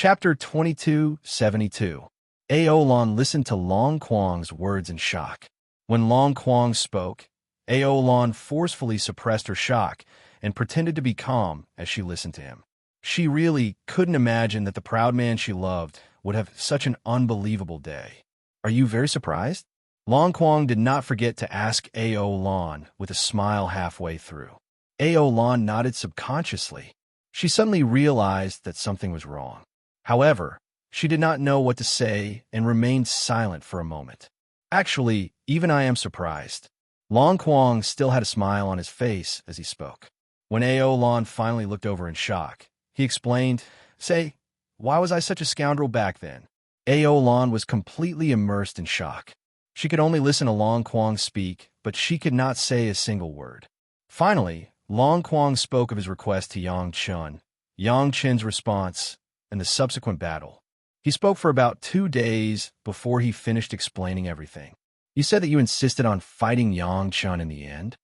Chapter 2272. Aolan listened to Long Quang's words in shock. When Long Quang spoke, Aolan forcefully suppressed her shock and pretended to be calm as she listened to him. She really couldn't imagine that the proud man she loved would have such an unbelievable day. "Are you very surprised?" Long Quang did not forget to ask Aolan with a smile halfway through. Aolan nodded subconsciously. She suddenly realized that something was wrong. However, she did not know what to say and remained silent for a moment. "Actually, even I am surprised." Long Quang still had a smile on his face as he spoke. When Aolan finally looked over in shock, he explained, "Say, why was I such a scoundrel back then?" Aolan was completely immersed in shock. She could only listen to Long Quang speak, but she could not say a single word. Finally, Long Quang spoke of his request to Yang Chun, Yang Chen's response, and the subsequent battle. He spoke for about 2 days before he finished explaining everything. "You said that you insisted on fighting Yang Chun in the end?"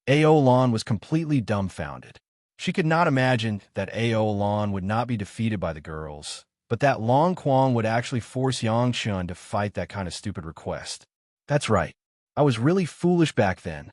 Aolan was completely dumbfounded. She could not imagine that Aolan would not be defeated by the girls, but that Long Quang would actually force Yang Chun to fight that kind of stupid request. "That's right. I was really foolish back then."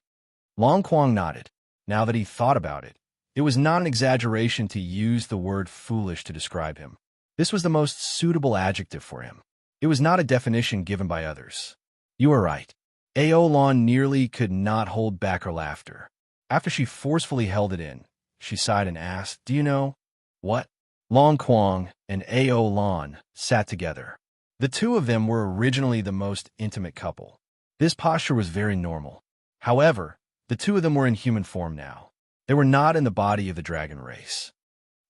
Long Quang nodded. Now that he thought about it, it was not an exaggeration to use the word foolish to describe him. This was the most suitable adjective for him. It was not a definition given by others. "You are right." Aolan nearly could not hold back her laughter. After she forcefully held it in, she sighed and asked, "Do you know what?" Long Quang and Aolan sat together. The two of them were originally the most intimate couple. This posture was very normal. However, the two of them were in human form now. They were not in the body of the dragon race.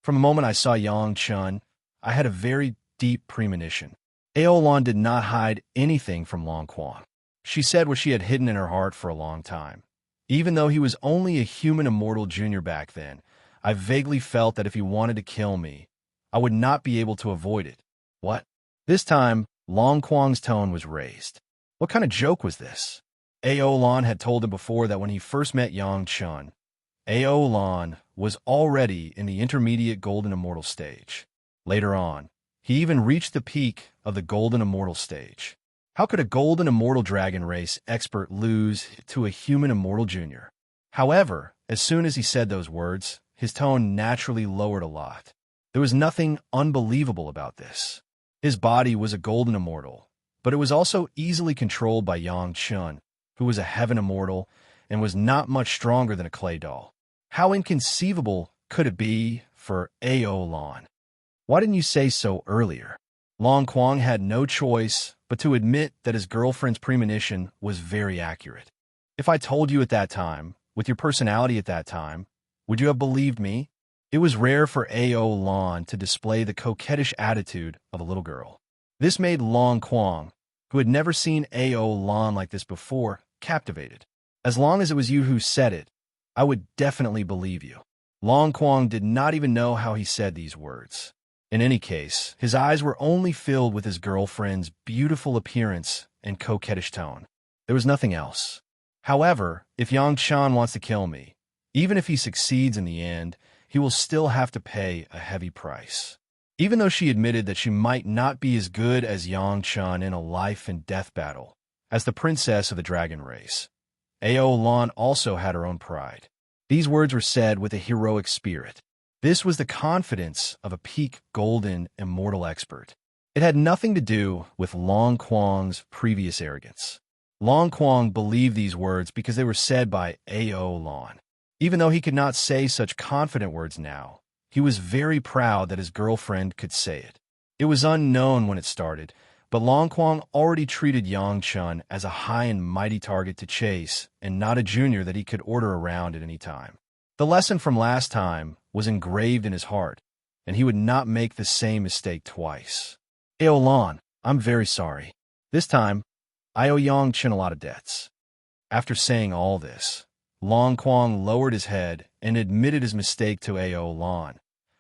"From the moment I saw Yang Chun, I had a very deep premonition." Aolan did not hide anything from Long Quang. She said what she had hidden in her heart for a long time. "Even though he was only a human immortal junior back then, I vaguely felt that if he wanted to kill me, I would not be able to avoid it." "What?" This time, Long Quang's tone was raised. What kind of joke was this? Aolan had told him before that when he first met Yang Chun, Aolan was already in the intermediate Golden Immortal stage. Later on, he even reached the peak of the Golden Immortal stage. How could a Golden Immortal Dragon Race expert lose to a human Immortal Junior? However, as soon as he said those words, his tone naturally lowered a lot. There was nothing unbelievable about this. His body was a Golden Immortal, but it was also easily controlled by Yang Chun, who was a Heaven Immortal and was not much stronger than a clay doll. How inconceivable could it be for Aolan? "Why didn't you say so earlier?" Long Quang had no choice but to admit that his girlfriend's premonition was very accurate. "If I told you at that time, with your personality at that time, would you have believed me?" It was rare for Aolan to display the coquettish attitude of a little girl. This made Long Quang, who had never seen Aolan like this before, captivated. "As long as it was you who said it, I would definitely believe you." Long Quang did not even know how he said these words. In any case, his eyes were only filled with his girlfriend's beautiful appearance and coquettish tone. There was nothing else. "However, if Yang Chan wants to kill me, even if he succeeds in the end, he will still have to pay a heavy price." Even though she admitted that she might not be as good as Yang Chun in a life-and-death battle, as the princess of the dragon race, Aolan also had her own pride. These words were said with a heroic spirit. This was the confidence of a peak golden immortal expert. It had nothing to do with Long Quang's previous arrogance. Long Quang believed these words because they were said by Aolan. Even though he could not say such confident words now, he was very proud that his girlfriend could say it. It was unknown when it started, but Long Quang already treated Yang Chun as a high and mighty target to chase and not a junior that he could order around at any time. The lesson from last time was engraved in his heart, and he would not make the same mistake twice. "Aolan, I'm very sorry. This time, I owe Yang Chun a lot of debts." After saying all this, Long Quang lowered his head and admitted his mistake to Aolan.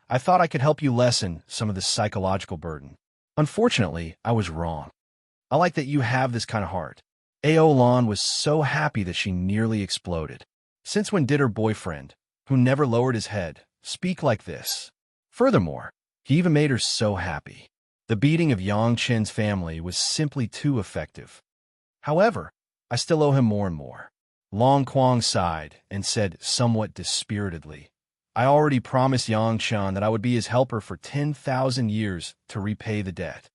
"I thought I could help you lessen some of this psychological burden. Unfortunately, I was wrong. I like that you have this kind of heart." Aolan was so happy that she nearly exploded. Since when did her boyfriend, who never lowered his head, speak like this? Furthermore, He even made her so happy. The beating of Yang Chen's family was simply too effective. However, I still owe him more and more. Long Quang sighed and said somewhat dispiritedly, I already promised Yang Chen that I would be his helper for 10,000 years to repay the debt.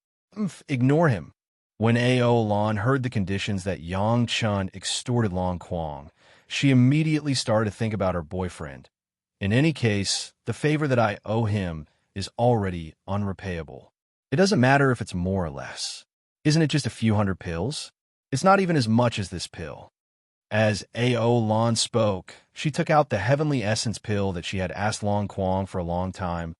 Ignore him. When Ao Lan heard the conditions that Yang Chen extorted Long Quang, she immediately started to think about her boyfriend. In any case, the favor that I owe him is already unrepayable. It doesn't matter if it's more or less. Isn't it just a few hundred pills? It's not even as much as this pill. As Ao Lan spoke, she took out the heavenly essence pill that she had asked Long Quang for a long time.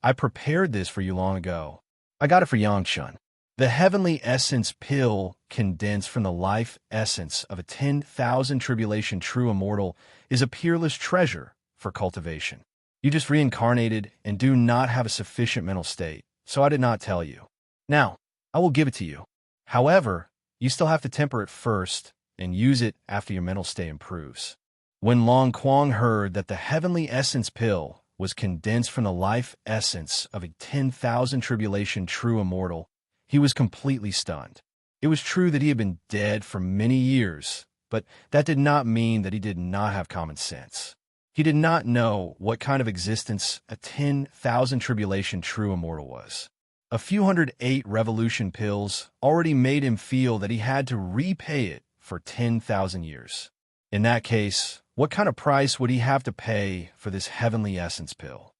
I prepared this for you long ago. I got it for Yang Chen. The heavenly essence pill, condensed from the life essence of a 10,000 tribulation true immortal, is a peerless treasure for cultivation. You just reincarnated and do not have a sufficient mental state, so I did not tell you. Now, I will give it to you. However, you still have to temper it first and use it after your mental state improves. When Long Quang heard that the heavenly essence pill was condensed from the life essence of a 10,000 tribulation true immortal, he was completely stunned. It was true that he had been dead for many years, but that did not mean that he did not have common sense. He did not know what kind of existence a 10,000 tribulation true immortal was. A few 108 revolution pills already made him feel that he had to repay it for 10,000 years. In that case, what kind of price would he have to pay for this heavenly essence pill?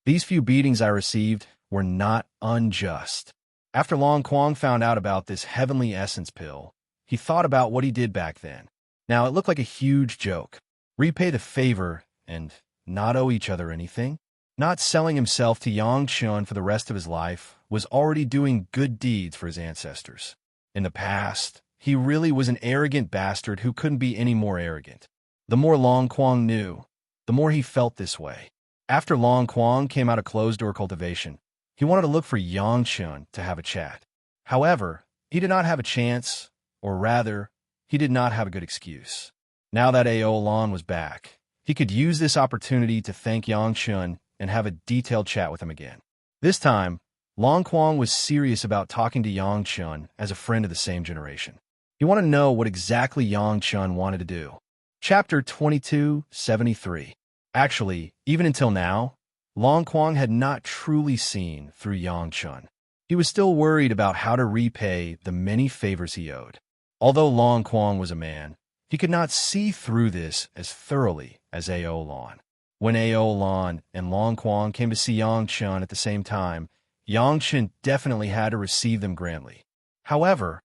These few beatings I received were not unjust. After Long Quang found out about this heavenly essence pill, he thought about what he did back then. Now, it looked like a huge joke. Repay the favor and not owe each other anything? Not selling himself to Yang Chen for the rest of his life was already doing good deeds for his ancestors. In the past, he really was an arrogant bastard who couldn't be any more arrogant. The more Long Quang knew, the more he felt this way. After Long Quang came out of closed-door cultivation, he wanted to look for Yang Chen to have a chat. However, he did not have a chance, or rather, he did not have a good excuse. Now that Ao Lan was back, he could use this opportunity to thank Yang Chen and have a detailed chat with him again. This time, Long Quang was serious about talking to Yang Chen as a friend of the same generation. He wanted to know what exactly Yang Chen wanted to do. Chapter 2273. Actually, even until now, Long Quang had not truly seen through Yang Chen. He was still worried about how to repay the many favors he owed. Although Long Quang was a man, he could not see through this as thoroughly as Ao Lan. When Ao Lan and Long Quang came to see Yang Chen at the same time, Yang Chen definitely had to receive them grandly. However,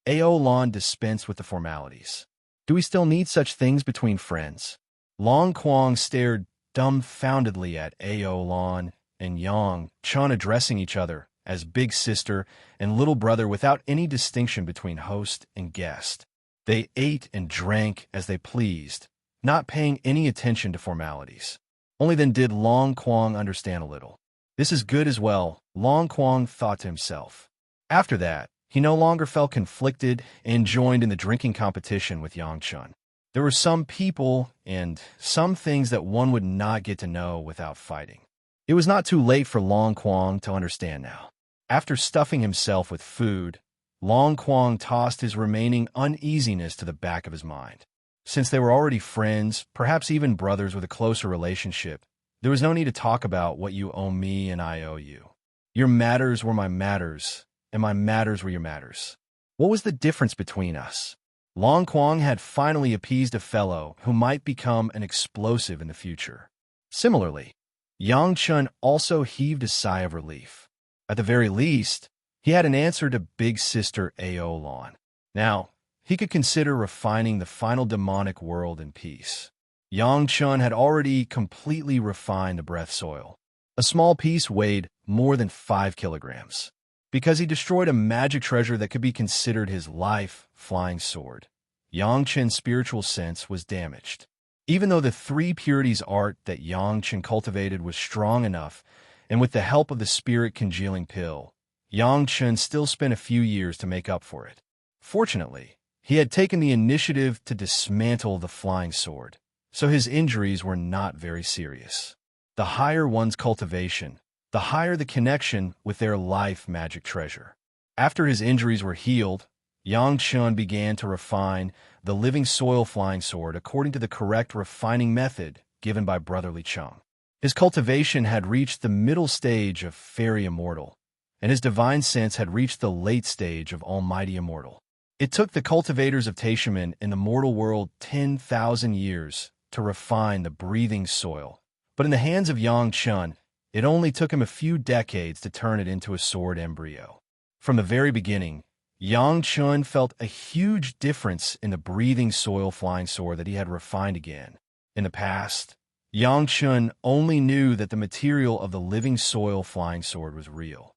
Ao Lan dispensed with the formalities. Do we still need such things between friends? Long Quang stared dumbfoundedly at Ao Lan and Yang Chen addressing each other as big sister and little brother without any distinction between host and guest. They ate and drank as they pleased, not paying any attention to formalities. Only then did Long Quang understand a little. This is good as well, Long Quang thought to himself. After that, he no longer felt conflicted and joined in the drinking competition with Yang Chen. There were some people and some things that one would not get to know without fighting. It was not too late for Long Quang to understand now. After stuffing himself with food, Long Quang tossed his remaining uneasiness to the back of his mind. Since they were already friends, perhaps even brothers with a closer relationship, there was no need to talk about what you owe me and I owe you. Your matters were my matters, and my matters were your matters. What was the difference between us? Long Quang had finally appeased a fellow who might become an explosive in the future. Similarly, Yang Chen also heaved a sigh of relief. At the very least, he had an answer to big sister Ao Lan. Now, he could consider refining the final demonic world in peace. Yang Chen had already completely refined the breath soil. A small piece weighed more than 5 kilograms. Because he destroyed a magic treasure that could be considered his life-flying sword, Yang Chen's spiritual sense was damaged. Even though the 3 purities art that Yang Chen cultivated was strong enough, and with the help of the spirit-congealing pill, Yang Chen still spent a few years to make up for it. Fortunately, he had taken the initiative to dismantle the flying sword, so his injuries were not very serious. The higher one's cultivation, the higher the connection with their life magic treasure. After his injuries were healed, Yang Chun began to refine the living soil flying sword according to the correct refining method given by brotherly Chung. His cultivation had reached the middle stage of fairy immortal, and his divine sense had reached the late stage of almighty immortal. It took the cultivators of Taishaman in the mortal world 10,000 years to refine the breathing soil, but in the hands of Yang Chun, it only took him a few decades to turn it into a sword embryo. From the very beginning, Yang Chun felt a huge difference in the breathing soil flying sword that he had refined again. In the past, Yang Chun only knew that the material of the living soil flying sword was real.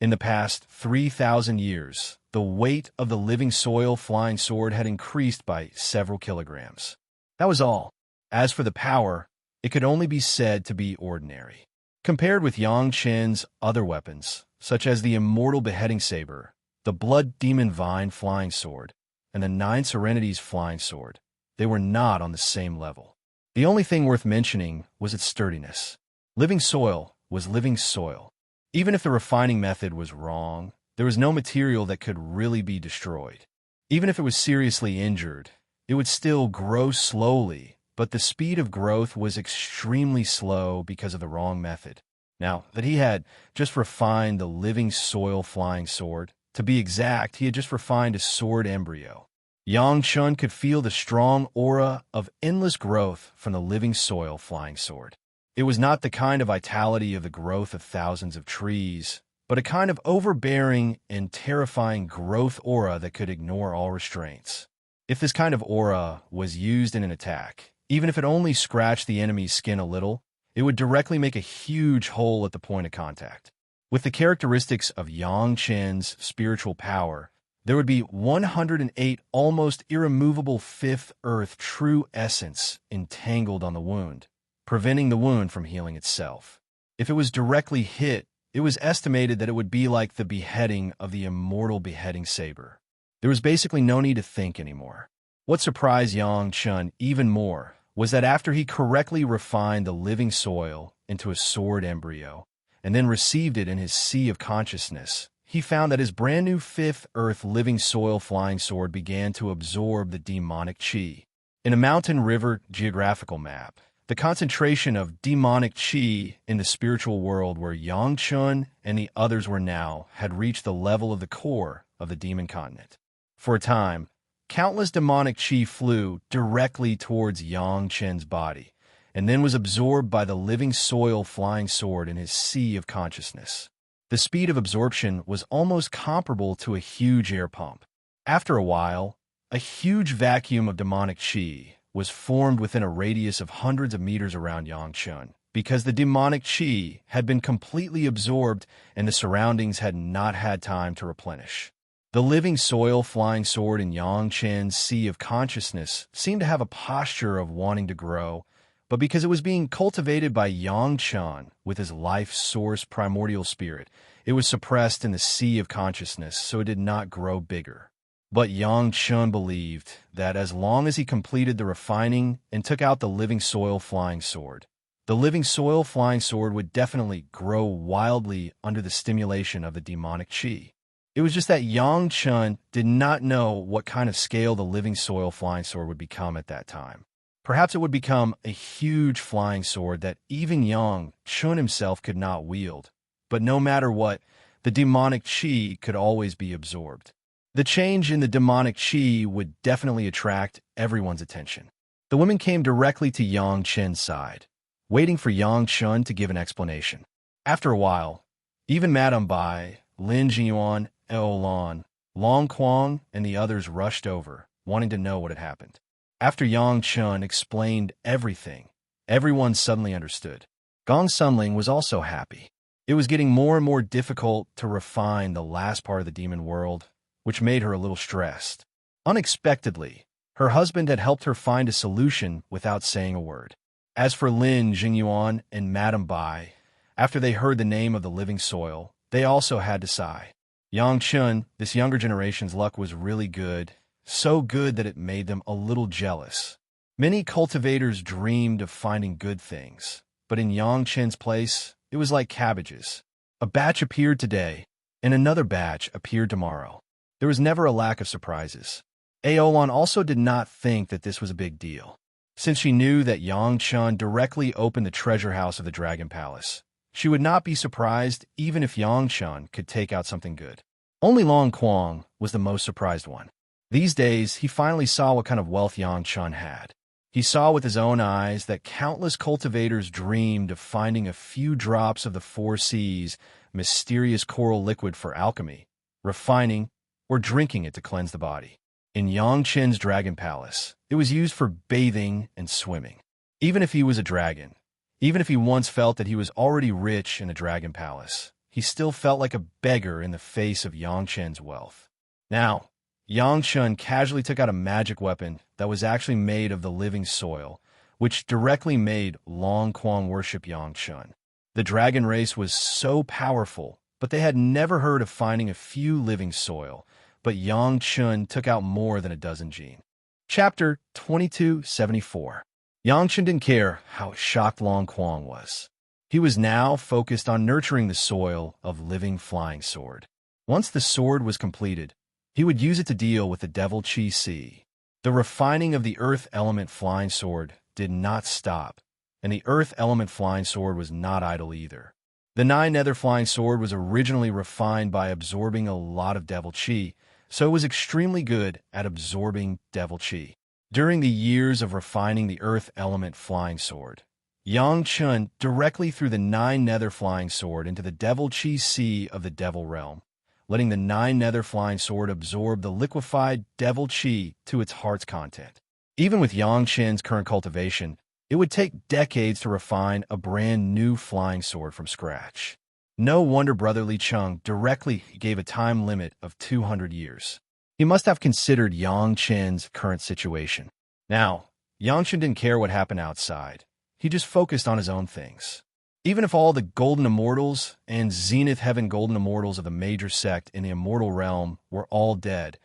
In the past 3,000 years, the weight of the living soil flying sword had increased by several kilograms. That was all. As for the power, it could only be said to be ordinary. Compared with Yang Chun's other weapons, such as the immortal beheading saber, the blood demon vine flying sword, and the 9 serenities flying sword, they were not on the same level. The only thing worth mentioning was its sturdiness. Living soil was living soil. Even if the refining method was wrong, there was no material that could really be destroyed. Even if it was seriously injured, it would still grow slowly, but the speed of growth was extremely slow because of the wrong method. Now, that he had just refined the living soil flying sword, to be exact, he had just refined a sword embryo. Yang Chun could feel the strong aura of endless growth from the living soil flying sword. It was not the kind of vitality of the growth of thousands of trees, but a kind of overbearing and terrifying growth aura that could ignore all restraints. If this kind of aura was used in an attack, even if it only scratched the enemy's skin a little, it would directly make a huge hole at the point of contact. With the characteristics of Yang Chun's spiritual power, there would be 108 almost irremovable fifth earth true essence entangled on the wound, preventing the wound from healing itself. If it was directly hit, it was estimated that it would be like the beheading of the immortal beheading saber. There was basically no need to think anymore. What surprised Yang Chun even more was that after he correctly refined the living soil into a sword embryo, and then received it in his sea of consciousness, he found that his brand new fifth earth living soil flying sword began to absorb the demonic chi. In a mountain river geographical map, the concentration of demonic chi in the spiritual world where Yang Chun and the others were now had reached the level of the core of the demon continent. For a time, countless demonic chi flew directly towards Yang Chun's body, and then was absorbed by the living soil flying sword in his sea of consciousness. The speed of absorption was almost comparable to a huge air pump. After a while, a huge vacuum of demonic chi was formed within a radius of hundreds of meters around Yang Chun, because the demonic chi had been completely absorbed and the surroundings had not had time to replenish. The living soil flying sword in Yang Chun's sea of consciousness seemed to have a posture of wanting to grow, but because it was being cultivated by Yang Chun with his life source primordial spirit, it was suppressed in the sea of consciousness, so it did not grow bigger. But Yang Chun believed that as long as he completed the refining and took out the living soil flying sword, the living soil flying sword would definitely grow wildly under the stimulation of the demonic chi. It was just that Yang Chun did not know what kind of scale the living soil flying sword would become at that time. Perhaps it would become a huge flying sword that even Yang Chun himself could not wield. But no matter what, the demonic chi could always be absorbed. The change in the demonic chi would definitely attract everyone's attention. The women came directly to Yang Chun's side, waiting for Yang Chun to give an explanation. After a while, even Madame Bai, Lin Jinyuan, Eolan, Long Quang, and the others rushed over, wanting to know what had happened. After Yang Chun explained everything, everyone suddenly understood. Gong Sunling was also happy. It was getting more and more difficult to refine the last part of the demon world, which made her a little stressed. Unexpectedly, her husband had helped her find a solution without saying a word. As for Lin Jinyuan and Madame Bai, after they heard the name of the living soil, they also had to sigh. Yang Chun, this younger generation's luck was really good, so good that it made them a little jealous. Many cultivators dreamed of finding good things, but in Yang Chun's place, It was like cabbages. A batch appeared today, and another batch appeared tomorrow. There was never a lack of surprises. Aolon also did not think that this was a big deal, since she knew that Yang Chun directly opened the treasure house of the Dragon Palace. She would not be surprised even if Yang Chun could take out something good. Only Long Quang was the most surprised one. These days, he finally saw what kind of wealth Yang Chun had. He saw with his own eyes that countless cultivators dreamed of finding a few drops of the 4C's mysterious coral liquid for alchemy, refining, or drinking it to cleanse the body. In Yang Chen's Dragon Palace, it was used for bathing and swimming. Even if he was a dragon, even if he once felt that he was already rich in a Dragon Palace, he still felt like a beggar in the face of Yang Chen's wealth. Now, Yang Chun casually took out a magic weapon that was actually made of the living soil, which directly made Long Quang worship Yang Chun. The dragon race was so powerful, but they had never heard of finding a few living soil, but Yang Chun took out more than a dozen gene. Chapter 2274. Yang Chun didn't care how shocked Long Quang was. He was now focused on nurturing the soil of living flying sword. Once the sword was completed, he would use it to deal with the Devil Chi Si. The refining of the earth element flying sword did not stop, and the earth element flying sword was not idle either. The Nine Nether flying sword was originally refined by absorbing a lot of Devil Chi, so it was extremely good at absorbing Devil Chi. During the years of refining the earth element flying sword, Yang Chun directly threw the Nine Nether flying sword into the Devil Chi Si of the Devil Realm, letting the Nine Nether flying sword absorb the liquefied Devil Chi to its heart's content. Even with Yang Chen's current cultivation, it would take decades to refine a brand new flying sword from scratch. No wonder Brother Li Cheng directly gave a time limit of 200 years. He must have considered Yang Chen's current situation. Now, Yang Chen didn't care what happened outside. He just focused on his own things. Even if all the Golden Immortals and Zenith Heaven Golden Immortals of the major sect in the Immortal Realm were all dead,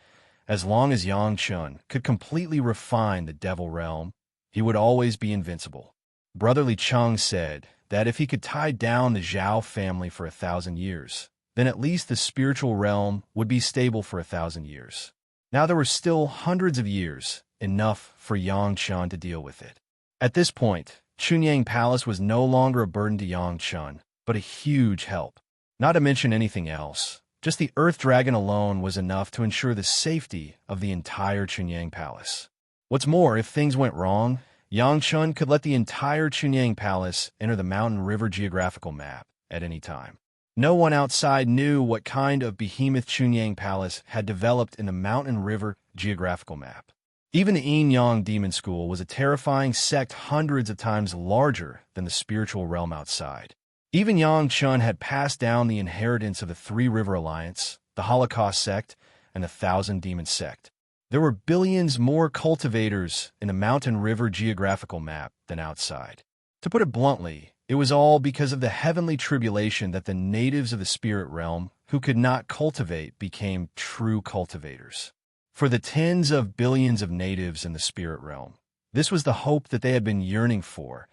as long as Yang Chun could completely refine the Devil Realm, he would always be invincible. Brotherly Chung said that if he could tie down the Zhao family for 1,000 years, then at least the spiritual realm would be stable for 1,000 years. Now there were still hundreds of years, enough for Yang Chun to deal with it. At this point, Chunyang Palace was no longer a burden to Yang Chun, but a huge help. Not to mention anything else, just the Earth Dragon alone was enough to ensure the safety of the entire Chunyang Palace. What's more, if things went wrong, Yang Chun could let the entire Chunyang Palace enter the Mountain River geographical map at any time. No one outside knew what kind of behemoth Chunyang Palace had developed in the Mountain River geographical map. Even the Yin Yang Demon School was a terrifying sect hundreds of times larger than the spiritual realm outside. Even Yang Chun had passed down the inheritance of the Three River Alliance, the Holocaust sect, and the Thousand Demon sect. There were billions more cultivators in the Mountain River geographical map than outside. To put it bluntly, it was all because of the heavenly tribulation that the natives of the spirit realm who could not cultivate became true cultivators. For the tens of billions of natives in the spirit realm, this was the hope that they had been yearning for,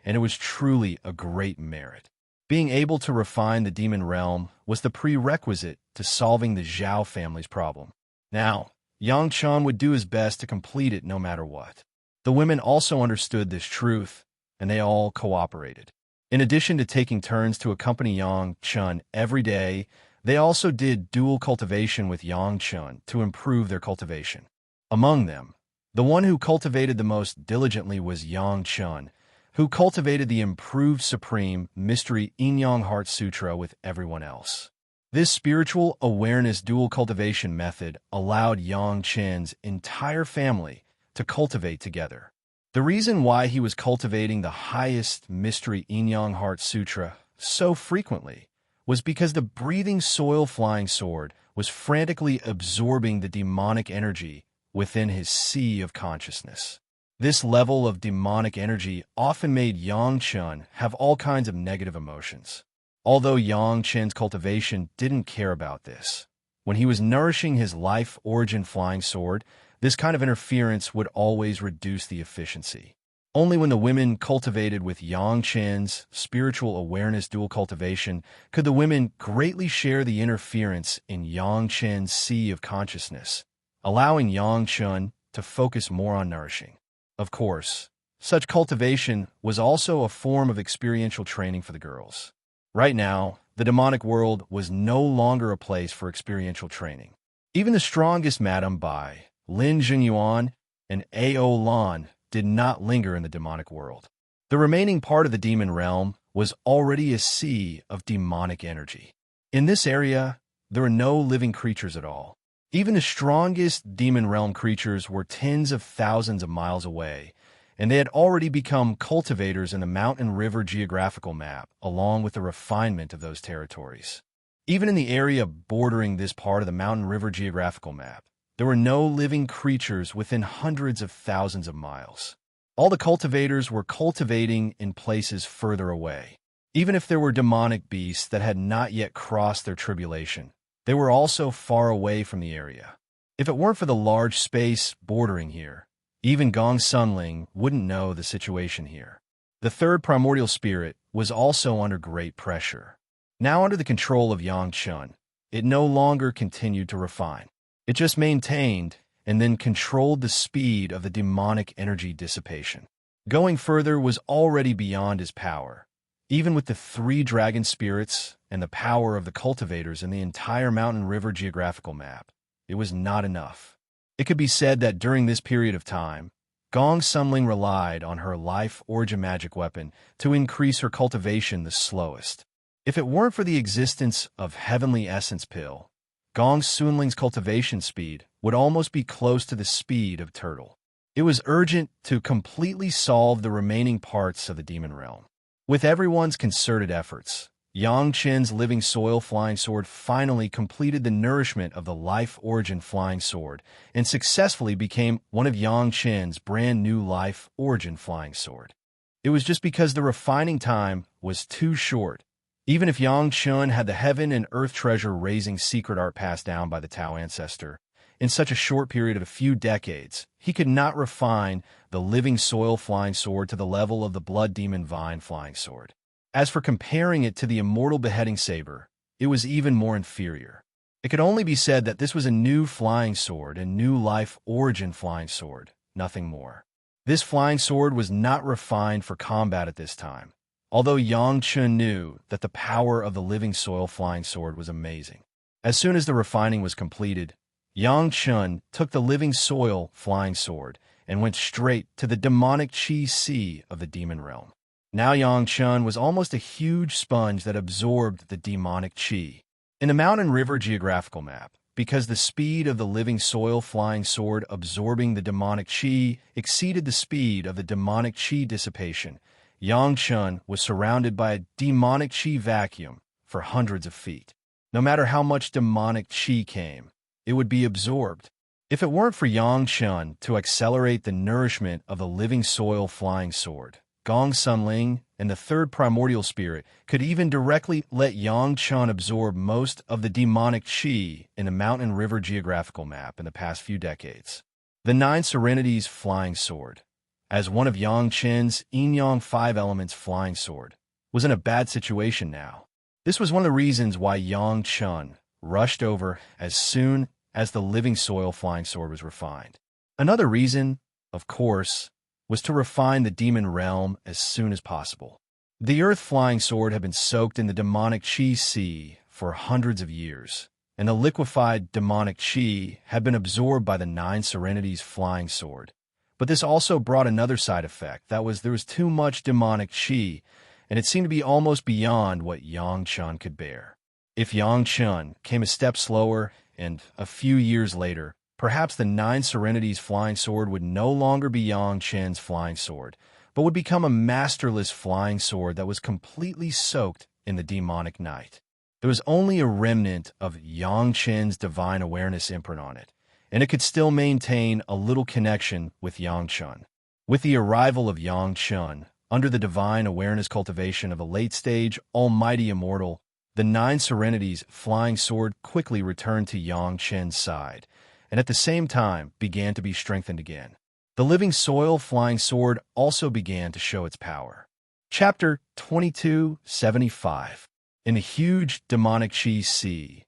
and it was truly a great merit. Being able to refine the demon realm was the prerequisite to solving the Zhao family's problem. Now, Yang Chun would do his best to complete it no matter what. The women also understood this truth, and they all cooperated. In addition to taking turns to accompany Yang Chun every day, they also did dual cultivation with Yang Chun to improve their cultivation. Among them, the one who cultivated the most diligently was Yang Chun, who cultivated the improved supreme mystery Yin Yang Heart Sutra with everyone else. This spiritual awareness dual cultivation method allowed Yang Chen's entire family to cultivate together. The reason why he was cultivating the highest mystery Yin Yang Heart Sutra so frequently was because the breathing soil flying sword was frantically absorbing the demonic energy within his sea of consciousness. This level of demonic energy often made Yang Chun have all kinds of negative emotions. Although Yang Chen's cultivation didn't care about this, when he was nourishing his life origin flying sword, this kind of interference would always reduce the efficiency. Only when the women cultivated with Yang Chen's spiritual awareness dual cultivation could the women greatly share the interference in Yang Chen's sea of consciousness, allowing Yang Chen to focus more on nourishing. Of course, such cultivation was also a form of experiential training for the girls. Right now, the demonic world was no longer a place for experiential training. Even the strongest Madame Bai, Lin Jingyuan, and Ao Lan did not linger in the demonic world. The remaining part of the demon realm was already a sea of demonic energy. In this area, there were no living creatures at all. Even the strongest demon realm creatures were tens of thousands of miles away, and they had already become cultivators in the mountain river geographical map, along with the refinement of those territories. Even in the area bordering this part of the mountain river geographical map, there were no living creatures within hundreds of thousands of miles. All the cultivators were cultivating in places further away. Even if there were demonic beasts that had not yet crossed their tribulation, they were also far away from the area. If it weren't for the large space bordering here, even Gong Sunling wouldn't know the situation here. The third primordial spirit was also under great pressure. Now under the control of Yang Chun, it no longer continued to refine. It just maintained and then controlled the speed of the demonic energy dissipation. Going further was already beyond his power. Even with the 3 dragon spirits and the power of the cultivators in the entire mountain river geographical map, it was not enough. It could be said that during this period of time, Gong Sunling relied on her life origin magic weapon to increase her cultivation the slowest. If it weren't for the existence of Heavenly Essence Pill, Gong Sunling's cultivation speed would almost be close to the speed of Turtle. It was urgent to completely solve the remaining parts of the demon realm. With everyone's concerted efforts, Yang Chen's living soil flying sword finally completed the nourishment of the life origin flying sword and successfully became one of Yang Chen's brand new life origin flying sword. It was just because the refining time was too short. Even if Yang Chen had the heaven and earth treasure raising secret art passed down by the Tao ancestor, in such a short period of a few decades, he could not refine the living soil flying sword to the level of the blood demon vine flying sword. As for comparing it to the immortal beheading saber, it was even more inferior. It could only be said that this was a new flying sword and new life origin flying sword, nothing more. This flying sword was not refined for combat at this time, although Yang Chun knew that the power of the living soil flying sword was amazing. As soon as the refining was completed, Yang Chun took the living soil flying sword and went straight to the demonic chi sea of the demon realm. Now Yang Chun was almost a huge sponge that absorbed the demonic chi. In the mountain river geographical map, because the speed of the living soil flying sword absorbing the demonic chi exceeded the speed of the demonic chi dissipation, Yang Chun was surrounded by a demonic chi vacuum for hundreds of feet. No matter how much demonic chi came, it would be absorbed. If it weren't for Yang Chun to accelerate the nourishment of the living soil flying sword, Gong Sunling and the third primordial spirit could even directly let Yang Chun absorb most of the demonic chi in the mountain river geographical map in the past few decades. The 9 Serenities flying sword, as one of Yang Chen's Yin-Yang 5 elements flying sword, was in a bad situation now. This was one of the reasons why Yang Chun rushed over as soon as the living soil flying sword was refined. Another reason, of course, was to refine the demon realm as soon as possible. The earth flying sword had been soaked in the demonic chi sea for hundreds of years, and the liquefied demonic chi had been absorbed by the 9 Serenities flying sword. But this also brought another side effect. There was too much demonic chi, and it seemed to be almost beyond what Yang Chun could bear. If Yang Chun came a step slower, and a few years later, perhaps the 9 Serenities flying sword would no longer be Yang Chen's flying sword, but would become a masterless flying sword that was completely soaked in the demonic night. There was only a remnant of Yang Chen's divine awareness imprint on it, and it could still maintain a little connection with Yang Chun. With the arrival of Yang Chun, under the divine awareness cultivation of a late-stage, almighty immortal, the 9 Serenities flying sword quickly returned to Yang Chen's side, and at the same time began to be strengthened again. The living soil flying sword also began to show its power. Chapter 2275. In the huge demonic chi sea,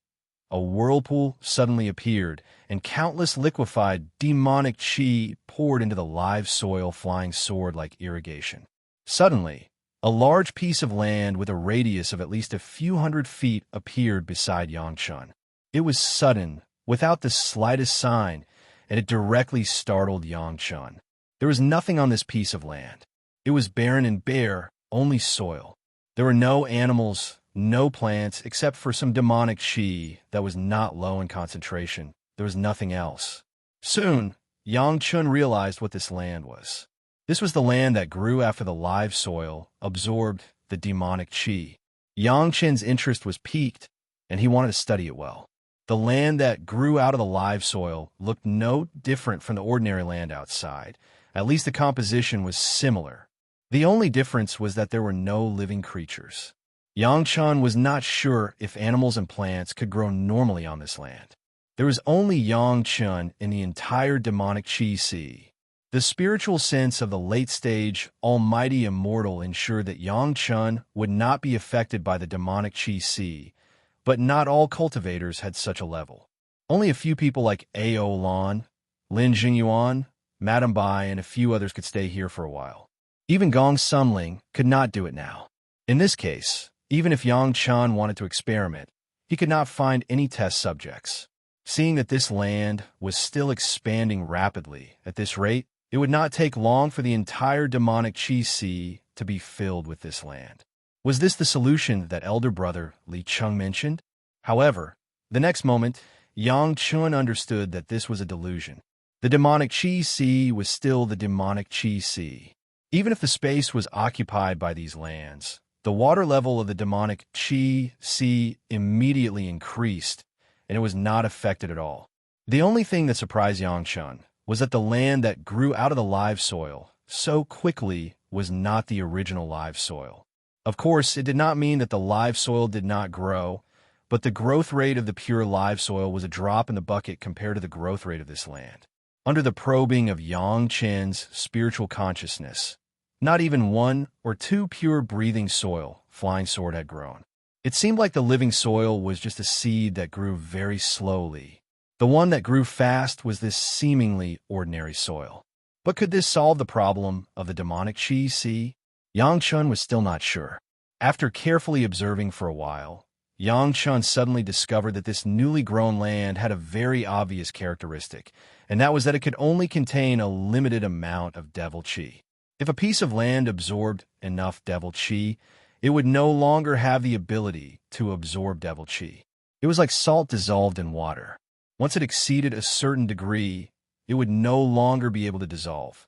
a whirlpool suddenly appeared, and countless liquefied demonic chi poured into the live soil flying sword like irrigation. Suddenly, a large piece of land with a radius of at least a few hundred feet appeared beside Yangchun. It was sudden, without the slightest sign, and it directly startled Yangchun. There was nothing on this piece of land. It was barren and bare, only soil. There were no animals, no plants, except for some demonic chi that was not low in concentration. There was nothing else. Soon, Yangchun realized what this land was. This was the land that grew after the live soil absorbed the demonic chi. Yangchun's interest was piqued, and he wanted to study it well. The land that grew out of the live soil looked no different from the ordinary land outside. At least the composition was similar. The only difference was that there were no living creatures. Yangchun was not sure if animals and plants could grow normally on this land. There was only Yangchun in the entire demonic chi sea. The spiritual sense of the late-stage, almighty Immortal ensured that Yangchun would not be affected by the demonic chi sea, but not all cultivators had such a level. Only a few people like A.O. Lan, Lin Jingyuan, Madame Bai, and a few others could stay here for a while. Even Gong Sumling could not do it now. In this case, even if Yangchun wanted to experiment, he could not find any test subjects. Seeing that this land was still expanding rapidly at this rate, it would not take long for the entire demonic chi sea to be filled with this land. Was this the solution that elder brother Li Cheng mentioned? However, the next moment, Yangchun understood that this was a delusion. The demonic chi sea was still the demonic chi sea. Even if the space was occupied by these lands, the water level of the demonic chi sea immediately increased, and it was not affected at all. The only thing that surprised Yangchun was that the land that grew out of the live soil so quickly was not the original live soil. Of course, it did not mean that the live soil did not grow, but the growth rate of the pure live soil was a drop in the bucket compared to the growth rate of this land. Under the probing of Yangchun's spiritual consciousness, not even one or two pure breathing soil flying sword had grown. It seemed like the living soil was just a seed that grew very slowly. The one that grew fast was this seemingly ordinary soil. But could this solve the problem of the demonic chi sea? Yangchun was still not sure. After carefully observing for a while, Yangchun suddenly discovered that this newly grown land had a very obvious characteristic, and that was that it could only contain a limited amount of devil chi. If a piece of land absorbed enough devil chi, it would no longer have the ability to absorb devil chi. It was like salt dissolved in water. Once it exceeded a certain degree, it would no longer be able to dissolve.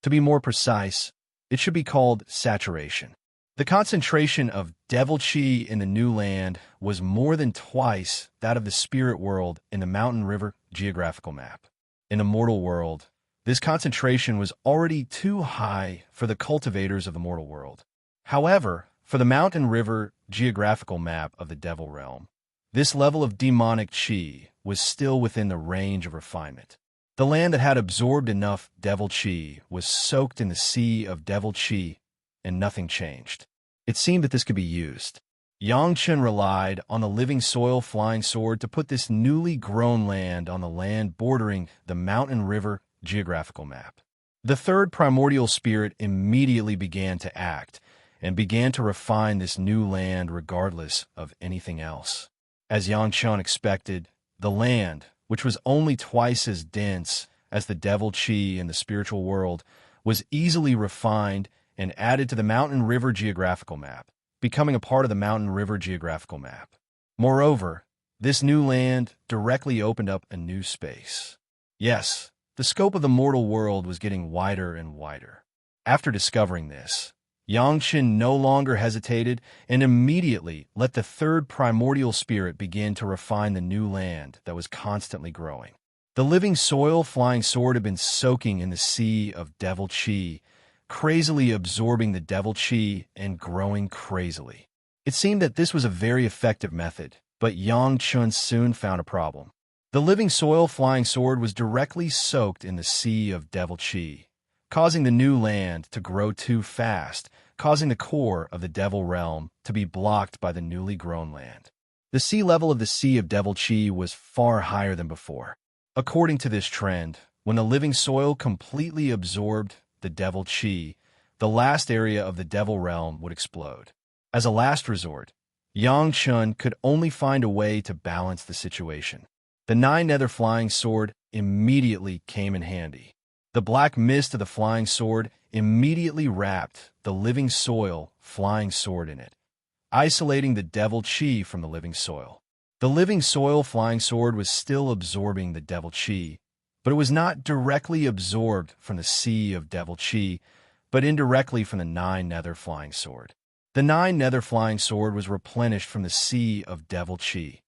To be more precise, it should be called saturation. The concentration of devil chi in the new land was more than twice that of the spirit world in the mountain river geographical map. In the mortal world, this concentration was already too high for the cultivators of the mortal world. However, for the mountain river geographical map of the devil realm, this level of demonic chi was still within the range of refinement. The land that had absorbed enough devil chi was soaked in the sea of devil chi, and nothing changed. It seemed that this could be used. Yangchun relied on the living soil flying sword to put this newly grown land on the land bordering the mountain river geographical map. The third primordial spirit immediately began to act and began to refine this new land regardless of anything else. As Yangchun expected, the land, which was only twice as dense as the devil chi in the spiritual world, was easily refined and added to the mountain river geographical map, becoming a part of the mountain river geographical map. Moreover, this new land directly opened up a new space. Yes, the scope of the mortal world was getting wider and wider. After discovering this, Yangchun no longer hesitated and immediately let the third primordial spirit begin to refine the new land that was constantly growing. The living soil flying sword had been soaking in the sea of devil chi, crazily absorbing the devil chi and growing crazily. It seemed that this was a very effective method, but Yangchun soon found a problem. The living soil flying sword was directly soaked in the sea of devil chi, causing the new land to grow too fast, causing the core of the devil realm to be blocked by the newly grown land. The sea level of the sea of devil chi was far higher than before. According to this trend, when the living soil completely absorbed the devil chi, the last area of the devil realm would explode. As a last resort, Yang Chun could only find a way to balance the situation. The nine-nether flying sword immediately came in handy. The black mist of the flying sword immediately wrapped the living soil flying sword in it, isolating the devil chi from the living soil. The living soil flying sword was still absorbing the devil chi, but it was not directly absorbed from the sea of devil chi, but indirectly from the nine-nether flying sword. The nine-nether flying sword was replenished from the sea of devil chi,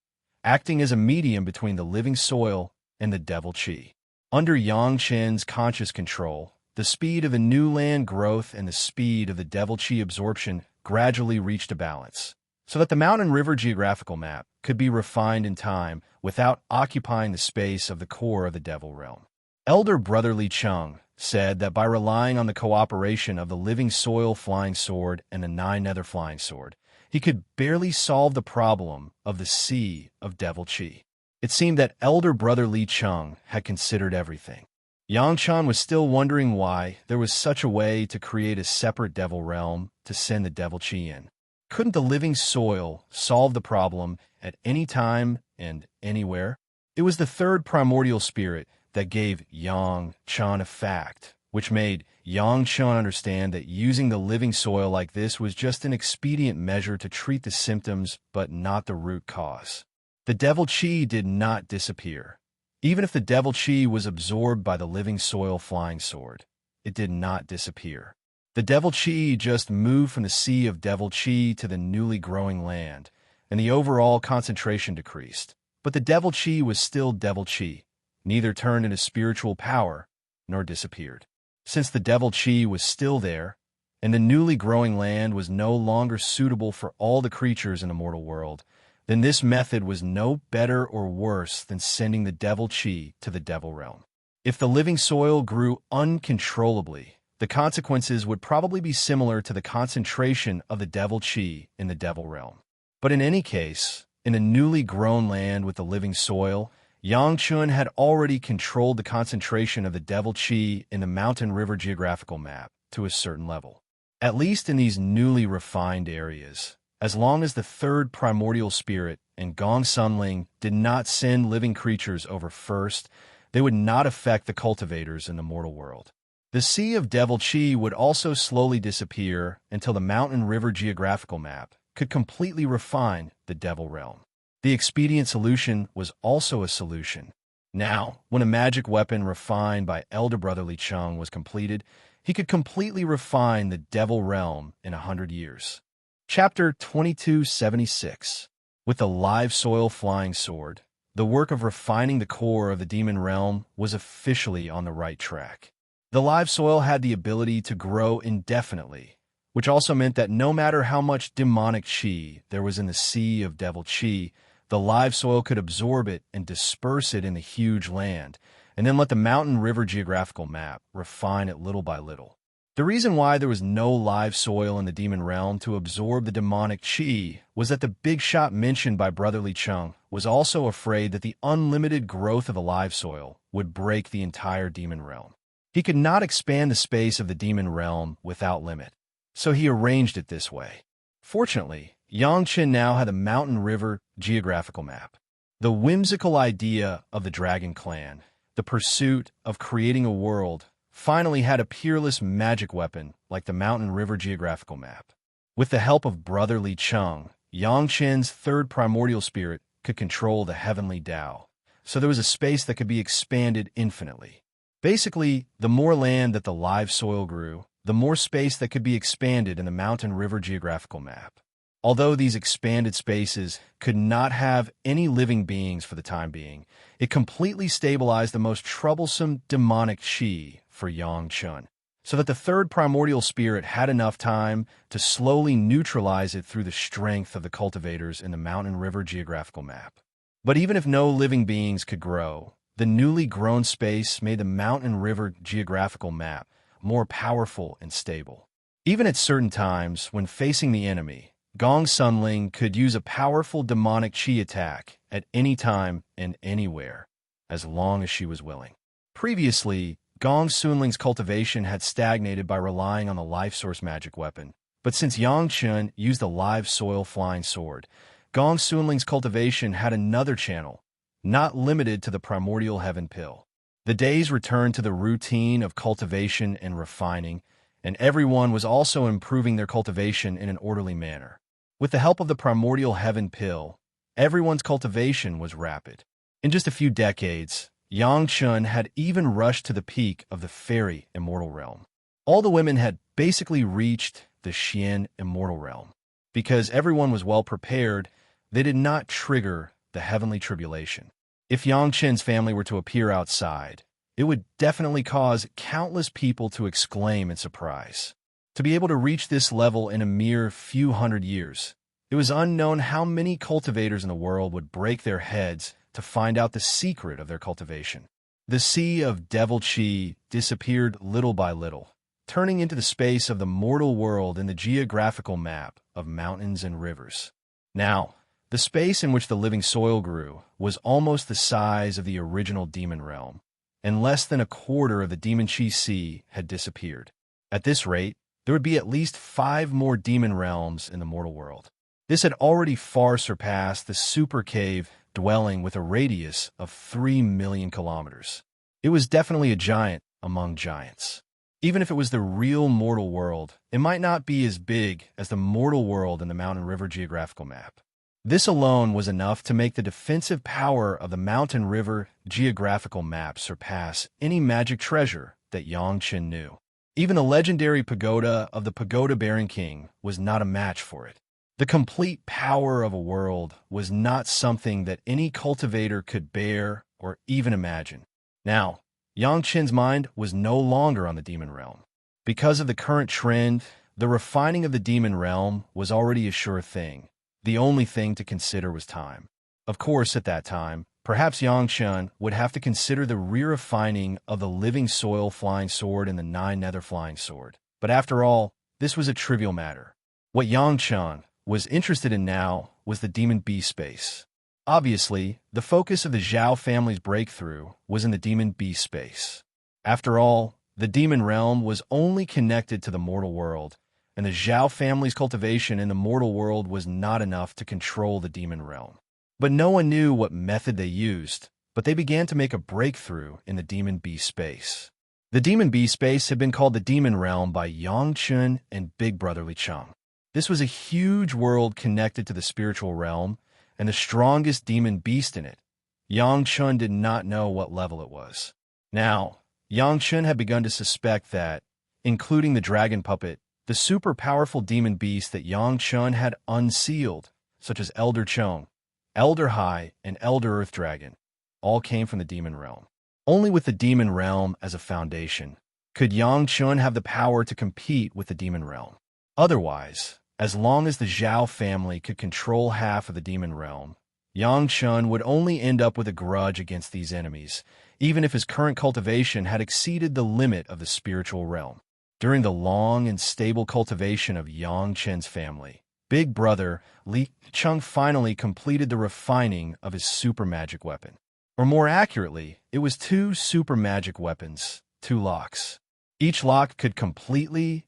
acting as a medium between the living soil and the devil chi. Under Yang Chen's conscious control, the speed of the new land growth and the speed of the devil chi absorption gradually reached a balance, so that the mountain river geographical map could be refined in time without occupying the space of the core of the devil realm. Elder Brother Li Chung said that by relying on the cooperation of the living soil flying sword and the nine-nether flying sword, he could barely solve the problem of the sea of devil chi. It seemed that Elder Brother Li Chung had considered everything. Yang Chan was still wondering why there was such a way to create a separate devil realm to send the devil chi in. Couldn't the living soil solve the problem at any time and anywhere? It was the third primordial spirit that gave Yang Chan a fact, which made Yang Chan understand that using the living soil like this was just an expedient measure to treat the symptoms but not the root cause. The devil chi did not disappear. Even if the devil chi was absorbed by the living soil flying sword, it did not disappear. The devil chi just moved from the sea of devil chi to the newly growing land, and the overall concentration decreased. But the devil chi was still devil chi, neither turned into spiritual power nor disappeared. Since the devil chi was still there, and the newly growing land was no longer suitable for all the creatures in the mortal world, then this method was no better or worse than sending the devil chi to the devil realm. If the living soil grew uncontrollably, the consequences would probably be similar to the concentration of the devil chi in the devil realm. But in any case, in a newly grown land with the living soil, Yang Chun had already controlled the concentration of the devil chi in the mountain river geographical map to a certain level. At least in these newly refined areas, as long as the third primordial spirit and Gong Sunling did not send living creatures over first, they would not affect the cultivators in the mortal world. The sea of devil chi would also slowly disappear until the mountain river geographical map could completely refine the devil realm. The expedient solution was also a solution. Now, when a magic weapon refined by Elder Brother Li Chung was completed, he could completely refine the devil realm in 100 years. Chapter 2276. With the live soil flying sword, the work of refining the core of the demon realm was officially on the right track. The live soil had the ability to grow indefinitely, which also meant that no matter how much demonic chi there was in the sea of devil chi, the live soil could absorb it and disperse it in the huge land, and then let the mountain river geographical map refine it little by little. The reason why there was no live soil in the demon realm to absorb the demonic chi was that the big shot mentioned by Brother Li Chung was also afraid that the unlimited growth of the live soil would break the entire demon realm. He could not expand the space of the demon realm without limit, so he arranged it this way. Fortunately, Yang Chen now had a mountain river geographical map. The whimsical idea of the Dragon Clan, the pursuit of creating a world, finally had a peerless magic weapon like the mountain river geographical map. With the help of Brother Li Chung, Yang Chen's third primordial spirit could control the heavenly Tao, so there was a space that could be expanded infinitely. Basically, the more land that the live soil grew, the more space that could be expanded in the mountain river geographical map. Although these expanded spaces could not have any living beings for the time being, it completely stabilized the most troublesome demonic chi for Yang Chun, so that the third primordial spirit had enough time to slowly neutralize it through the strength of the cultivators in the mountain river geographical map. But even if no living beings could grow, the newly grown space made the mountain river geographical map more powerful and stable. Even at certain times, when facing the enemy, Gong Sunling could use a powerful demonic chi attack at any time and anywhere, as long as she was willing. Previously, Gong Sunling's cultivation had stagnated by relying on the life source magic weapon, but since Yang Chun used the live soil flying sword, Gong Sunling's cultivation had another channel, not limited to the primordial heaven pill. The days returned to the routine of cultivation and refining, and everyone was also improving their cultivation in an orderly manner. With the help of the primordial heaven pill, everyone's cultivation was rapid. In just a few decades, Yang Chun had even rushed to the peak of the fairy immortal realm. All the women had basically reached the Xian immortal realm. Because everyone was well prepared, they did not trigger the heavenly tribulation. If Yang Chen's family were to appear outside, it would definitely cause countless people to exclaim in surprise. To be able to reach this level in a mere few hundred years, it was unknown how many cultivators in the world would break their heads to find out the secret of their cultivation. The sea of devil chi disappeared little by little, turning into the space of the mortal world in the geographical map of mountains and rivers. Now, the space in which the living soil grew was almost the size of the original demon realm, and less than a quarter of the demon chi sea had disappeared. At this rate, there would be at least 5 more demon realms in the mortal world. This had already far surpassed the super cave dwelling with a radius of 3 million kilometers. It was definitely a giant among giants. Even if it was the real mortal world, it might not be as big as the mortal world in the Mountain River geographical map. This alone was enough to make the defensive power of the Mountain River geographical map surpass any magic treasure that Yang Chen knew. Even the legendary pagoda of the pagoda-bearing king was not a match for it. The complete power of a world was not something that any cultivator could bear or even imagine. Now, Yang Chen's mind was no longer on the demon realm. Because of the current trend, the refining of the demon realm was already a sure thing. The only thing to consider was time. Of course, at that time, perhaps Yang Chen would have to consider the re-refining of the living soil flying sword and the 9 nether flying sword. But after all, this was a trivial matter. What Yang Chen was interested in now was the demon beast space. Obviously, the focus of the Zhao family's breakthrough was in the demon beast space. After all, the demon realm was only connected to the mortal world, and the Zhao family's cultivation in the mortal world was not enough to control the demon realm. But no one knew what method they used, but they began to make a breakthrough in the demon beast space. The demon beast space had been called the demon realm by Yang Chun and Big Brother Li Cheng. This was a huge world connected to the spiritual realm, and the strongest demon beast in it. Yang Chun did not know what level it was. Now, Yang Chun had begun to suspect that, including the dragon puppet, the super powerful demon beast that Yang Chun had unsealed, such as Elder Chong, Elder High, and Elder Earth Dragon, all came from the demon realm. Only with the demon realm as a foundation could Yang Chun have the power to compete with the demon realm. Otherwise, as long as the Zhao family could control half of the demon realm, Yang Chun would only end up with a grudge against these enemies, even if his current cultivation had exceeded the limit of the spiritual realm. During the long and stable cultivation of Yang Chen's family, Big Brother Li Cheng finally completed the refining of his super magic weapon. Or more accurately, it was 2 super magic weapons, 2 locks. Each lock could completely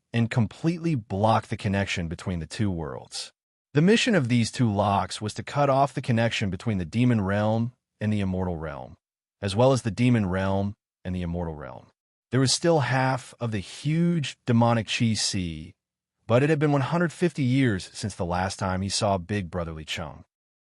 block the connection between the 2 worlds. The mission of these 2 locks was to cut off the connection between the demon realm and the immortal realm, as well as the demon realm and the immortal realm. There was still half of the huge demonic chi sea, but it had been 150 years since the last time he saw Big Brother Li Cheng.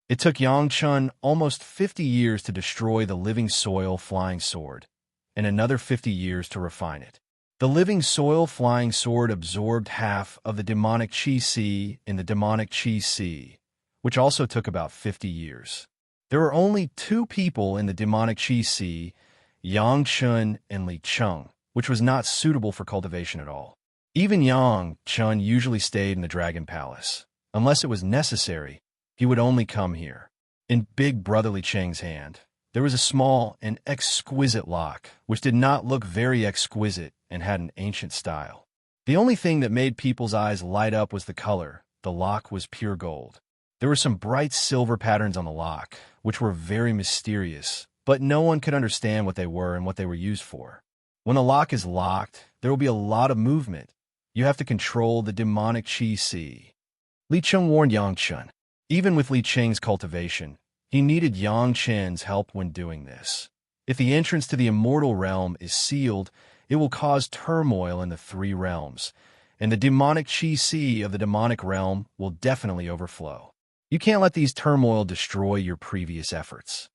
It took Yang Chun almost 50 years to destroy the living soil flying sword, and another 50 years to refine it. The living soil flying sword absorbed half of the demonic chi sea in the demonic chi sea, which also took about 50 years. There were only 2 people in the demonic chi sea, Yang Chun and Li Cheng, which was not suitable for cultivation at all. Even Yang Chun usually stayed in the Dragon Palace. Unless it was necessary, he would only come here. In big brotherly Chang's hand, there was a small and exquisite lock, which did not look very exquisite and had an ancient style. The only thing that made people's eyes light up was the color. The lock was pure gold. There were some bright silver patterns on the lock, which were very mysterious, but no one could understand what they were and what they were used for. When the lock is locked, there will be a lot of movement. You have to control the demonic qi. Li Cheng warned Yang Chen. Even with Li Cheng's cultivation, he needed Yang Chen's help when doing this. If the entrance to the immortal realm is sealed, it will cause turmoil in the three realms, and the demonic qi of the demonic realm will definitely overflow. You can't let these turmoil destroy your previous efforts.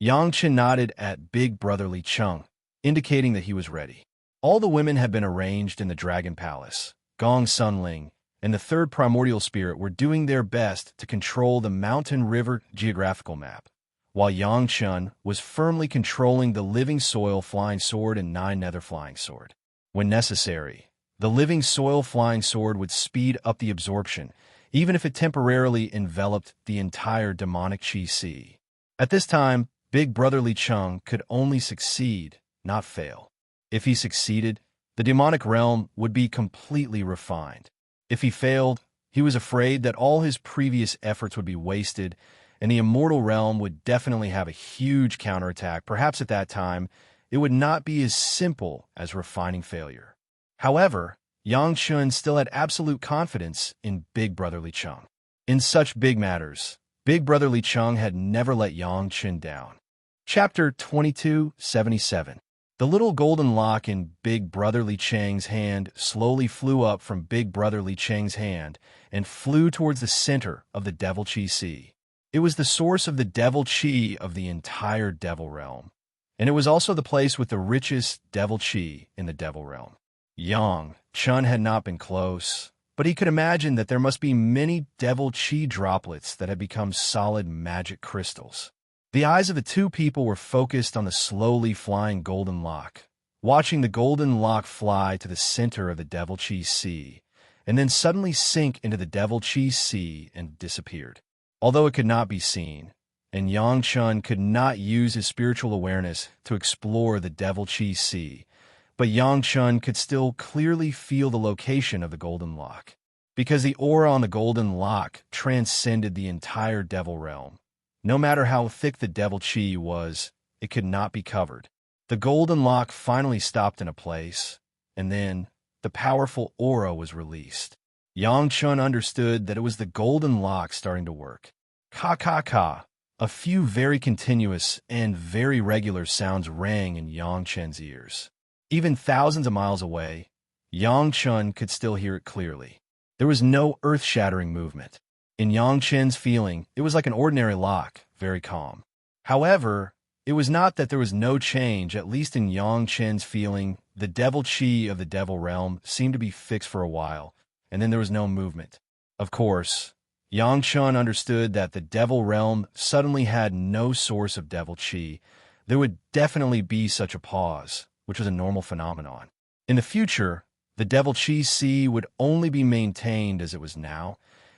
Yang Chen nodded at big brother Li Cheng, indicating that he was ready. All the women had been arranged in the Dragon Palace. Gong Sunling and the third primordial spirit were doing their best to control the mountain river geographical map, while Yang Chen was firmly controlling the living soil flying sword and 9 nether flying sword. When necessary, the living soil flying sword would speed up the absorption, even if it temporarily enveloped the entire demonic qi. At this time, big brother Li Cheng could only succeed, not fail. If he succeeded, the demonic realm would be completely refined. If he failed, he was afraid that all his previous efforts would be wasted, and the immortal realm would definitely have a huge counterattack. Perhaps at that time, it would not be as simple as refining failure. However, Yang Chen still had absolute confidence in big brother Li Cheng. In such big matters, big brother Li Cheng had never let Yang Chen down. Chapter 2277. The little golden lock in big brother Li Cheng's hand slowly flew up from big brother Li Cheng's hand and flew towards the center of the devil qi. It was the source of the devil qi of the entire devil realm, and it was also the place with the richest devil qi in the devil realm. Yang Chen had not been close, but he could imagine that there must be many devil qi droplets that had become solid magic crystals. The eyes of the two people were focused on the slowly flying golden lock, watching the golden lock fly to the center of the devil qi, and then suddenly sink into the devil qi and disappeared. Although it could not be seen, and Yang Chen could not use his spiritual awareness to explore the devil qi, but Yang Chen could still clearly feel the location of the golden lock, because the aura on the golden lock transcended the entire devil realm. No matter how thick the devil qi was, it could not be covered. The golden lock finally stopped in a place, and then the powerful aura was released. Yang Chen understood that it was the golden lock starting to work. Ka. A few very continuous and very regular sounds rang in Yang Chen's ears. Even thousands of miles away, Yang Chen could still hear it clearly. There was no earth-shattering movement. In Yang Chen's feeling, it was like an ordinary lock, very calm. However, it was not that there was no change. At least in Yang Chen's feeling, the devil qi of the devil realm seemed to be fixed for a while, and then there was no movement. Of course, Yang Chen understood that the devil realm suddenly had no source of devil qi. There would definitely be such a pause, which was a normal phenomenon. In the future, the devil qi would only be maintained as it was now,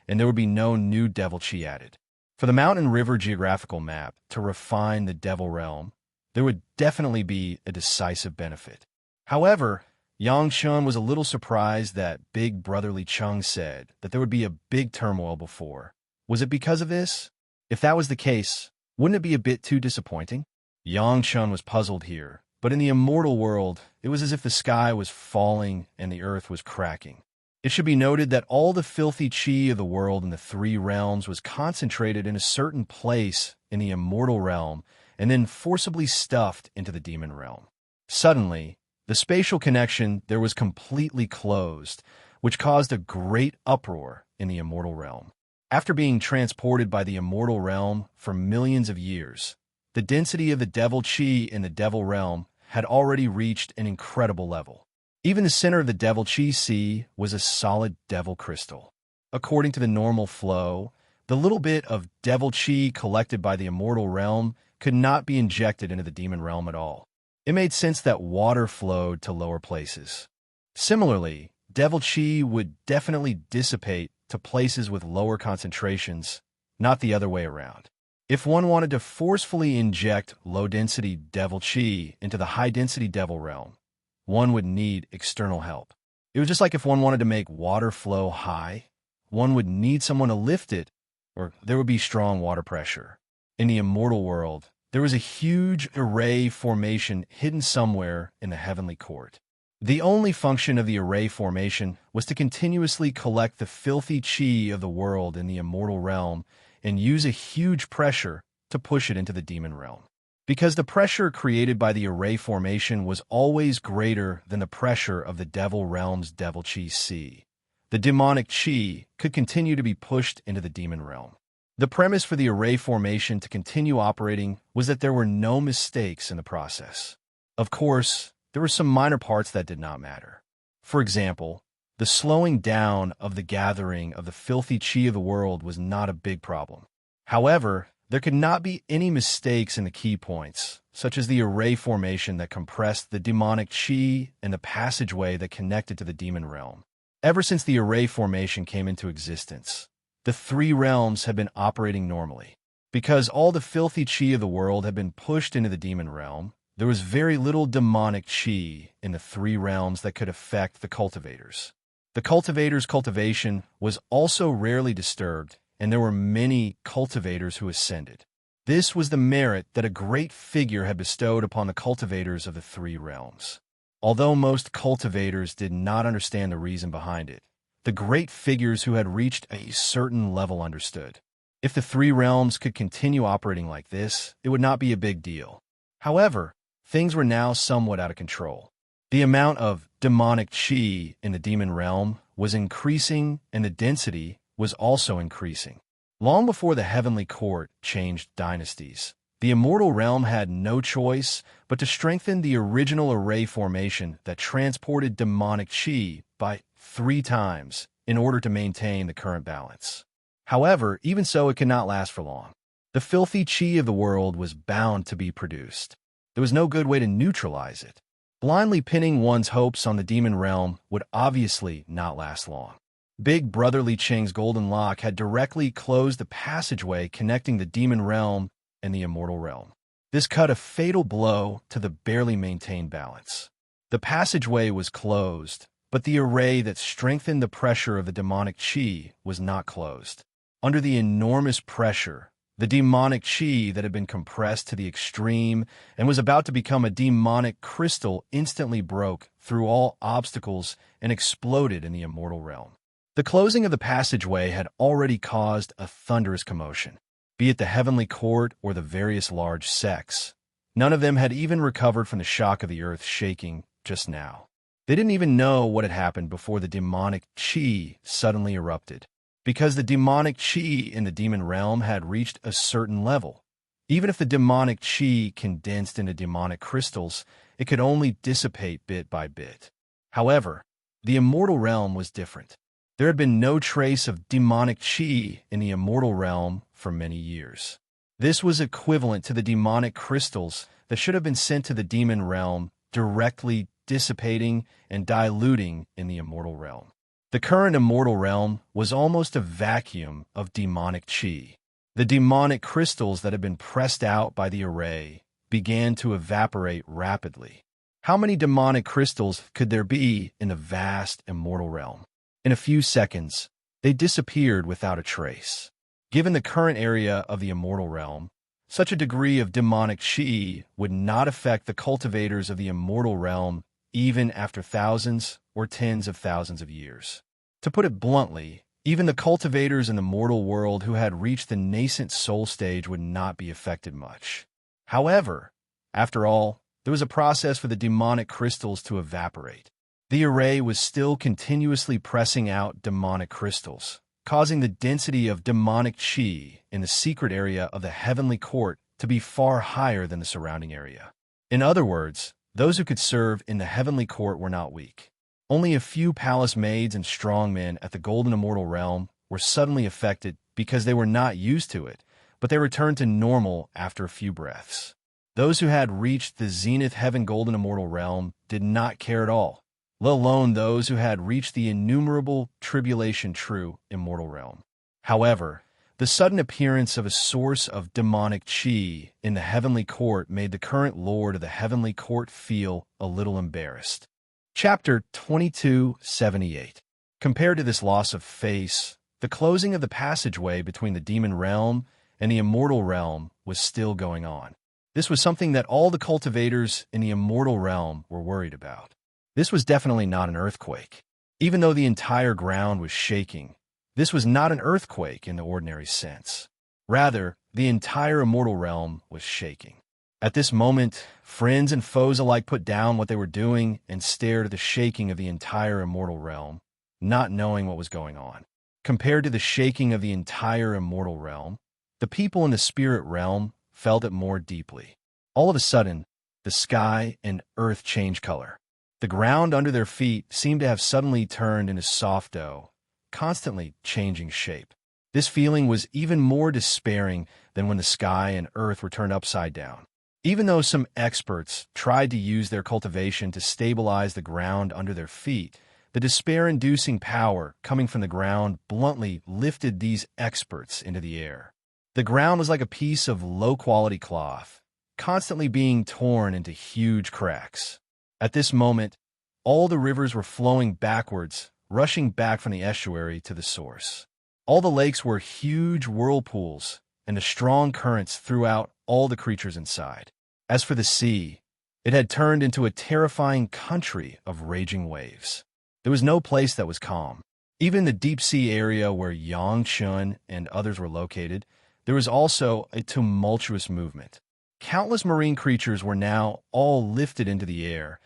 and there would be no new devil qi added. For the mountain river geographical map to refine the devil realm, there would definitely be a decisive benefit. However, Yang Chen was a little surprised that big brother Li Cheng said that there would be a big turmoil before. Was it because of this? If that was the case, wouldn't it be a bit too disappointing? Yang Chen was puzzled here, but in the immortal world, it was as if the sky was falling and the earth was cracking. It should be noted that all the filthy qi of the world in the three realms was concentrated in a certain place in the immortal realm and then forcibly stuffed into the demon realm. Suddenly, the spatial connection there was completely closed, which caused a great uproar in the immortal realm. After being transported by the immortal realm for millions of years, the density of the devil qi in the devil realm had already reached an incredible level. Even the center of the devil qi was a solid devil crystal. According to the normal flow, the little bit of devil qi collected by the immortal realm could not be injected into the demon realm at all. It made sense that water flowed to lower places. Similarly, devil qi would definitely dissipate to places with lower concentrations, not the other way around. If one wanted to forcefully inject low-density devil chi into the high-density devil realm, one would need external help. It was just like if one wanted to make water flow high, one would need someone to lift it, or there would be strong water pressure. In the immortal world, there was a huge array formation hidden somewhere in the heavenly court. The only function of the array formation was to continuously collect the filthy chi of the world in the immortal realm and use a huge pressure to push it into the demon realm. Because the pressure created by the array formation was always greater than the pressure of the devil realm's devil chi sea, the demonic chi could continue to be pushed into the demon realm. The premise for the array formation to continue operating was that there were no mistakes in the process. Of course, there were some minor parts that did not matter. For example, the slowing down of the gathering of the filthy chi of the world was not a big problem. However, there could not be any mistakes in the key points, such as the array formation that compressed the demonic chi and the passageway that connected to the demon realm. Ever since the array formation came into existence, the three realms had been operating normally. Because all the filthy chi of the world had been pushed into the demon realm, there was very little demonic chi in the three realms that could affect the cultivators. The cultivators' cultivation was also rarely disturbed, and there were many cultivators who ascended. This was the merit that a great figure had bestowed upon the cultivators of the three realms. Although most cultivators did not understand the reason behind it, the great figures who had reached a certain level understood. If the three realms could continue operating like this, it would not be a big deal. However, things were now somewhat out of control. The amount of demonic chi in the demon realm was increasing, and the density was also increasing. Long before the heavenly court changed dynasties, the immortal realm had no choice but to strengthen the original array formation that transported demonic chi by 3 times in order to maintain the current balance. However, even so, it could not last for long. The filthy chi of the world was bound to be produced. There was no good way to neutralize it. Blindly pinning one's hopes on the demon realm would obviously not last long. Big Brother Li Cheng's golden lock had directly closed the passageway connecting the demon realm and the immortal realm. This cut a fatal blow to the barely maintained balance. The passageway was closed, but the array that strengthened the pressure of the demonic chi was not closed. Under the enormous pressure, the demonic chi that had been compressed to the extreme and was about to become a demonic crystal instantly broke through all obstacles and exploded in the immortal realm. The closing of the passageway had already caused a thunderous commotion, be it the heavenly court or the various large sects. None of them had even recovered from the shock of the earth shaking just now. They didn't even know what had happened before the demonic chi suddenly erupted. Because the demonic chi in the demon realm had reached a certain level. Even if the demonic chi condensed into demonic crystals, it could only dissipate bit by bit. However, the immortal realm was different. There had been no trace of demonic chi in the immortal realm for many years. This was equivalent to the demonic crystals that should have been sent to the demon realm, directly dissipating and diluting in the immortal realm. The current immortal realm was almost a vacuum of demonic chi. The demonic crystals that had been pressed out by the array began to evaporate rapidly. How many demonic crystals could there be in the vast immortal realm? In a few seconds, they disappeared without a trace. Given the current area of the immortal realm, such a degree of demonic chi would not affect the cultivators of the immortal realm even after thousands or tens of thousands of years. To put it bluntly, even the cultivators in the mortal world who had reached the nascent soul stage would not be affected much. However, after all, there was a process for the demonic crystals to evaporate. The array was still continuously pressing out demonic crystals, causing the density of demonic chi in the secret area of the heavenly court to be far higher than the surrounding area. In other words, those who could serve in the heavenly court were not weak. Only a few palace maids and strong men at the golden immortal realm were suddenly affected because they were not used to it, but they returned to normal after a few breaths. Those who had reached the zenith heaven golden immortal realm did not care at all, let alone those who had reached the innumerable tribulation true immortal realm. However, The sudden appearance of a source of demonic chi in the heavenly court made the current lord of the heavenly court feel a little embarrassed. Chapter 2278. Compared to this loss of face, the closing of the passageway between the demon realm and the immortal realm was still going on. This was something that all the cultivators in the immortal realm were worried about. This was definitely not an earthquake. Even though the entire ground was shaking, this was not an earthquake in the ordinary sense. Rather, the entire immortal realm was shaking. At this moment, friends and foes alike put down what they were doing and stared at the shaking of the entire immortal realm, not knowing what was going on. Compared to the shaking of the entire immortal realm, the people in the spirit realm felt it more deeply. All of a sudden, the sky and earth changed color. The ground under their feet seemed to have suddenly turned into soft dough, constantly changing shape. This feeling was even more despairing than when the sky and earth were turned upside down. Even though some experts tried to use their cultivation to stabilize the ground under their feet, the despair-inducing power coming from the ground bluntly lifted these experts into the air. The ground was like a piece of low-quality cloth, constantly being torn into huge cracks. At this moment, all the rivers were flowing backwards, rushing back from the estuary to the source. All the lakes were huge whirlpools, and the strong currents threw out all the creatures inside. As for the sea, it had turned into a terrifying country of raging waves. There was no place that was calm. Even in the deep-sea area where Yang Chun and others were located, there was also a tumultuous movement. Countless marine creatures were now all lifted into the air,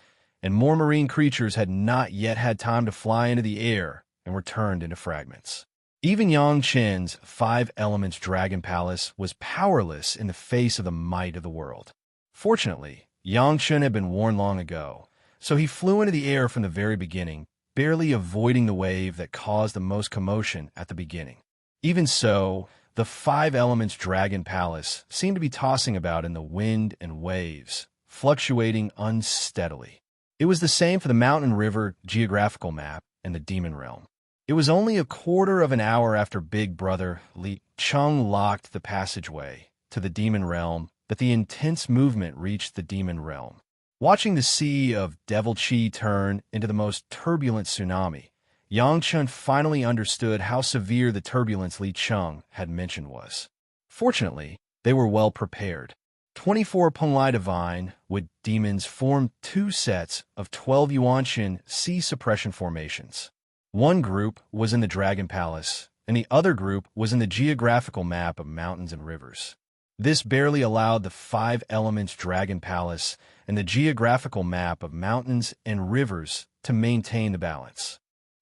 and more marine creatures had not yet had time to fly into the air and were turned into fragments. Even Yang Chen's 5 Elements Dragon Palace was powerless in the face of the might of the world. Fortunately, Yang Chen had been warned long ago, so he flew into the air from the very beginning, barely avoiding the wave that caused the most commotion at the beginning. Even so, the 5 Elements Dragon Palace seemed to be tossing about in the wind and waves, fluctuating unsteadily. It was the same for the Mountain River geographical map and the Demon Realm. It was only a quarter of an hour after Big Brother Li Chung locked the passageway to the Demon Realm that the intense movement reached the Demon Realm. Watching the sea of Devil Chi turn into the most turbulent tsunami, Yang Chun finally understood how severe the turbulence Li Chung had mentioned was. Fortunately, they were well prepared. 24 Penglai Divine with demons formed 2 sets of 12 Yuanshin sea suppression formations. One group was in the Dragon Palace, and the other group was in the geographical map of mountains and rivers. This barely allowed the 5 Elements Dragon Palace and the geographical map of mountains and rivers to maintain the balance.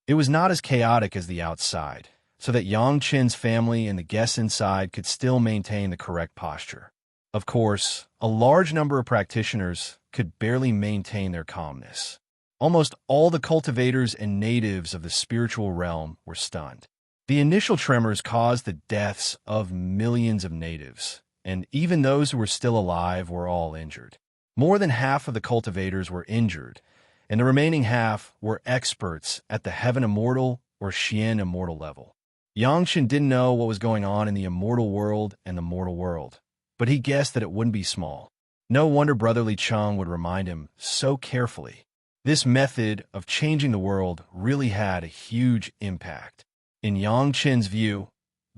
It was not as chaotic as the outside, so that Yang Chen's family and the guests inside could still maintain the correct posture. Of course, a large number of practitioners could barely maintain their calmness. Almost all the cultivators and natives of the spiritual realm were stunned. The initial tremors caused the deaths of millions of natives, and even those who were still alive were all injured. More than half of the cultivators were injured, and the remaining half were experts at the Heaven Immortal or Xian Immortal level. Yang Chen didn't know what was going on in the immortal world and the mortal world, but he guessed that it wouldn't be small. No wonder Brotherly Chung would remind him so carefully. This method of changing the world really had a huge impact. In Yang Chen's view,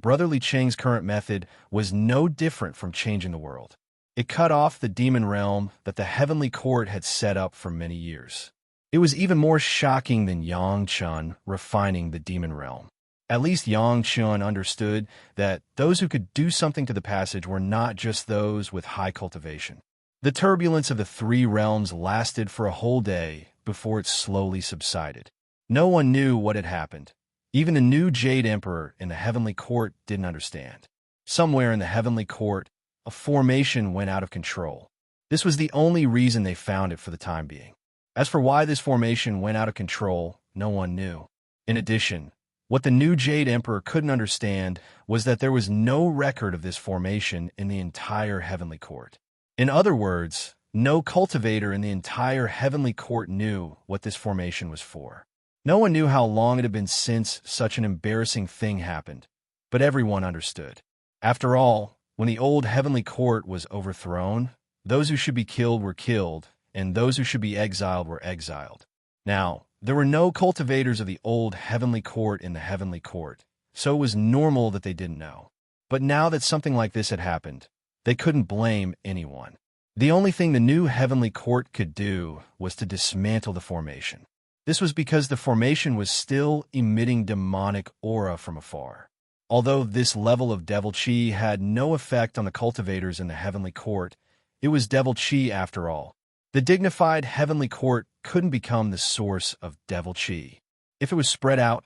Brotherly Cheng's current method was no different from changing the world. It cut off the demon realm that the heavenly court had set up for many years. It was even more shocking than Yang Chun refining the demon realm. At least Yang Chun understood that those who could do something to the passage were not just those with high cultivation. The turbulence of the 3 realms lasted for a whole day before it slowly subsided. No one knew what had happened. Even the new Jade Emperor in the heavenly court didn't understand. Somewhere in the heavenly court, a formation went out of control. This was the only reason they found it for the time being. As for why this formation went out of control, no one knew. In addition, what the new Jade Emperor couldn't understand was that there was no record of this formation in the entire heavenly court. In other words, no cultivator in the entire heavenly court knew what this formation was for. No one knew how long it had been since such an embarrassing thing happened, but everyone understood. After all, when the old heavenly court was overthrown, those who should be killed were killed, and those who should be exiled were exiled. Now, there were no cultivators of the old heavenly court in the heavenly court, so it was normal that they didn't know. But now that something like this had happened, they couldn't blame anyone. The only thing the new heavenly court could do was to dismantle the formation. This was because the formation was still emitting demonic aura from afar. Although this level of devil chi had no effect on the cultivators in the heavenly court, it was devil chi after all. The dignified heavenly court couldn't become the source of devil chi. If it was spread out,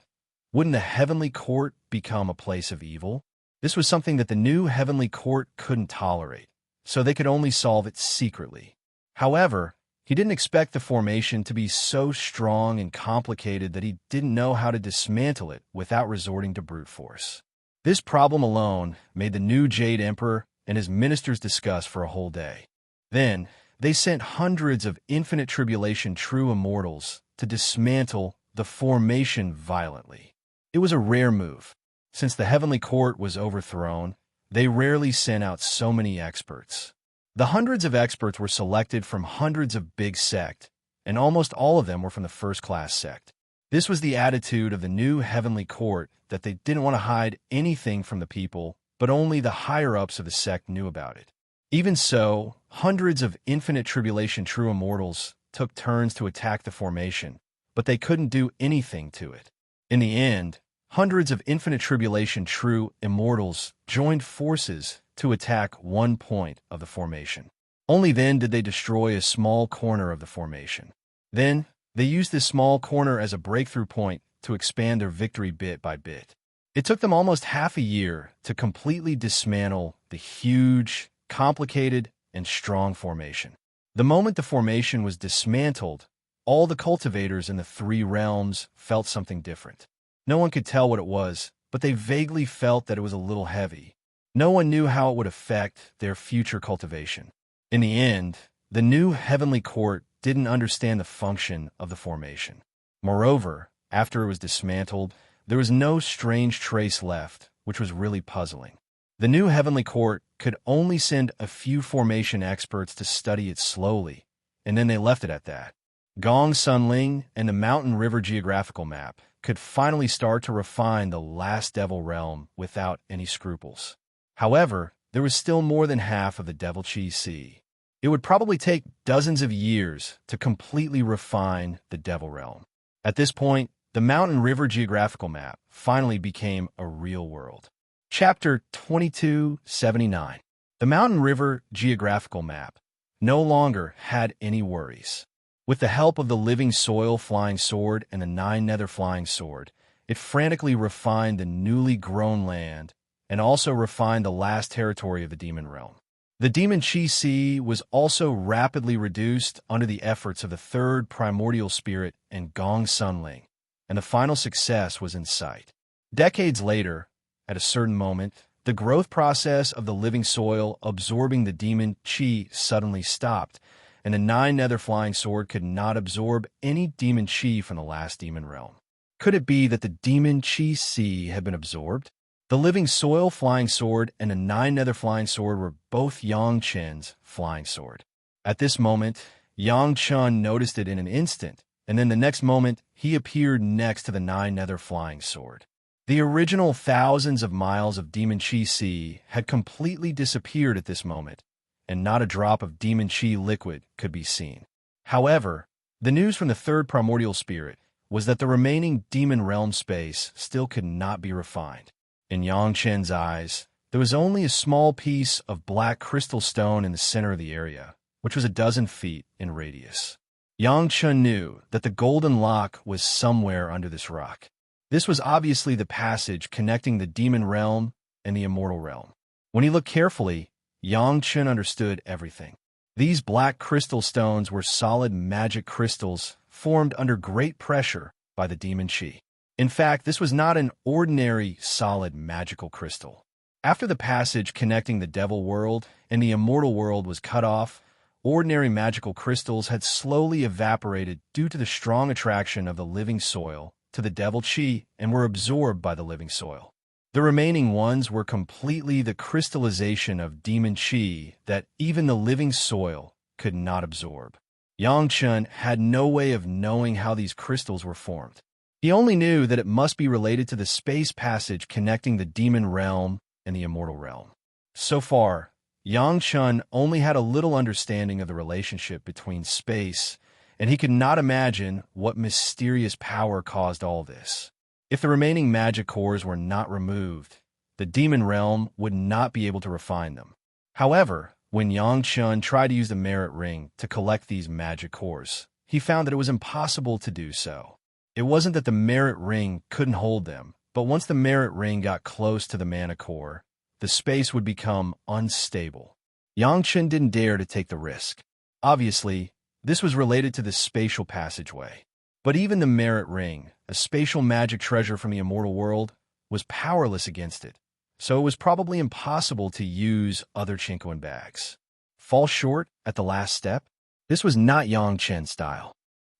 wouldn't the heavenly court become a place of evil? This was something that the new heavenly court couldn't tolerate, so they could only solve it secretly. However, he didn't expect the formation to be so strong and complicated that he didn't know how to dismantle it without resorting to brute force. This problem alone made the new Jade Emperor and his ministers discuss for a whole day. Then, they sent hundreds of infinite tribulation true immortals to dismantle the formation violently. It was a rare move. Since the heavenly court was overthrown, they rarely sent out so many experts. The hundreds of experts were selected from hundreds of big sects, and almost all of them were from the first-class sect. This was the attitude of the new heavenly court, that they didn't want to hide anything from the people, but only the higher-ups of the sect knew about it. Even so, hundreds of infinite tribulation true immortals took turns to attack the formation, but they couldn't do anything to it. In the end, hundreds of infinite tribulation true immortals joined forces to attack one point of the formation. Only then did they destroy a small corner of the formation. Then, they used this small corner as a breakthrough point to expand their victory bit by bit. It took them almost half a year to completely dismantle the huge, complicated, and strong formation. The moment the formation was dismantled, all the cultivators in the three realms felt something different. No one could tell what it was, but they vaguely felt that it was a little heavy. No one knew how it would affect their future cultivation. In the end, the new heavenly court didn't understand the function of the formation. Moreover, after it was dismantled, there was no strange trace left, which was really puzzling. The new heavenly court could only send a few formation experts to study it slowly, and then they left it at that. Gong Sunling and the Mountain River geographical map could finally start to refine the last devil realm without any scruples. However, there was still more than half of the Devil Chi Sea. It would probably take dozens of years to completely refine the Devil Realm. At this point, the Mountain River geographical map finally became a real world. Chapter 2279. The Mountain River geographical map no longer had any worries. With the help of the living soil flying sword and the 9 nether flying sword, it frantically refined the newly grown land and also refined the last territory of the demon realm. The demon Chi Sea was also rapidly reduced under the efforts of the third primordial spirit and Gong Sunling, and the final success was in sight. Decades later, at a certain moment, the growth process of the living soil absorbing the demon Chi suddenly stopped, and the 9 nether flying sword could not absorb any demon Chi from the last demon realm. Could it be that the demon Chi Sea had been absorbed? The living soil flying sword and the 9 nether flying sword were both Yang Chen's flying sword. At this moment, Yang Chen noticed it in an instant, and then the next moment, he appeared next to the 9 nether flying sword. The original thousands of miles of demon Chi Sea had completely disappeared at this moment, and not a drop of demon Chi liquid could be seen. However, the news from the third primordial spirit was that the remaining demon realm space still could not be refined. In Yang Chen's eyes, there was only a small piece of black crystal stone in the center of the area, which was 12 feet in radius. Yang Chen knew that the golden lock was somewhere under this rock. This was obviously the passage connecting the demon realm and the immortal realm. When he looked carefully, Yang Chen understood everything. These black crystal stones were solid magic crystals formed under great pressure by the demon Chi. In fact, this was not an ordinary solid magical crystal. After the passage connecting the devil world and the immortal world was cut off, ordinary magical crystals had slowly evaporated due to the strong attraction of the living soil to the devil Chi and were absorbed by the living soil. The remaining ones were completely the crystallization of demon chi that even the living soil could not absorb. Yang Chun had no way of knowing how these crystals were formed. He only knew that it must be related to the space passage connecting the demon realm and the immortal realm. So far, Yang Chun only had a little understanding of the relationship between space, and he could not imagine what mysterious power caused all this. If the remaining magic cores were not removed, the demon realm would not be able to refine them. However, when Yang Chun tried to use the merit ring to collect these magic cores, he found that it was impossible to do so. It wasn't that the merit ring couldn't hold them, but once the merit ring got close to the mana core, the space would become unstable. Yang Chun didn't dare to take the risk. Obviously, this was related to the spatial passageway. But even the merit ring, a spatial magic treasure from the immortal world, was powerless against it, so it was probably impossible to use other Chinkoan bags. Fall short at the last step? This was not Yang Chen's style.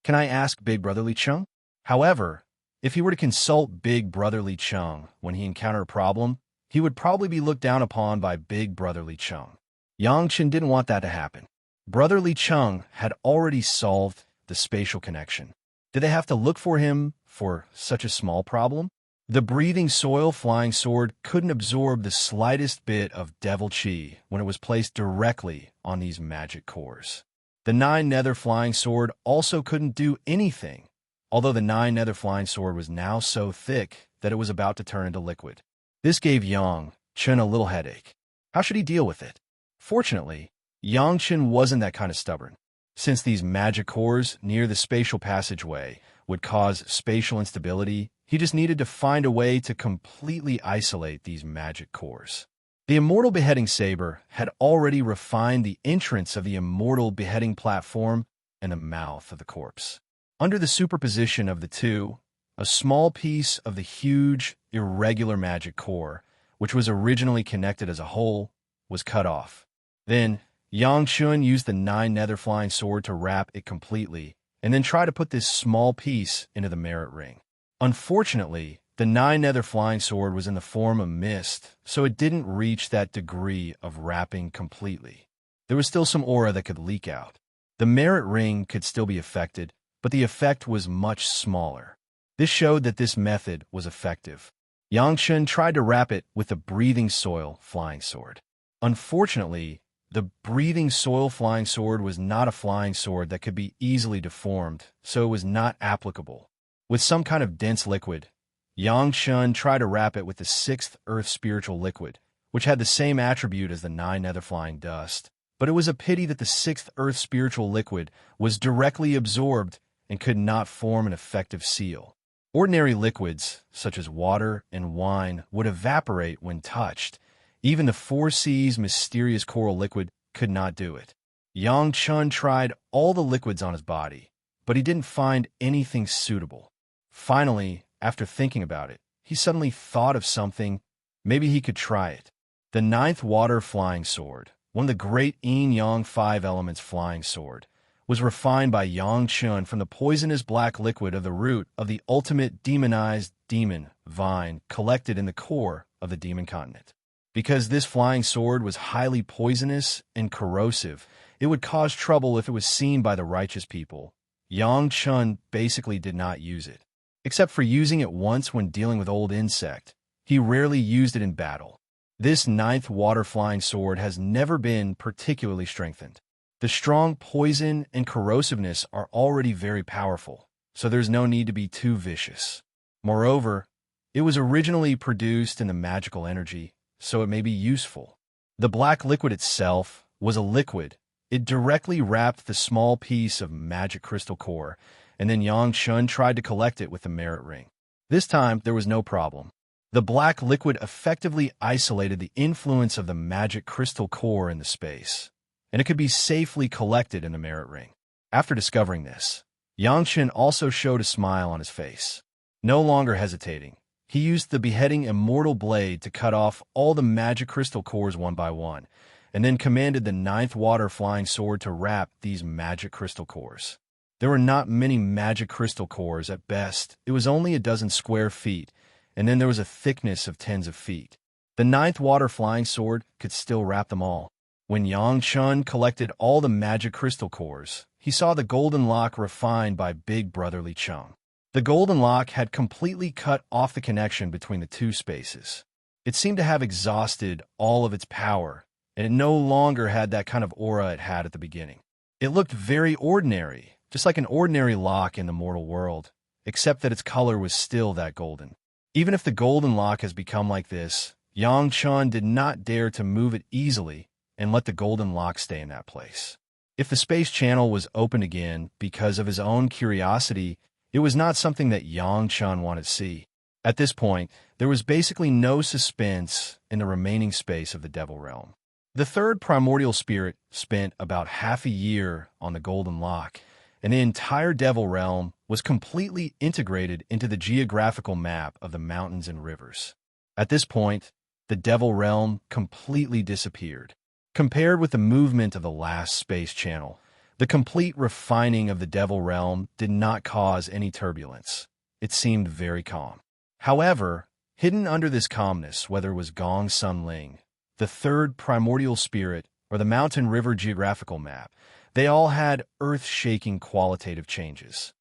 Can I ask Big Brother Li Chung? However, if he were to consult Big Brother Li Chung when he encountered a problem, he would probably be looked down upon by Big Brother Li Chung. Yang Chen didn't want that to happen. Brother Li Chung had already solved the spatial connection. Did they have to look for him for such a small problem? The breathing soil flying sword couldn't absorb the slightest bit of devil chi when it was placed directly on these magic cores. The 9 nether flying sword also couldn't do anything, although the 9 nether flying sword was now so thick that it was about to turn into liquid. This gave Yang Chen a little headache. How should he deal with it? Fortunately, Yang Chen wasn't that kind of stubborn. Since these magic cores near the spatial passageway would cause spatial instability, he just needed to find a way to completely isolate these magic cores. The Immortal Beheading Saber had already refined the entrance of the Immortal Beheading Platform and the mouth of the corpse. Under the superposition of the two, a small piece of the huge, irregular magic core, which was originally connected as a whole, was cut off. Then, Yang Chun used the 9 nether flying sword to wrap it completely, and then try to put this small piece into the merit ring. Unfortunately, the 9 nether flying sword was in the form of mist, so it didn't reach that degree of wrapping completely. There was still some aura that could leak out. The merit ring could still be affected, but the effect was much smaller. This showed that this method was effective. Yang Chun tried to wrap it with the breathing soil flying sword. Unfortunately, the breathing soil flying sword was not a flying sword that could be easily deformed, so it was not applicable. With some kind of dense liquid, Yang Chun tried to wrap it with the 6th earth spiritual liquid, which had the same attribute as the 9 nether flying dust. But it was a pity that the 6th earth spiritual liquid was directly absorbed and could not form an effective seal. Ordinary liquids, such as water and wine, would evaporate when touched. Even the 4 C's mysterious coral liquid could not do it. Yang Chun tried all the liquids on his body, but he didn't find anything suitable. Finally, after thinking about it, he suddenly thought of something. Maybe he could try it. The 9th water flying sword, one of the great yin-yang 5 elements flying sword, was refined by Yang Chun from the poisonous black liquid of the root of the ultimate demonized demon vine collected in the core of the demon continent. Because this flying sword was highly poisonous and corrosive, it would cause trouble if it was seen by the righteous people. Yang Chun basically did not use it. Except for using it once when dealing with old insect, he rarely used it in battle. This 9th water flying sword has never been particularly strengthened. The strong poison and corrosiveness are already very powerful, so there's no need to be too vicious. Moreover, it was originally produced in the magical energy, so it may be useful. The black liquid itself was a liquid. It directly wrapped the small piece of magic crystal core, and then Yang Chun tried to collect it with the merit ring. This time, there was no problem. The black liquid effectively isolated the influence of the magic crystal core in the space, and it could be safely collected in the merit ring. After discovering this, Yang Chun also showed a smile on his face. No longer hesitating, he used the beheading immortal blade to cut off all the magic crystal cores one by one, and then commanded the 9th water flying sword to wrap these magic crystal cores. There were not many magic crystal cores at best. It was only a dozen square feet, and then there was a thickness of tens of feet. The ninth water flying sword could still wrap them all. When Yang Chun collected all the magic crystal cores, he saw the golden lock refined by Big Brother Li Cheng. The golden lock had completely cut off the connection between the two spaces. It seemed to have exhausted all of its power, and it no longer had that kind of aura it had at the beginning. It looked very ordinary, just like an ordinary lock in the mortal world, except that its color was still that golden. Even if the golden lock has become like this, Yang Chun did not dare to move it easily and let the golden lock stay in that place. If the space channel was opened again because of his own curiosity, it was not something that Yang Chun wanted to see. At this point, there was basically no suspense in the remaining space of the Devil Realm. The third primordial spirit spent about half a year on the golden lock, and the entire Devil Realm was completely integrated into the geographical map of the mountains and rivers. At this point, the Devil Realm completely disappeared. Compared with the movement of the last space channel, the complete refining of the Devil Realm did not cause any turbulence. It seemed very calm. However, hidden under this calmness, whether it was Gong Sun Ling, the third primordial spirit, or the mountain river geographical map, they all had earth-shaking qualitative changes.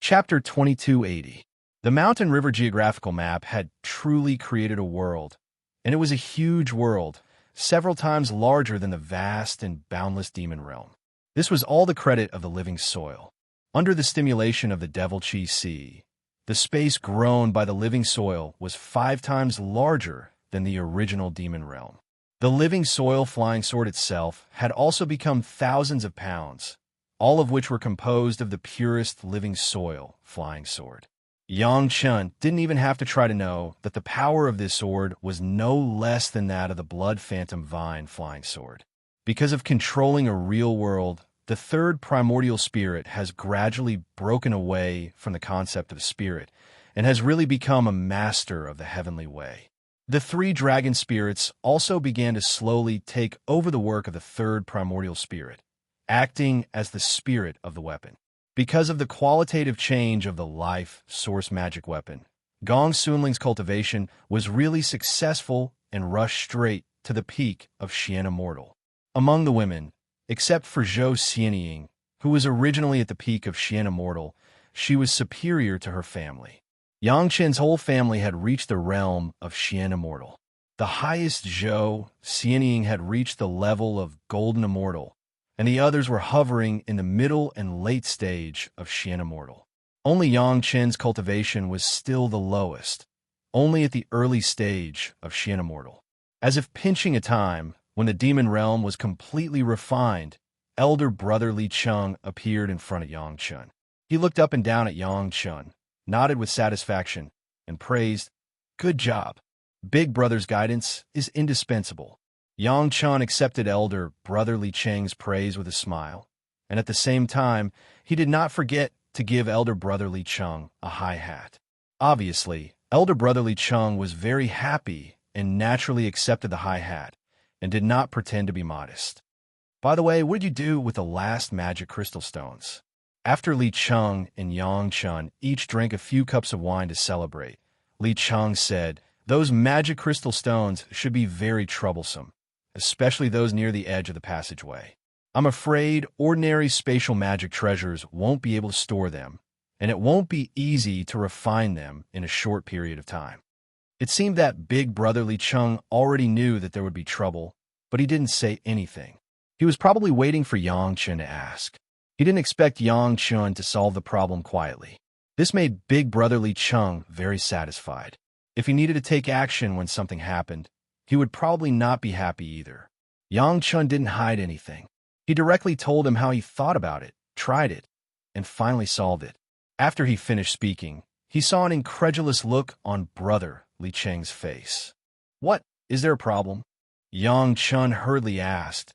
Chapter 2280. The mountain river geographical map had truly created a world, and it was a huge world, several times larger than the vast and boundless demon realm. This was all the credit of the living soil. Under the stimulation of the Devil Chi Sea, the space grown by the living soil was 5 times larger than the original demon realm. The living soil flying sword itself had also become thousands of pounds, all of which were composed of the purest living soil flying sword. Yang Chun didn't even have to try to know that the power of this sword was no less than that of the Blood Phantom Vine flying sword. Because of controlling a real world, the third primordial spirit has gradually broken away from the concept of spirit and has really become a master of the heavenly way. The 3 dragon spirits also began to slowly take over the work of the third primordial spirit, acting as the spirit of the weapon. Because of the qualitative change of the life source magic weapon, Gong Sunling's cultivation was really successful and rushed straight to the peak of Immortal. Among the women, except for Zhou Xianying, who was originally at the peak of Immortal, she was superior to her family. Yang Chen's whole family had reached the realm of Immortal. The highest Zhou Xianying had reached the level of Golden Immortal, and the others were hovering in the middle and late stage of Immortal. Only Yang Chen's cultivation was still the lowest, only at the early stage of Immortal. As if pinching a time, when the demon realm was completely refined, elder brother Li Cheng appeared in front of Yang Chun. He looked up and down at Yang Chun, nodded with satisfaction, and praised, "Good job. Big brother's guidance is indispensable." Yang Chun accepted elder brother Li Cheng's praise with a smile, and at the same time, he did not forget to give elder brother Li Cheng a high hat. Obviously, elder brother Li Cheng was very happy and naturally accepted the high hat, and did not pretend to be modest. "By the way, what did you do with the last magic crystal stones?" After Li Cheng and Yang Chun each drank a few cups of wine to celebrate, Li Cheng said, "Those magic crystal stones should be very troublesome, especially those near the edge of the passageway. I'm afraid ordinary spatial magic treasures won't be able to store them, and it won't be easy to refine them in a short period of time." It seemed that Big Brother Li Cheng already knew that there would be trouble, but he didn't say anything. He was probably waiting for Yang Chun to ask. He didn't expect Yang Chun to solve the problem quietly. This made Big Brother Li Cheng very satisfied. If he needed to take action when something happened, he would probably not be happy either. Yang Chun didn't hide anything. He directly told him how he thought about it, tried it, and finally solved it. After he finished speaking, he saw an incredulous look on Brother Li Cheng's face. "What? Is there a problem?" Yang Chun hurriedly asked,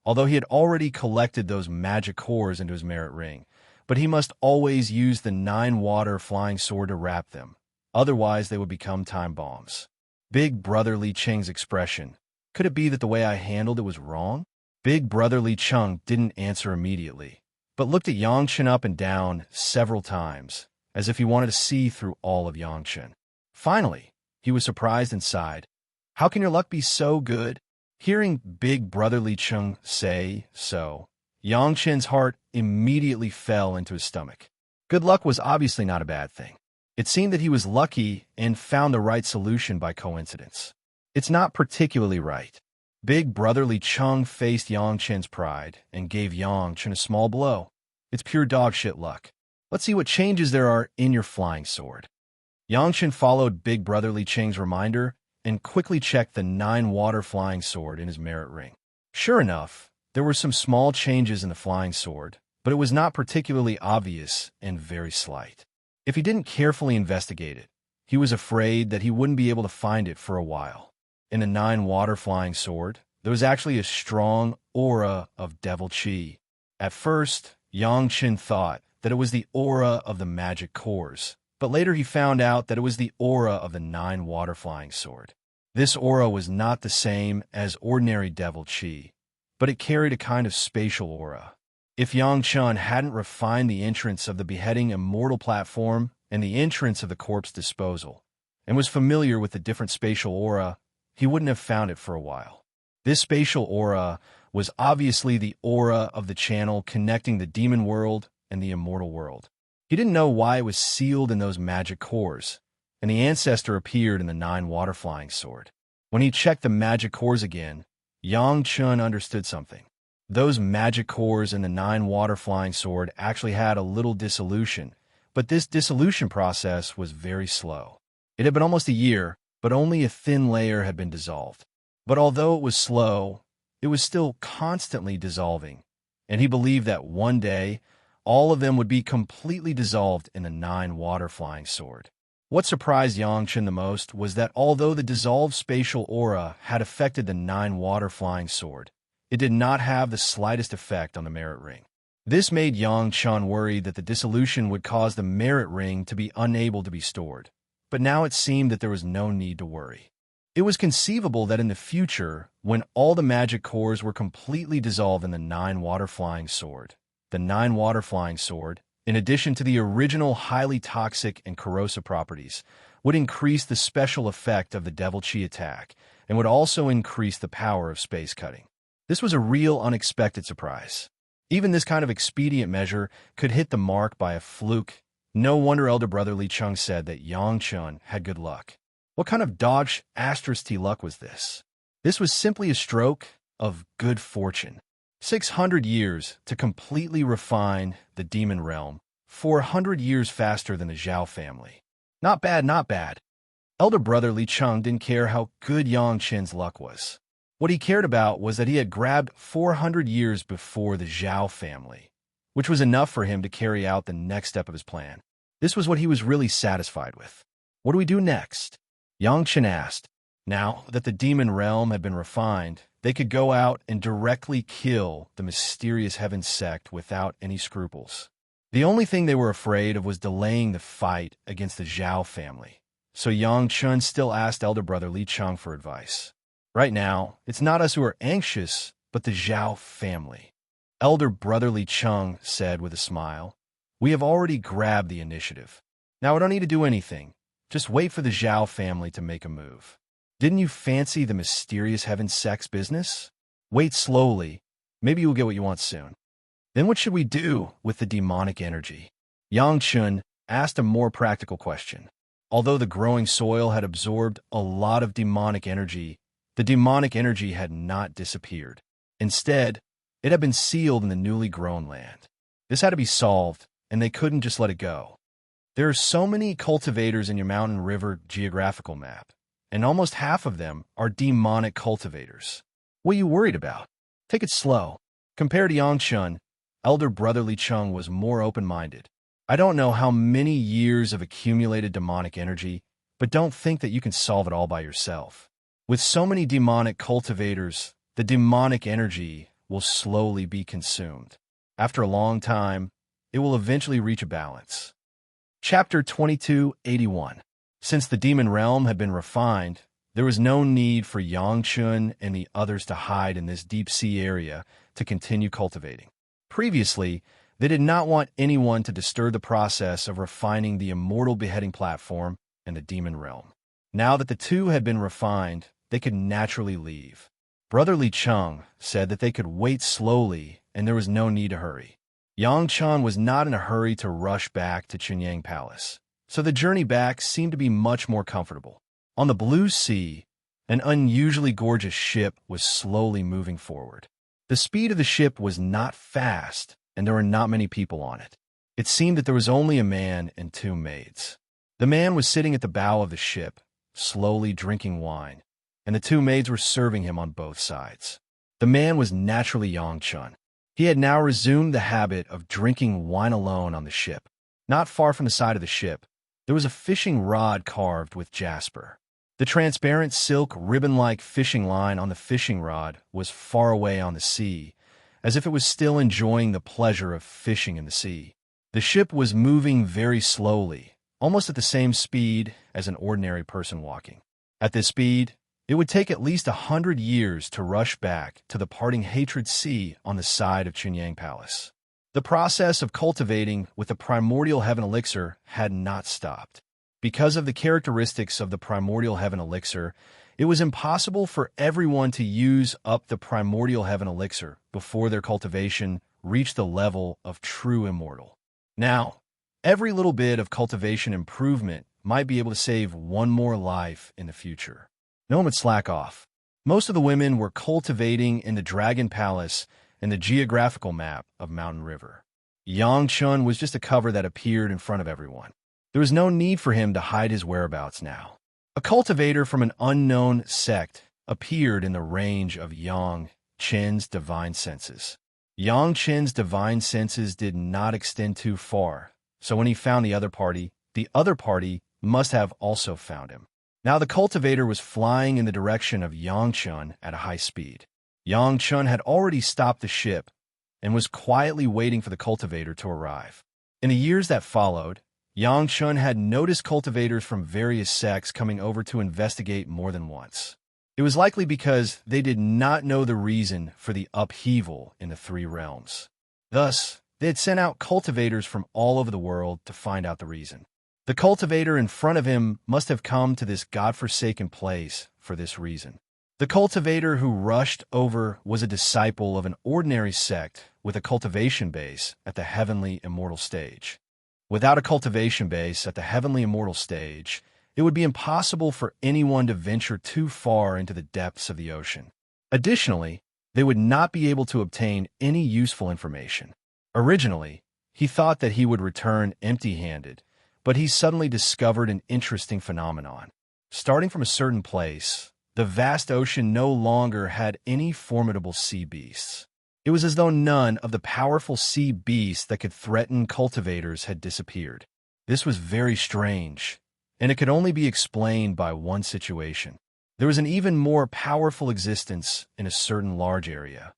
although he had already collected those magic cores into his merit ring, but he must always use the 9-water flying sword to wrap them, otherwise they would become time bombs. Big Brother Li Cheng's expression. Could it be that the way I handled it was wrong? Big Brother Li Cheng didn't answer immediately, but looked at Yang Chun up and down several times, as if he wanted to see through all of Yang Chun. Finally, He was surprised and sighed. How can your luck be so good? Hearing big brotherly Chung say so, Yang Chen's heart immediately fell into his stomach. Good luck was obviously not a bad thing. It seemed that he was lucky and found the right solution by coincidence. It's not particularly right. Big brotherly Chung faced Yang Chen's pride and gave Yang Chen a small blow. It's pure dogshit luck. Let's see what changes there are in your flying sword. Yang Chen followed big brotherly Cheng's reminder and quickly checked the 9-water flying sword in his merit ring. Sure enough, there were some small changes in the flying sword, but it was not particularly obvious and very slight. If he didn't carefully investigate it, he was afraid that he wouldn't be able to find it for a while. In the 9-water flying sword, there was actually a strong aura of devil chi. At first, Yang Chen thought that it was the aura of the magic cores, but later he found out that it was the aura of the 9-water flying sword. This aura was not the same as ordinary devil chi, but it carried a kind of spatial aura. If Yang Chen hadn't refined the entrance of the beheading Immortal platform and the entrance of the corpse disposal, and was familiar with the different spatial aura, he wouldn't have found it for a while. This spatial aura was obviously the aura of the channel connecting the demon world and the immortal world. He didn't know why it was sealed in those magic cores, and the ancestor appeared in the 9-water flying sword. When he checked the magic cores again, Yang Chen understood something. Those magic cores in the 9-water flying sword actually had a little dissolution, but this dissolution process was very slow. It had been almost a year, but only a thin layer had been dissolved. But although it was slow, it was still constantly dissolving, and he believed that one day, all of them would be completely dissolved in the 9-water flying sword. What surprised Yang Chen the most was that although the dissolved spatial aura had affected the 9-water flying sword, it did not have the slightest effect on the merit ring. This made Yang Chen worry that the dissolution would cause the merit ring to be unable to be stored. But now it seemed that there was no need to worry. It was conceivable that in the future, when all the magic cores were completely dissolved in the 9-water flying sword, the 9-water flying sword, in addition to the original highly toxic and corrosive properties, would increase the special effect of the devil chi attack and would also increase the power of space cutting. This was a real unexpected surprise. Even this kind of expedient measure could hit the mark by a fluke. No wonder elder brother Li Chung said that Yang Chen had good luck. What kind of dodge asterisk T luck was this? This was simply a stroke of good fortune. 600 years to completely refine the demon realm, 400 years faster than the Zhao family. Not bad, not bad. Elder brother Li Chung didn't care how good Yang Chen's luck was. What he cared about was that he had grabbed 400 years before the Zhao family, which was enough for him to carry out the next step of his plan. This was what he was really satisfied with. What do we do next? Yang Chen asked. Now that the demon realm had been refined, they could go out and directly kill the mysterious heaven sect without any scruples. The only thing they were afraid of was delaying the fight against the Zhao family. So Yang Chen still asked elder brother Li Chung for advice. Right now, it's not us who are anxious, but the Zhao family. Elder brother Li Chung said with a smile. We have already grabbed the initiative. Now we don't need to do anything. Just wait for the Zhao family to make a move. Didn't you fancy the mysterious heaven sect's business? Wait slowly. Maybe you'll get what you want soon. Then what should we do with the demonic energy? Yang Chen asked a more practical question. Although the growing soil had absorbed a lot of demonic energy, the demonic energy had not disappeared. Instead, it had been sealed in the newly grown land. This had to be solved, and they couldn't just let it go. There are so many cultivators in your mountain river geographical map, and almost half of them are demonic cultivators. What are you worried about? Take it slow. Compared to Yang Chen, elder brother Li Chung was more open-minded. I don't know how many years of accumulated demonic energy, but don't think that you can solve it all by yourself. With so many demonic cultivators, the demonic energy will slowly be consumed. After a long time, it will eventually reach a balance. Chapter 2281. Since the demon realm had been refined, there was no need for Yang Chen and the others to hide in this deep sea area to continue cultivating. Previously, they did not want anyone to disturb the process of refining the immortal beheading platform and the demon realm. Now that the two had been refined, they could naturally leave. Brotherly Chung said that they could wait slowly and there was no need to hurry. Yang Chun was not in a hurry to rush back to Chunyang Palace, so the journey back seemed to be much more comfortable. On the blue sea, an unusually gorgeous ship was slowly moving forward. The speed of the ship was not fast, and there were not many people on it. It seemed that there was only a man and two maids. The man was sitting at the bow of the ship, slowly drinking wine, and the two maids were serving him on both sides. The man was naturally Yang Chun. He had now resumed the habit of drinking wine alone on the ship. Not far from the side of the ship, there was a fishing rod carved with jasper. The transparent silk ribbon-like fishing line on the fishing rod was far away on the sea, as if it was still enjoying the pleasure of fishing in the sea. The ship was moving very slowly, almost at the same speed as an ordinary person walking. At this speed, it would take at least 100 years to rush back to the parting Hatred Sea on the side of Chunyang Palace. The process of cultivating with the primordial heaven elixir had not stopped. Because of the characteristics of the primordial heaven elixir, it was impossible for everyone to use up the primordial heaven elixir before their cultivation reached the level of true immortal. Now, every little bit of cultivation improvement might be able to save one more life in the future. No one would slack off. Most of the women were cultivating in the Dragon Palace and the geographical map of Mountain River. Yang Chun was just a cover that appeared in front of everyone. There was no need for him to hide his whereabouts now. A cultivator from an unknown sect appeared in the range of Yang Chen's divine senses. Yang Chen's divine senses did not extend too far, so when he found the other party must have also found him. Now the cultivator was flying in the direction of Yang Chun at a high speed. Yang Chun had already stopped the ship and was quietly waiting for the cultivator to arrive. In the years that followed, Yang Chun had noticed cultivators from various sects coming over to investigate more than once. It was likely because they did not know the reason for the upheaval in the three realms. Thus, they had sent out cultivators from all over the world to find out the reason. The cultivator in front of him must have come to this godforsaken place for this reason. The cultivator who rushed over was a disciple of an ordinary sect with a cultivation base at the heavenly immortal stage. Without a cultivation base at the heavenly immortal stage, it would be impossible for anyone to venture too far into the depths of the ocean. Additionally, they would not be able to obtain any useful information. Originally, he thought that he would return empty-handed, but he suddenly discovered an interesting phenomenon. Starting from a certain place, the vast ocean no longer had any formidable sea beasts. It was as though none of the powerful sea beasts that could threaten cultivators had disappeared. This was very strange, and it could only be explained by one situation. There was an even more powerful existence in a certain large area,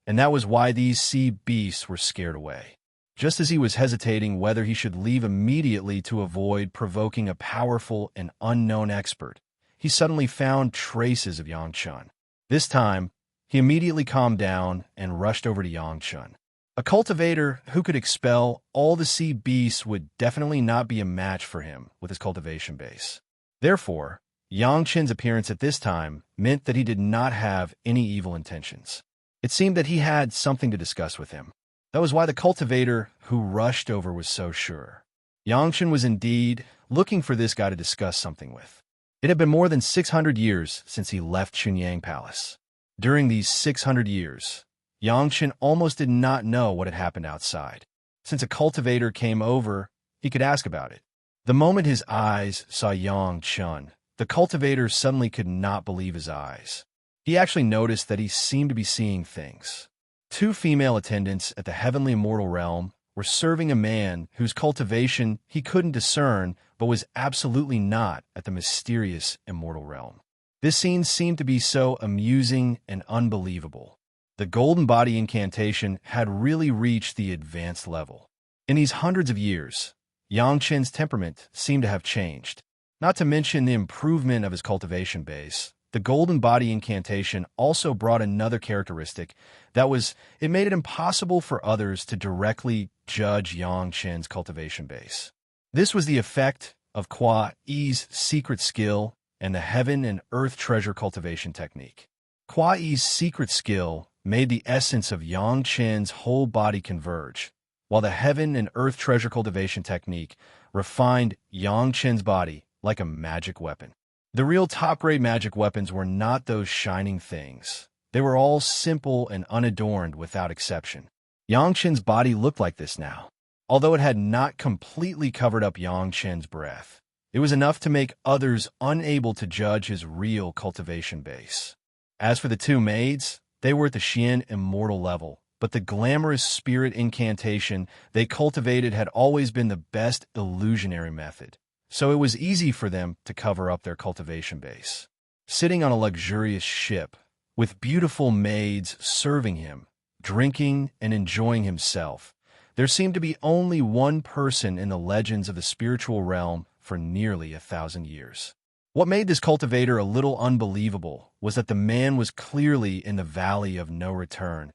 and that was why these sea beasts were scared away. Just as he was hesitating whether he should leave immediately to avoid provoking a powerful and unknown expert, he suddenly found traces of Yang Chun. This time, he immediately calmed down and rushed over to Yang Chun. A cultivator who could expel all the sea beasts would definitely not be a match for him with his cultivation base. Therefore, Yang Chun's appearance at this time meant that he did not have any evil intentions. It seemed that he had something to discuss with him. That was why the cultivator who rushed over was so sure. Yang Chun was indeed looking for this guy to discuss something with. It had been more than 600 years since he left Chunyang Palace. During these 600 years, Yang Chun almost did not know what had happened outside. Since a cultivator came over, he could ask about it. The moment his eyes saw Yang Chun, the cultivator suddenly could not believe his eyes. He actually noticed that he seemed to be seeing things. Two female attendants at the heavenly immortal realm were serving a man whose cultivation he couldn't discern but was absolutely not at the mysterious immortal realm. This scene seemed to be so amusing and unbelievable. The golden body incantation had really reached the advanced level. In these hundreds of years, Yang Chen's temperament seemed to have changed. Not to mention the improvement of his cultivation base, the golden body incantation also brought another characteristic it made it impossible for others to directly judge Yang Chen's cultivation base. This was the effect of Kwa Yi's secret skill and the heaven and earth treasure cultivation technique. Kuai's secret skill made the essence of Yang Chen's whole body converge, while the heaven and earth treasure cultivation technique refined Yang Chen's body like a magic weapon. The real top-grade magic weapons were not those shining things. They were all simple and unadorned without exception. Yang Chen's body looked like this now. Although it had not completely covered up Yang Chen's breath, it was enough to make others unable to judge his real cultivation base. As for the two maids, they were at the Xian Immortal level, but the glamorous spirit incantation they cultivated had always been the best illusionary method, so it was easy for them to cover up their cultivation base. Sitting on a luxurious ship, with beautiful maids serving him, drinking and enjoying himself, there seemed to be only one person in the legends of the spiritual realm for nearly 1,000 years. What made this cultivator a little unbelievable was that the man was clearly in the valley of no return.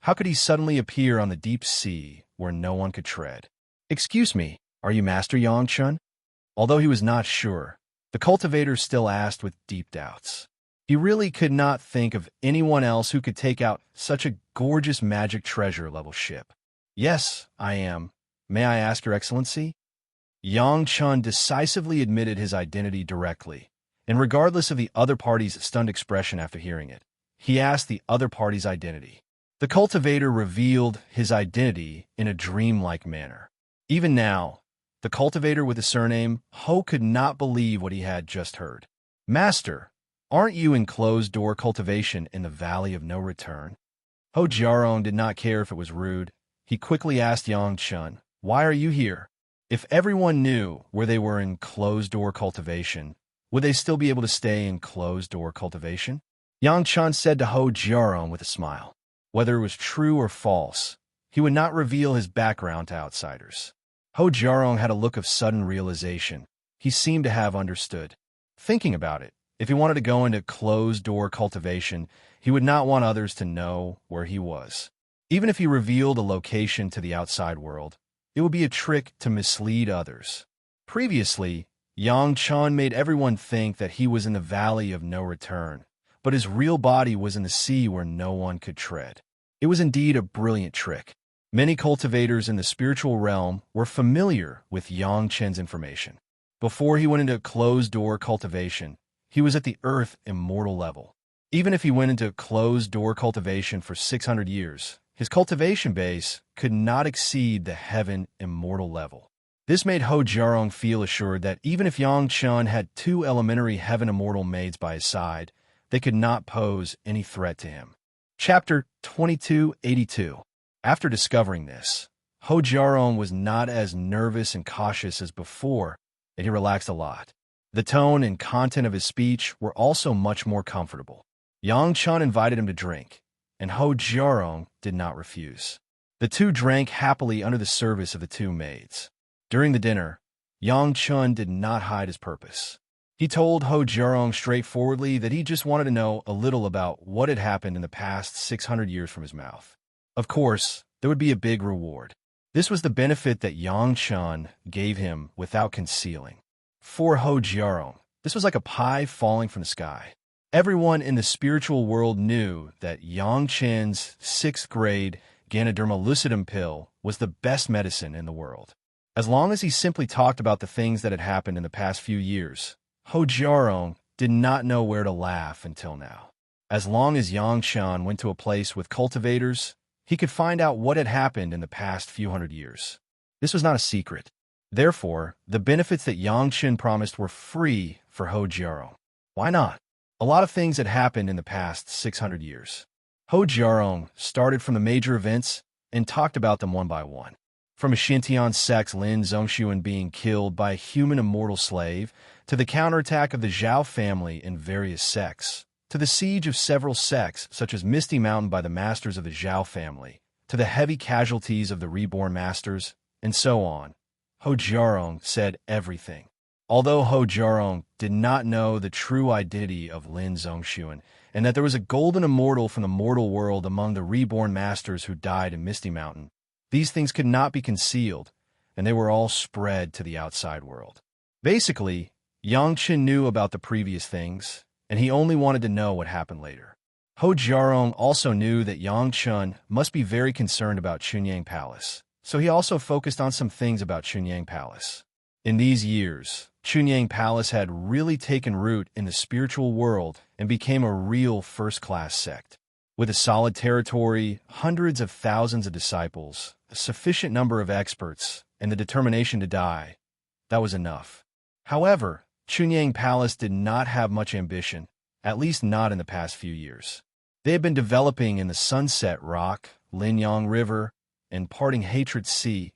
How could he suddenly appear on the deep sea where no one could tread? "Excuse me, are you Master Yang Chen?" Although he was not sure, the cultivator still asked with deep doubts. He really could not think of anyone else who could take out such a gorgeous magic treasure-level ship. "Yes, I am. May I ask your excellency?" Yang Chen decisively admitted his identity directly, and regardless of the other party's stunned expression after hearing it, he asked the other party's identity. The cultivator revealed his identity in a dreamlike manner. Even now, the cultivator with the surname Ho could not believe what he had just heard. "Master, aren't you in closed-door cultivation in the Valley of No Return?" Ho Jiarong did not care if it was rude. He quickly asked Yang Chen, "Why are you here?" If everyone knew where they were in closed-door cultivation, would they still be able to stay in closed-door cultivation? Yang Chen said to Ho Jiarong with a smile. Whether it was true or false, he would not reveal his background to outsiders. Ho Jiarong had a look of sudden realization. He seemed to have understood. Thinking about it, if he wanted to go into closed-door cultivation, he would not want others to know where he was. Even if he revealed a location to the outside world, it would be a trick to mislead others. Previously, Yang Chen made everyone think that he was in the Valley of No Return, but his real body was in the sea where no one could tread. It was indeed a brilliant trick. Many cultivators in the spiritual realm were familiar with Yang Chen's information. Before he went into closed-door cultivation, he was at the Earth Immortal level. Even if he went into closed-door cultivation for 600 years, his cultivation base could not exceed the Heaven Immortal level. This made Ho Jiarong feel assured that even if Yang Chen had two elementary Heaven Immortal maids by his side, they could not pose any threat to him. Chapter 2282. After discovering this, Ho Jiarong was not as nervous and cautious as before, and he relaxed a lot. The tone and content of his speech were also much more comfortable. Yang Chen invited him to drink, and Ho Jiarong did not refuse. The two drank happily under the service of the two maids. During the dinner, Yang Chen did not hide his purpose. He told Ho Jiarong straightforwardly that he just wanted to know a little about what had happened in the past 600 years from his mouth. Of course, there would be a big reward. This was the benefit that Yang Chen gave him without concealing. For Ho Jiarong, this was like a pie falling from the sky. Everyone in the spiritual world knew that Yang Chen's 6th grade Ganoderma lucidum pill was the best medicine in the world. As long as he simply talked about the things that had happened in the past few years, Ho Jiarong did not know where to laugh until now. As long as Yang Chen went to a place with cultivators, he could find out what had happened in the past few hundred years. This was not a secret. Therefore, the benefits that Yang Chen promised were free for Ho Jiarong. Why not? A lot of things had happened in the past 600 years. Ho Jiarong started from the major events and talked about them one by one. From a Xintian sect's Lin Zongxuan being killed by a human immortal slave, to the counterattack of the Zhao family in various sects, to the siege of several sects such as Misty Mountain by the masters of the Zhao family, to the heavy casualties of the reborn masters, and so on. Ho Jiarong said everything. Although Ho Jiarong did not know the true identity of Lin Zongxuan, and that there was a golden immortal from the mortal world among the reborn masters who died in Misty Mountain, these things could not be concealed, and they were all spread to the outside world. Basically, Yang Chen knew about the previous things, and he only wanted to know what happened later. Ho Jiarong also knew that Yang Chen must be very concerned about Chunyang Palace, so he also focused on some things about Chunyang Palace. In these years, Chunyang Palace had really taken root in the spiritual world and became a real first-class sect. With a solid territory, hundreds of thousands of disciples, a sufficient number of experts, and the determination to die, that was enough. However, Chunyang Palace did not have much ambition, at least not in the past few years. They had been developing in the Sunset Rock, Linyang River, and Parting Hatred Sea,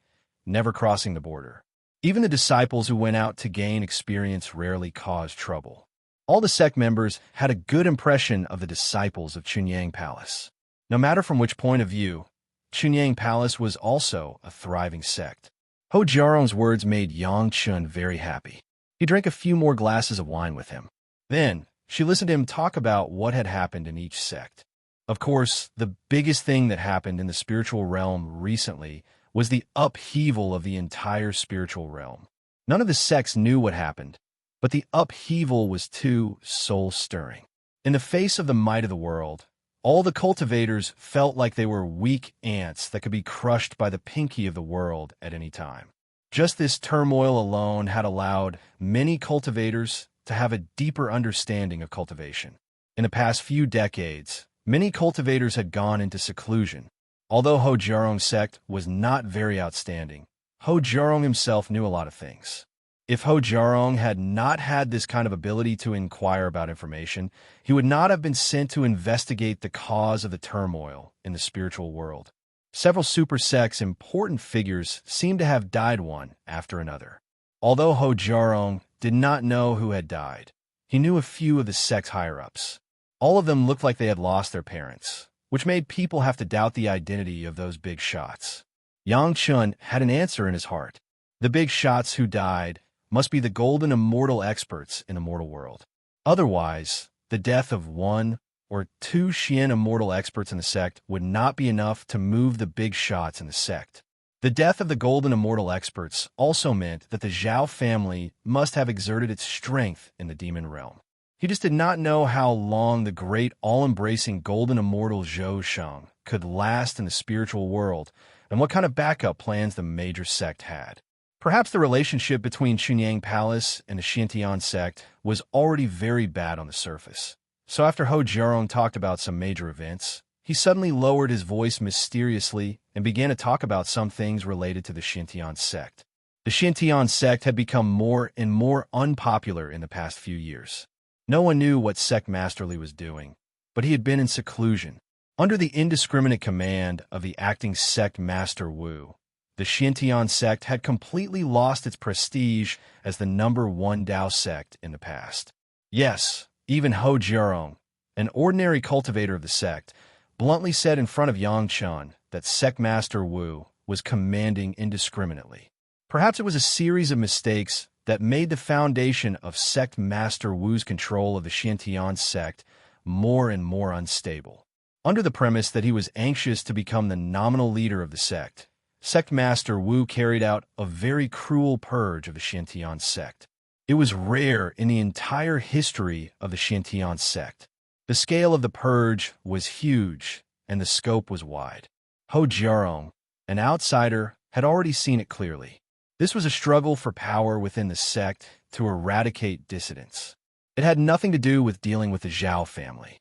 never crossing the border. Even the disciples who went out to gain experience rarely caused trouble. All the sect members had a good impression of the disciples of Chunyang Palace. No matter from which point of view, Chunyang Palace was also a thriving sect. Ho Jiarong's words made Yang Chen very happy. He drank a few more glasses of wine with him. Then, she listened to him talk about what had happened in each sect. Of course, the biggest thing that happened in the spiritual realm recently was the upheaval of the entire spiritual realm. None of the sects knew what happened, but the upheaval was too soul-stirring. In the face of the might of the world, all the cultivators felt like they were weak ants that could be crushed by the pinky of the world at any time. Just this turmoil alone had allowed many cultivators to have a deeper understanding of cultivation. In the past few decades, many cultivators had gone into seclusion. Although Ho Jiarong's sect was not very outstanding, Ho Jiarong himself knew a lot of things. If Ho Jiarong had not had this kind of ability to inquire about information, he would not have been sent to investigate the cause of the turmoil in the spiritual world. Several super sects' important figures seemed to have died one after another. Although Ho Jiarong did not know who had died, he knew a few of the sect's higher-ups. All of them looked like they had lost their parents, which made people have to doubt the identity of those big shots. Yang Chen had an answer in his heart. The big shots who died must be the golden immortal experts in the mortal world. Otherwise, the death of one or two Xian immortal experts in the sect would not be enough to move the big shots in the sect. The death of the golden immortal experts also meant that the Zhao family must have exerted its strength in the demon realm. He just did not know how long the great all-embracing golden immortal Zhou Sheng could last in the spiritual world and what kind of backup plans the major sect had. Perhaps the relationship between Chunyang Palace and the Xintian sect was already very bad on the surface. So after Ho Jiarong talked about some major events, he suddenly lowered his voice mysteriously and began to talk about some things related to the Xintian sect. The Xintian sect had become more and more unpopular in the past few years. No one knew what Sect Master Li was doing, but he had been in seclusion. Under the indiscriminate command of the acting Sect Master Wu, the Xintian sect had completely lost its prestige as the #1 Dao sect in the past. Yes, even Ho Jiarong, an ordinary cultivator of the sect, bluntly said in front of Yang Chen that Sect Master Wu was commanding indiscriminately. Perhaps it was a series of mistakes that made the foundation of Sect Master Wu's control of the Xintian sect more and more unstable. Under the premise that he was anxious to become the nominal leader of the sect, Sect Master Wu carried out a very cruel purge of the Xintian sect. It was rare in the entire history of the Xintian sect. The scale of the purge was huge, and the scope was wide. Ho Jiarong, an outsider, had already seen it clearly. This was a struggle for power within the sect to eradicate dissidents. It had nothing to do with dealing with the Zhao family.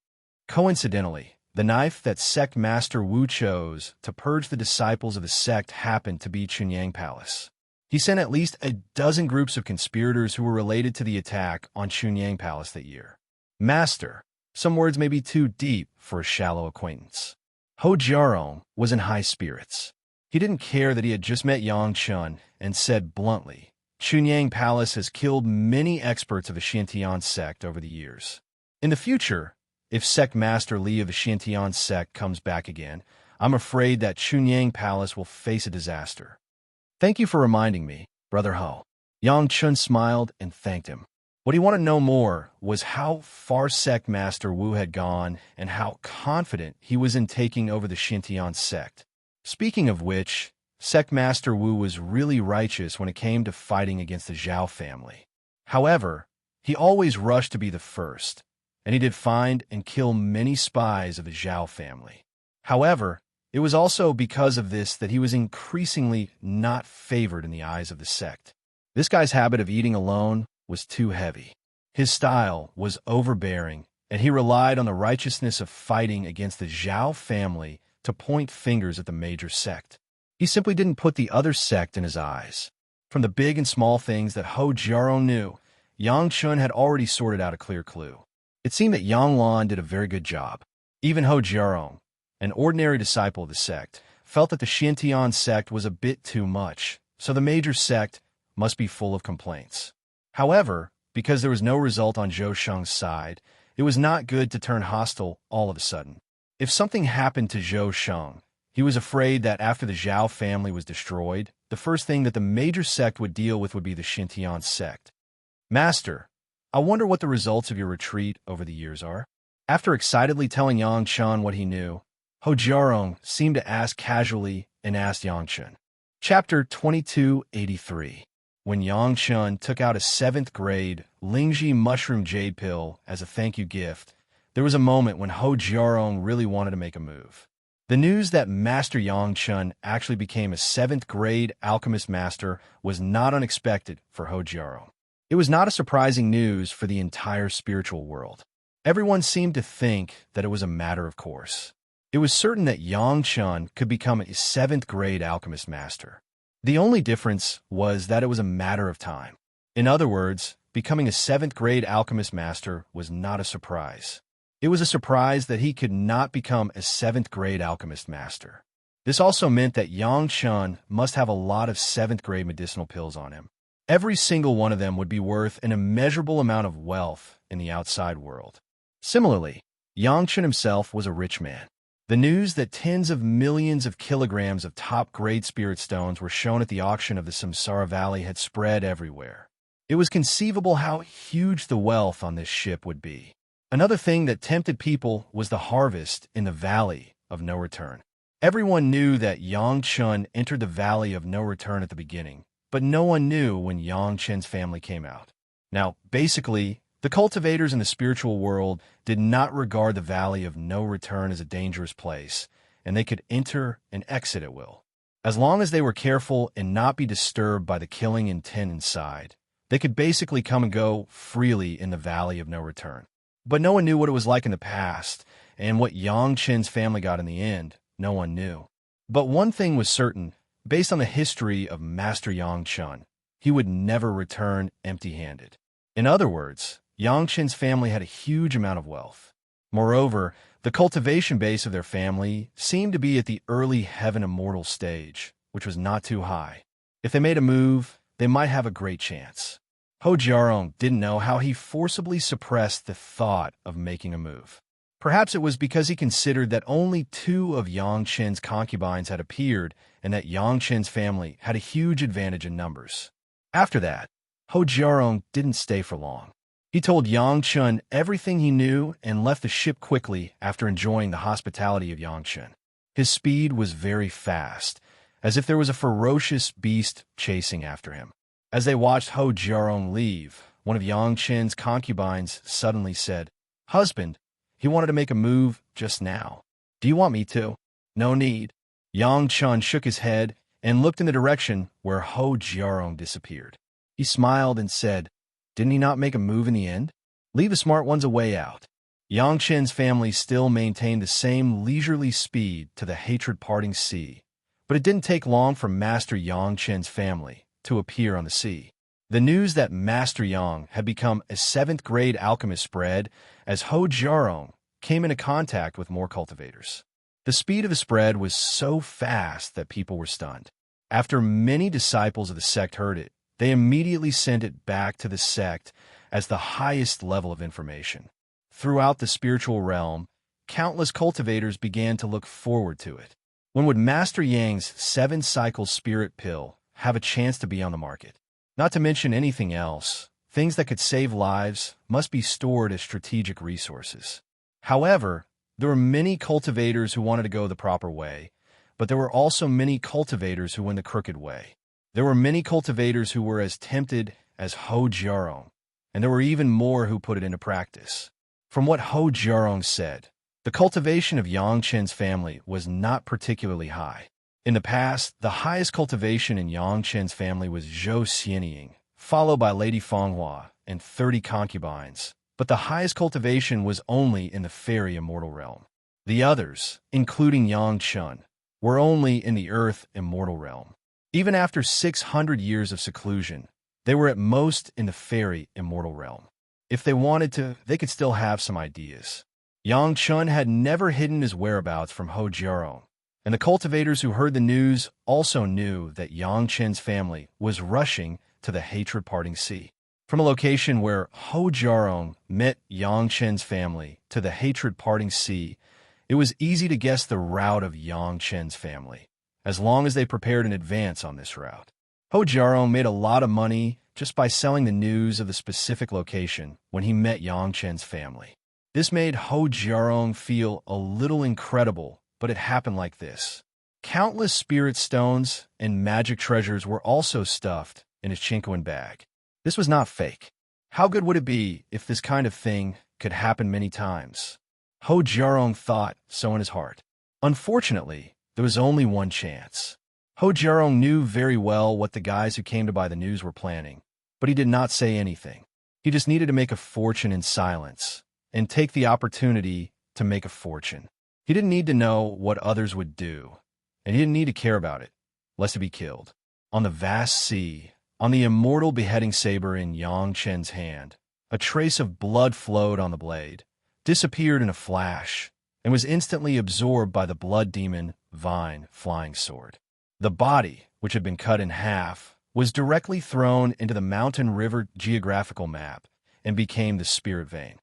Coincidentally, the knife that Sect Master Wu chose to purge the disciples of the sect happened to be Chunyang Palace. He sent at least a dozen groups of conspirators who were related to the attack on Chunyang Palace that year. Master, some words may be too deep for a shallow acquaintance. Ho Jiarong was in high spirits. He didn't care that he had just met Yang Chen and said bluntly, Chunyang Palace has killed many experts of the Xintian sect over the years. In the future, if Sect Master Li of the Xintian sect comes back again, I'm afraid that Chunyang Palace will face a disaster. Thank you for reminding me, Brother Ho. Yang Chen smiled and thanked him. What he wanted to know more was how far Sect Master Wu had gone and how confident he was in taking over the Xintian sect. Speaking of which, Sect Master Wu was really righteous when it came to fighting against the Zhao family. However, He always rushed to be the first, and he did find and kill many spies of the Zhao family. However, it was also because of this that he was increasingly not favored in the eyes of the sect. This guy's habit of eating alone was too heavy. His style was overbearing, and he relied on the righteousness of fighting against the Zhao family to point fingers at the major sect. He simply didn't put the other sect in his eyes. From the big and small things that Hou Jiarong knew, Yang Chun had already sorted out a clear clue. It seemed that Yang Lan did a very good job. Even Hou Jiarong, an ordinary disciple of the sect, felt that the Xintian sect was a bit too much, so the major sect must be full of complaints. However, because there was no result on Zhou Sheng's side, it was not good to turn hostile all of a sudden. If something happened to Zhou Sheng, he was afraid that after the Zhao family was destroyed, the first thing that the major sect would deal with would be the Xintian sect. Master, I wonder what the results of your retreat over the years are? After excitedly telling Yang Chun what he knew, Hou Jiarong seemed to ask casually and asked Yang Chun. Chapter 2283. When Yang Chun took out a 7th grade Lingji mushroom jade pill as a thank you gift, there was a moment when Hou Jiarong really wanted to make a move. The news that Master Yang Chun actually became a 7th grade alchemist master was not unexpected for Hou Jiarong. It was not a surprising news for the entire spiritual world. Everyone seemed to think that it was a matter of course. It was certain that Yang Chun could become a 7th grade alchemist master. The only difference was that it was a matter of time. In other words, becoming a 7th grade alchemist master was not a surprise. It was a surprise that he could not become a 7th grade alchemist master. This also meant that Yang Chun must have a lot of 7th grade medicinal pills on him. Every single one of them would be worth an immeasurable amount of wealth in the outside world. Similarly, Yang Chun himself was a rich man. The news that tens of millions of kilograms of top-grade spirit stones were shown at the auction of the Samsara Valley had spread everywhere. It was conceivable how huge the wealth on this ship would be. Another thing that tempted people was the harvest in the Valley of No Return. Everyone knew that Yang Chun entered the Valley of No Return at the beginning, but no one knew when Yang Chun's family came out. Now, basically, the cultivators in the spiritual world did not regard the Valley of No Return as a dangerous place, and they could enter and exit at will. As long as they were careful and not be disturbed by the killing intent inside, they could basically come and go freely in the Valley of No Return. But no one knew what it was like in the past, and what Yang Chen's family got in the end, no one knew. But one thing was certain, based on the history of Master Yang Chun, he would never return empty-handed. In other words, Yang Chen's family had a huge amount of wealth. Moreover, the cultivation base of their family seemed to be at the early heaven immortal stage, which was not too high. If they made a move, they might have a great chance. Hou Jiarong didn't know how he forcibly suppressed the thought of making a move. Perhaps it was because he considered that only 2 of Yang Chen's concubines had appeared and that Yang Chen's family had a huge advantage in numbers. After that, Hou Jiarong didn't stay for long. He told Yang Chun everything he knew and left the ship quickly after enjoying the hospitality of Yang Chun. His speed was very fast, as if there was a ferocious beast chasing after him. As they watched Hou Jiarong leave, one of Yang Chen's concubines suddenly said, "Husband, he wanted to make a move just now. Do you want me to?" "No need." Yang Chun shook his head and looked in the direction where Hou Jiarong disappeared. He smiled and said, "Didn't he not make a move in the end? Leave the smart ones a way out." Yang Chen's family still maintained the same leisurely speed to the hatred-parting sea, but it didn't take long for Master Yang Chen's family to appear on the sea. The news that Master Yang had become a 7th grade alchemist spread as Hou Jiarong came into contact with more cultivators. The speed of the spread was so fast that people were stunned. After many disciples of the sect heard it, they immediately sent it back to the sect as the highest level of information. Throughout the spiritual realm, countless cultivators began to look forward to it. When would Master Yang's 7-cycle spirit pill have a chance to be on the market? Not to mention anything else, things that could save lives must be stored as strategic resources. However, there were many cultivators who wanted to go the proper way, but there were also many cultivators who went the crooked way. There were many cultivators who were as tempted as Hou Jiarong. and there were even more who put it into practice. From what Ho Jiarong said, the cultivation of Yang Chen's family was not particularly high. In the past, the highest cultivation in Yang Chen's family was Zhou Xianying, followed by Lady Fenghua and 30 concubines, but the highest cultivation was only in the fairy immortal realm. The others, including Yang Chen, were only in the earth immortal realm. Even after 600 years of seclusion, they were at most in the fairy immortal realm. If they wanted to, they could still have some ideas. Yang Chen had never hidden his whereabouts from Ho Jiarong, and the cultivators who heard the news also knew that Yang Chen's family was rushing to the hatred-parting sea. From a location where Ho Jiarong met Yang Chen's family to the hatred-parting sea, it was easy to guess the route of Yang Chen's family, as long as they prepared in advance on this route. Ho Jiarong made a lot of money just by selling the news of the specific location when he met Yang Chen's family. This made Ho Jiarong feel a little incredible, but it happened like this. Countless spirit stones and magic treasures were also stuffed in his Chinquan bag. This was not fake. How good would it be if this kind of thing could happen many times? Ho Jiarong thought so in his heart. Unfortunately, there was only one chance. Ho Jiarong knew very well what the guys who came to buy the news were planning, but he did not say anything. He just needed to make a fortune in silence and take the opportunity to make a fortune. He didn't need to know what others would do, and he didn't need to care about it, lest he be killed. On the vast sea, on the immortal beheading saber in Yang Chen's hand, a trace of blood flowed on the blade, disappeared in a flash, and was instantly absorbed by the blood demon Vine flying sword. The body, which had been cut in half, was directly thrown into the mountain river geographical map and became the spirit vein.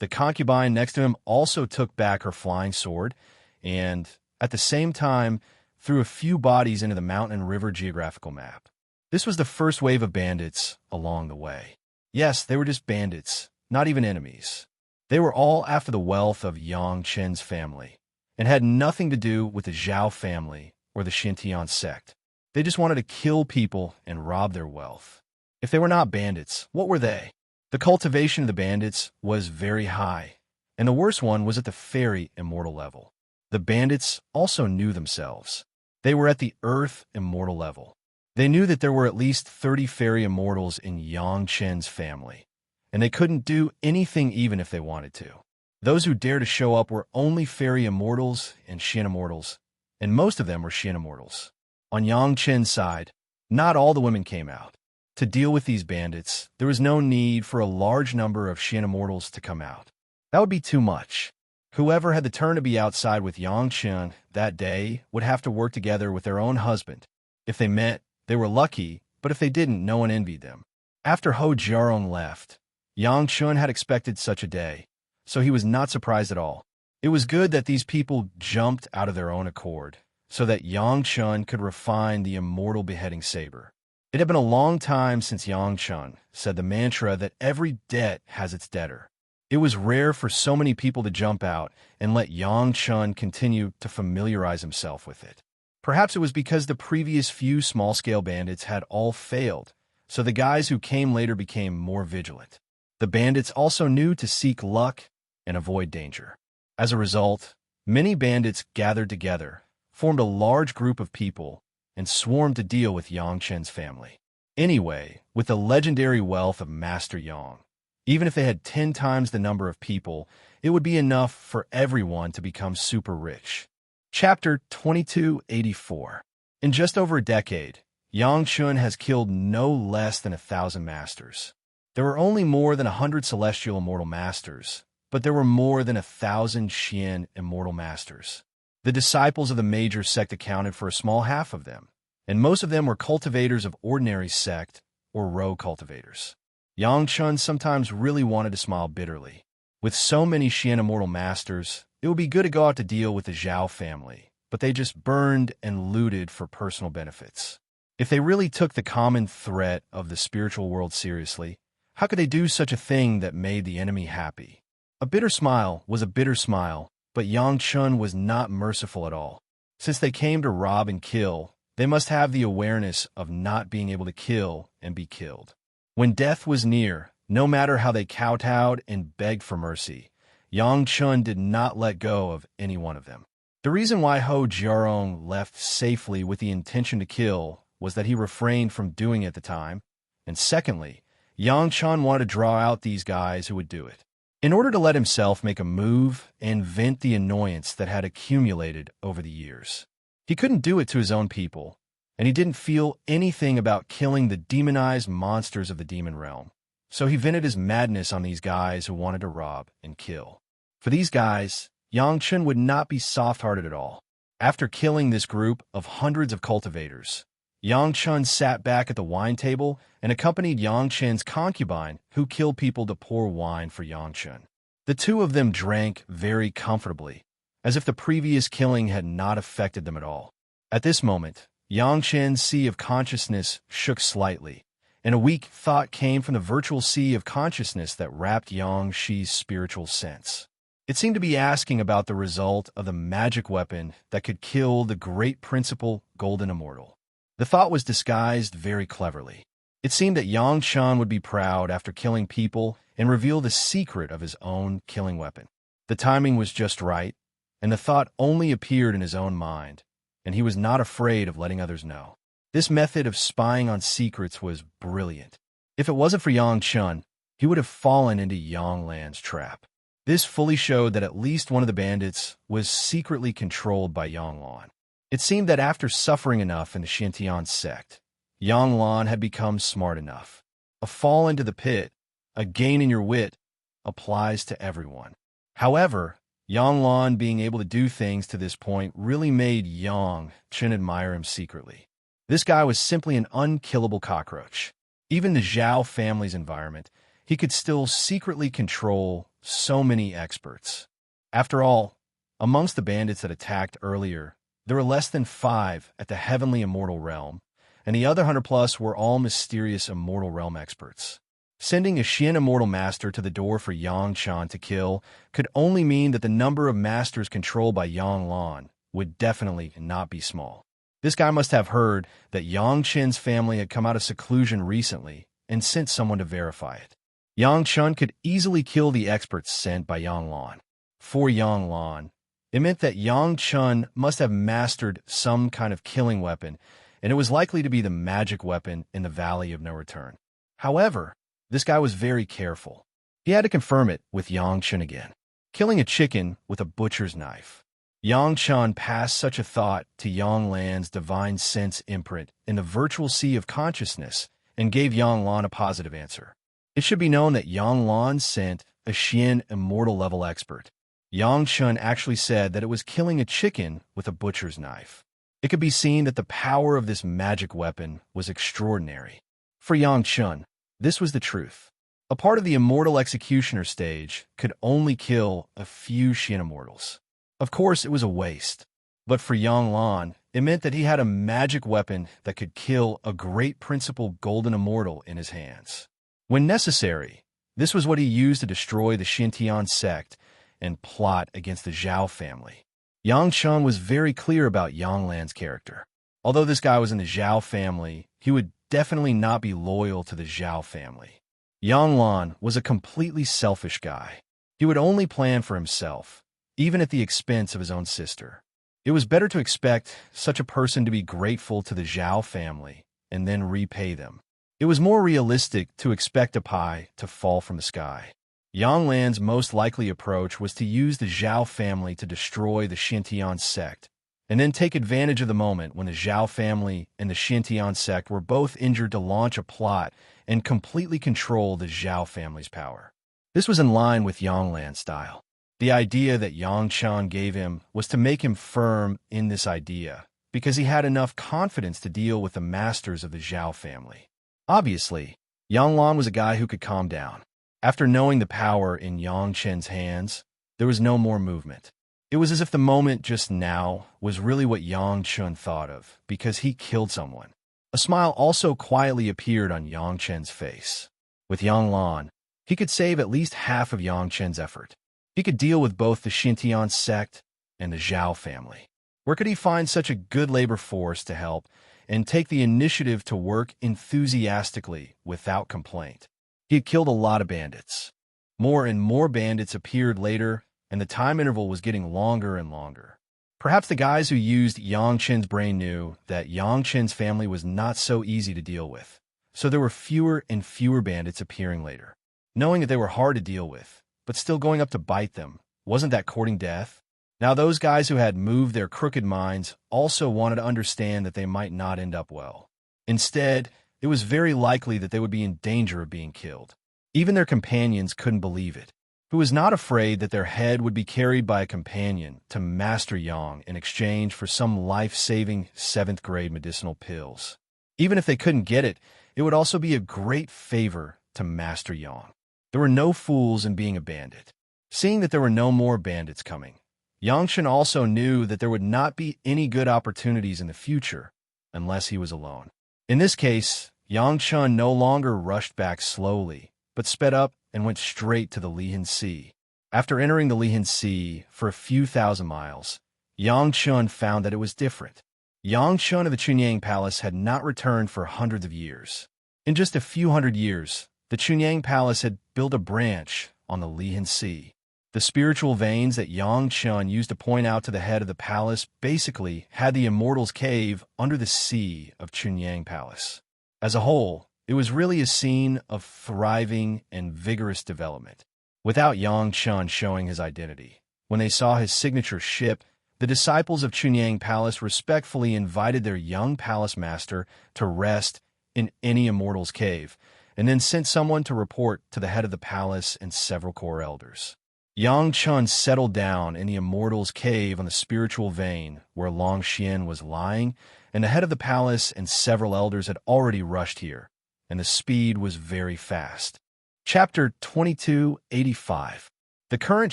The concubine next to him also took back her flying sword and, at the same time, threw a few bodies into the mountain and river geographical map. This was the first wave of bandits along the way. Yes, they were just bandits, not even enemies. They were all after the wealth of Yang Chen's family and had nothing to do with the Zhao family or the Xintian sect. They just wanted to kill people and rob their wealth. If they were not bandits, what were they? The cultivation of the bandits was very high, and the worst one was at the fairy immortal level. The bandits also knew themselves. They were at the earth immortal level. They knew that there were at least 30 fairy immortals in Yang Chen's family, and they couldn't do anything even if they wanted to. Those who dared to show up were only fairy immortals and Xian immortals, and most of them were Xian immortals. On Yang Chen's side, not all the women came out. To deal with these bandits, there was no need for a large number of Xian immortals to come out. That would be too much. Whoever had the turn to be outside with Yang Chen that day would have to work together with their own husband. If they met, they were lucky, but if they didn't, no one envied them. After Ho Jiarong left, Yang Chen had expected such a day, so he was not surprised at all. It was good that these people jumped out of their own accord, so that Yang Chen could refine the immortal beheading saber. It had been a long time since Yang Chen said the mantra that every debt has its debtor. It was rare for so many people to jump out and let Yang Chen continue to familiarize himself with it. Perhaps it was because the previous few small-scale bandits had all failed, so the guys who came later became more vigilant. The bandits also knew to seek luck and avoid danger. As a result, many bandits gathered together, formed a large group of people, and swarmed to deal with Yang Chen's family. Anyway, with the legendary wealth of Master Yang, even if they had 10 times the number of people, it would be enough for everyone to become super rich. Chapter 2284. In just over a decade, Yang Chen has killed no less than 1,000 masters. There were only more than 100 celestial immortal masters, but there were more than 1,000 Xian immortal masters. The disciples of the major sect accounted for a small half of them, and most of them were cultivators of ordinary sect or rogue cultivators. Yang Chen sometimes really wanted to smile bitterly. With so many Xian immortal masters, it would be good to go out to deal with the Zhao family, but they just burned and looted for personal benefits. If they really took the common threat of the spiritual world seriously, how could they do such a thing that made the enemy happy? A bitter smile was a bitter smile, but Yang Chen was not merciful at all. Since they came to rob and kill, they must have the awareness of not being able to kill and be killed. When death was near, No matter how they kowtowed and begged for mercy, Yang Chun did not let go of any one of them. The reason why Ho Jiarong left safely with the intention to kill was that he refrained from doing it at the time, and secondly, Yang Chun wanted to draw out these guys who would do it, in order to let himself make a move and vent the annoyance that had accumulated over the years. He couldn't do it to his own people, and he didn't feel anything about killing the demonized monsters of the demon realm, so he vented his madness on these guys who wanted to rob and kill. For these guys, Yang Chun would not be soft-hearted at all. After killing this group of hundreds of cultivators, Yang Chun sat back at the wine table and accompanied Yang Chun's concubine, who killed people to pour wine for Yang Chun. The two of them drank very comfortably, as if the previous killing had not affected them at all. At this moment, Yang Chun's sea of consciousness shook slightly, and a weak thought came from the virtual sea of consciousness that wrapped Yang Shi's spiritual sense. It seemed to be asking about the result of the magic weapon that could kill the great principal Golden Immortal. The thought was disguised very cleverly. It seemed that Yang Chun would be proud after killing people and reveal the secret of his own killing weapon. The timing was just right, and the thought only appeared in his own mind, and he was not afraid of letting others know. This method of spying on secrets was brilliant. If it wasn't for Yang Chun, he would have fallen into Yang Lan's trap. This fully showed that at least one of the bandits was secretly controlled by Yang Lan. It seemed that after suffering enough in the Xintian sect, Yang Lan had become smart enough. A fall into the pit, a gain in your wit, applies to everyone. However, Yang Lan being able to do things to this point really made Yang Chun admire him secretly. This guy was simply an unkillable cockroach. Even the Zhao family's environment, he could still secretly control so many experts. After all, amongst the bandits that attacked earlier, there were less than 5 at the heavenly immortal realm, and the other 100+ were all mysterious immortal realm experts. Sending a Xian immortal master to the door for Yang Chun to kill could only mean that the number of masters controlled by Yang Lan would definitely not be small. This guy must have heard that Yang Chun's family had come out of seclusion recently and sent someone to verify it. Yang Chun could easily kill the experts sent by Yang Lan. For Yang Lan, it meant that Yang Chun must have mastered some kind of killing weapon, and it was likely to be the magic weapon in the Valley of No Return. However, this guy was very careful. He had to confirm it with Yang Chun again. Killing a chicken with a butcher's knife. Yang Chun passed such a thought to Yang Lan's divine sense imprint in the virtual sea of consciousness and gave Yang Lan a positive answer. It should be known that Yang Lan sent a Xian immortal level expert. Yang Chun actually said that it was killing a chicken with a butcher's knife. It could be seen that the power of this magic weapon was extraordinary. For Yang Chun, this was the truth. A part of the immortal executioner stage could only kill a few Xian immortals. Of course, it was a waste. But for Yang Lan, it meant that he had a magic weapon that could kill a great principal golden immortal in his hands. When necessary, this was what he used to destroy the Xintian sect and plot against the Zhao family. Yang Chun was very clear about Yang Lan's character. Although this guy was in the Zhao family, he would definitely not be loyal to the Zhao family. Yang Lan was a completely selfish guy. He would only plan for himself, even at the expense of his own sister. It was better to expect such a person to be grateful to the Zhao family and then repay them. It was more realistic to expect a pie to fall from the sky. Yang Lan's most likely approach was to use the Zhao family to destroy the Xintian sect, and then take advantage of the moment when the Zhao family and the Xintian sect were both injured to launch a plot and completely control the Zhao family's power. This was in line with Yang Lan's style. The idea that Yang Chun gave him was to make him firm in this idea, because he had enough confidence to deal with the masters of the Zhao family. Obviously, Yang Lan was a guy who could calm down. After knowing the power in Yang Chun's hands, there was no more movement. It was as if the moment just now was really what Yang Chun thought of, because he killed someone. A smile also quietly appeared on Yang Chun's face. With Yang Lan, he could save at least half of Yang Chun's effort. He could deal with both the Xintian sect and the Zhao family. Where could he find such a good labor force to help and take the initiative to work enthusiastically without complaint? He had killed a lot of bandits. More and more bandits appeared later, and the time interval was getting longer and longer. Perhaps the guys who used Yang Chen's brain knew that Yang Chen's family was not so easy to deal with, so there were fewer and fewer bandits appearing later. Knowing that they were hard to deal with, but still going up to bite them, wasn't that courting death? Now those guys who had moved their crooked minds also wanted to understand that they might not end up well. Instead, it was very likely that they would be in danger of being killed. Even their companions couldn't believe it. Who was not afraid that their head would be carried by a companion to Master Yang in exchange for some life-saving 7th-grade medicinal pills. Even if they couldn't get it, it would also be a great favor to Master Yang. There were no fools in being a bandit. Seeing that there were no more bandits coming, Yang Chen also knew that there would not be any good opportunities in the future unless he was alone. In this case, Yang Chen no longer rushed back slowly, but sped up and went straight to the Lihan Sea. After entering the Lihan Sea for a few thousand miles, Yang Chen found that it was different. Yang Chen of the Chunyang Palace had not returned for hundreds of years. In just a few hundred years, the Chunyang Palace had built a branch on the Lihan Sea. The spiritual veins that Yang Chen used to point out to the head of the palace basically had the Immortal's cave under the sea of Chunyang Palace. As a whole, it was really a scene of thriving and vigorous development. Without Yang Chen showing his identity, when they saw his signature ship, the disciples of Chunyang Palace respectfully invited their young palace master to rest in any Immortal's cave, and then sent someone to report to the head of the palace and several core elders. Yang Chen settled down in the Immortal's cave on the spiritual vein where Long Xian was lying, and the head of the palace and several elders had already rushed here, and the speed was very fast. Chapter 2285. The current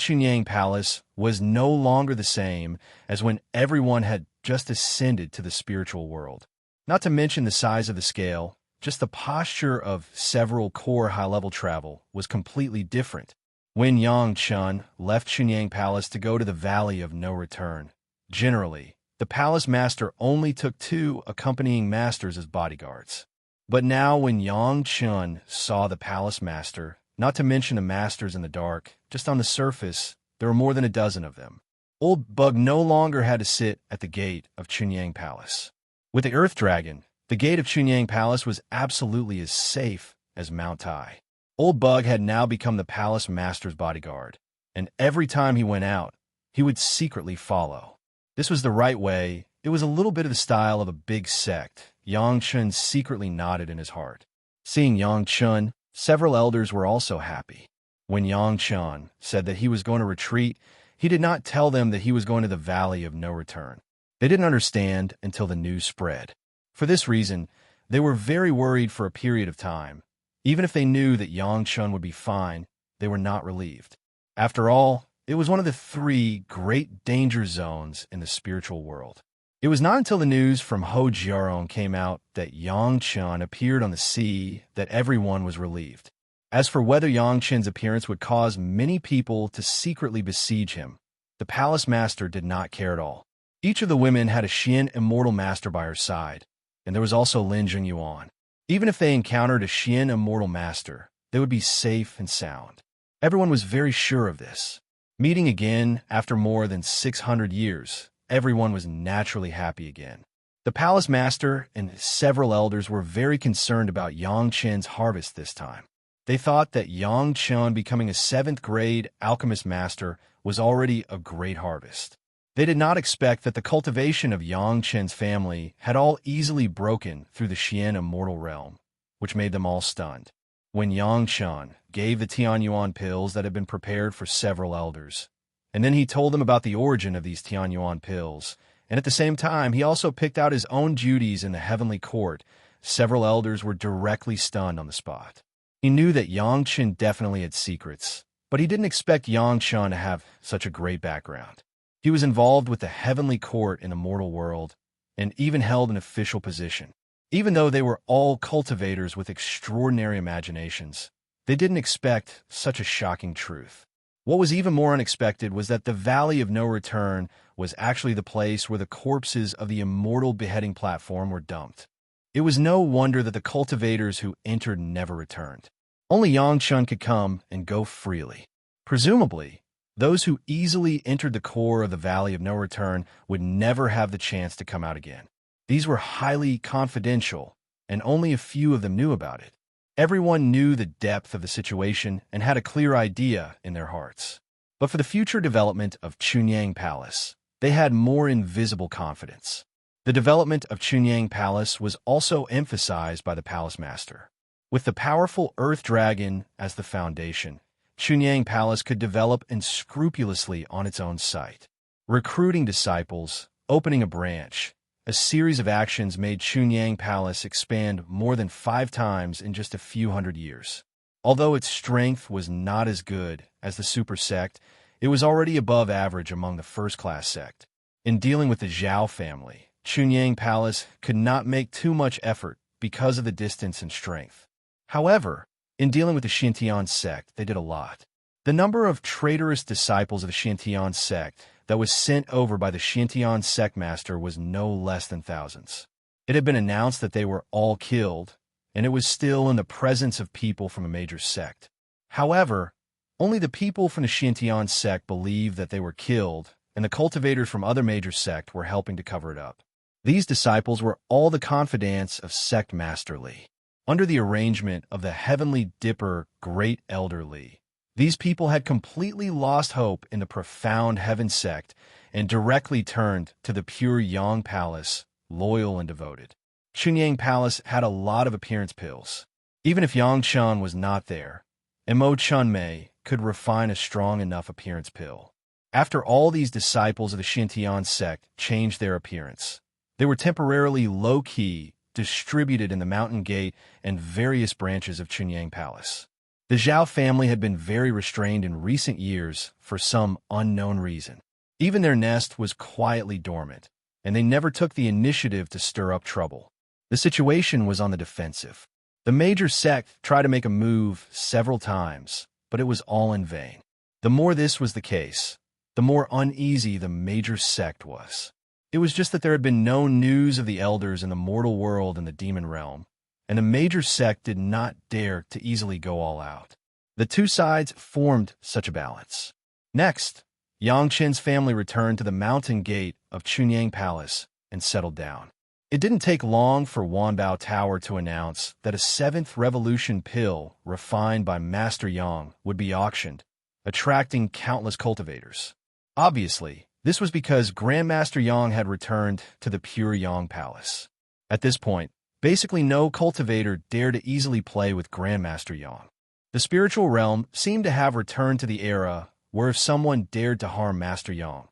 Chunyang Palace was no longer the same as when everyone had just ascended to the spiritual world. Not to mention the size of the scale, just the posture of several core high-level travel was completely different. When Yang Chen left Chunyang Palace to go to the Valley of No Return, generally, the palace master only took 2 accompanying masters as bodyguards. But now when Yang Chen saw the palace master, not to mention the masters in the dark, just on the surface, there were more than a dozen of them. Old Bug no longer had to sit at the gate of Chunyang Palace. With the Earth Dragon, the gate of Chunyang Palace was absolutely as safe as Mount Tai. Old Bug had now become the palace master's bodyguard, and every time he went out, he would secretly follow. This was the right way. It was a little bit of the style of a big sect. Yang Chen secretly nodded in his heart. Seeing Yang Chen, several elders were also happy. When Yang Chen said that he was going to retreat, he did not tell them that he was going to the Valley of No Return. They didn't understand until the news spread. For this reason, they were very worried for a period of time. Even if they knew that Yang Chen would be fine, they were not relieved. After all, it was one of the 3 great danger zones in the spiritual world. It was not until the news from Ho Jiarong came out that Yang Chen appeared on the sea that everyone was relieved. As for whether Yang Chen's appearance would cause many people to secretly besiege him, the palace master did not care at all. Each of the women had a Xian Immortal master by her side, and there was also Lin Zhengyuan. Even if they encountered a Xian Immortal master, they would be safe and sound. Everyone was very sure of this. Meeting again after more than 600 years, everyone was naturally happy again. The palace master and several elders were very concerned about Yang Chen's harvest this time. They thought that Yang Chen becoming a 7th-grade alchemist master was already a great harvest. They did not expect that the cultivation of Yang Chen's family had all easily broken through the Xian Immortal realm, which made them all stunned. When Yang Chen gave the Tianyuan pills that had been prepared for several elders, and then he told them about the origin of these Tianyuan pills, and at the same time he also picked out his own duties in the heavenly court, several elders were directly stunned on the spot. He knew that Yang Chen definitely had secrets, but he didn't expect Yang Chen to have such a great background. He was involved with the heavenly court in the mortal world, and even held an official position. Even though they were all cultivators with extraordinary imaginations, they didn't expect such a shocking truth. What was even more unexpected was that the Valley of No Return was actually the place where the corpses of the Immortal beheading platform were dumped. It was no wonder that the cultivators who entered never returned. Only Yangchun could come and go freely. Presumably, those who easily entered the core of the Valley of No Return would never have the chance to come out again. These were highly confidential, and only a few of them knew about it. Everyone knew the depth of the situation and had a clear idea in their hearts. But for the future development of Chunyang Palace, they had more invisible confidence. The development of Chunyang Palace was also emphasized by the palace master. With the powerful Earth Dragon as the foundation, Chunyang Palace could develop unscrupulously on its own site. Recruiting disciples, opening a branch, a series of actions made Chunyang Palace expand more than 5 times in just a few hundred years. Although its strength was not as good as the super sect, it was already above average among the first-class sect. In dealing with the Zhao family, Chunyang Palace could not make too much effort because of the distance and strength. However, in dealing with the Xintian sect, they did a lot. The number of traitorous disciples of the Xintian sect that was sent over by the Xintian sect master was no less than thousands. It had been announced that they were all killed, and it was still in the presence of people from a major sect. However, only the people from the Xintian sect believed that they were killed, and the cultivators from other major sects were helping to cover it up. These disciples were all the confidants of Sect Master Li. Under the arrangement of the Heavenly Dipper Great Elder Li, these people had completely lost hope in the profound Heaven sect and directly turned to the pure Yang Palace, loyal and devoted. Chunyang Palace had a lot of appearance pills. Even if Yangchun was not there, Mo Chunmei could refine a strong enough appearance pill. After all these disciples of the Xintian sect changed their appearance, they were temporarily low-key, distributed in the Mountain Gate and various branches of Chunyang Palace. The Zhao family had been very restrained in recent years for some unknown reason. Even their nest was quietly dormant, and they never took the initiative to stir up trouble. The situation was on the defensive. The major sect tried to make a move several times, but it was all in vain. The more this was the case, the more uneasy the major sect was. It was just that there had been no news of the elders in the mortal world and the demon realm, and the major sect did not dare to easily go all out. The two sides formed such a balance. Next, Yangchen's family returned to the mountain gate of Chunyang Palace and settled down. It didn't take long for Wanbao Tower to announce that a 7th revolution pill refined by Master Yang would be auctioned, attracting countless cultivators. Obviously, this was because Grandmaster Yang had returned to the pure Yang Palace. At this point, basically no cultivator dared to easily play with Grandmaster Yang. The spiritual realm seemed to have returned to the era where if someone dared to harm Master Yang,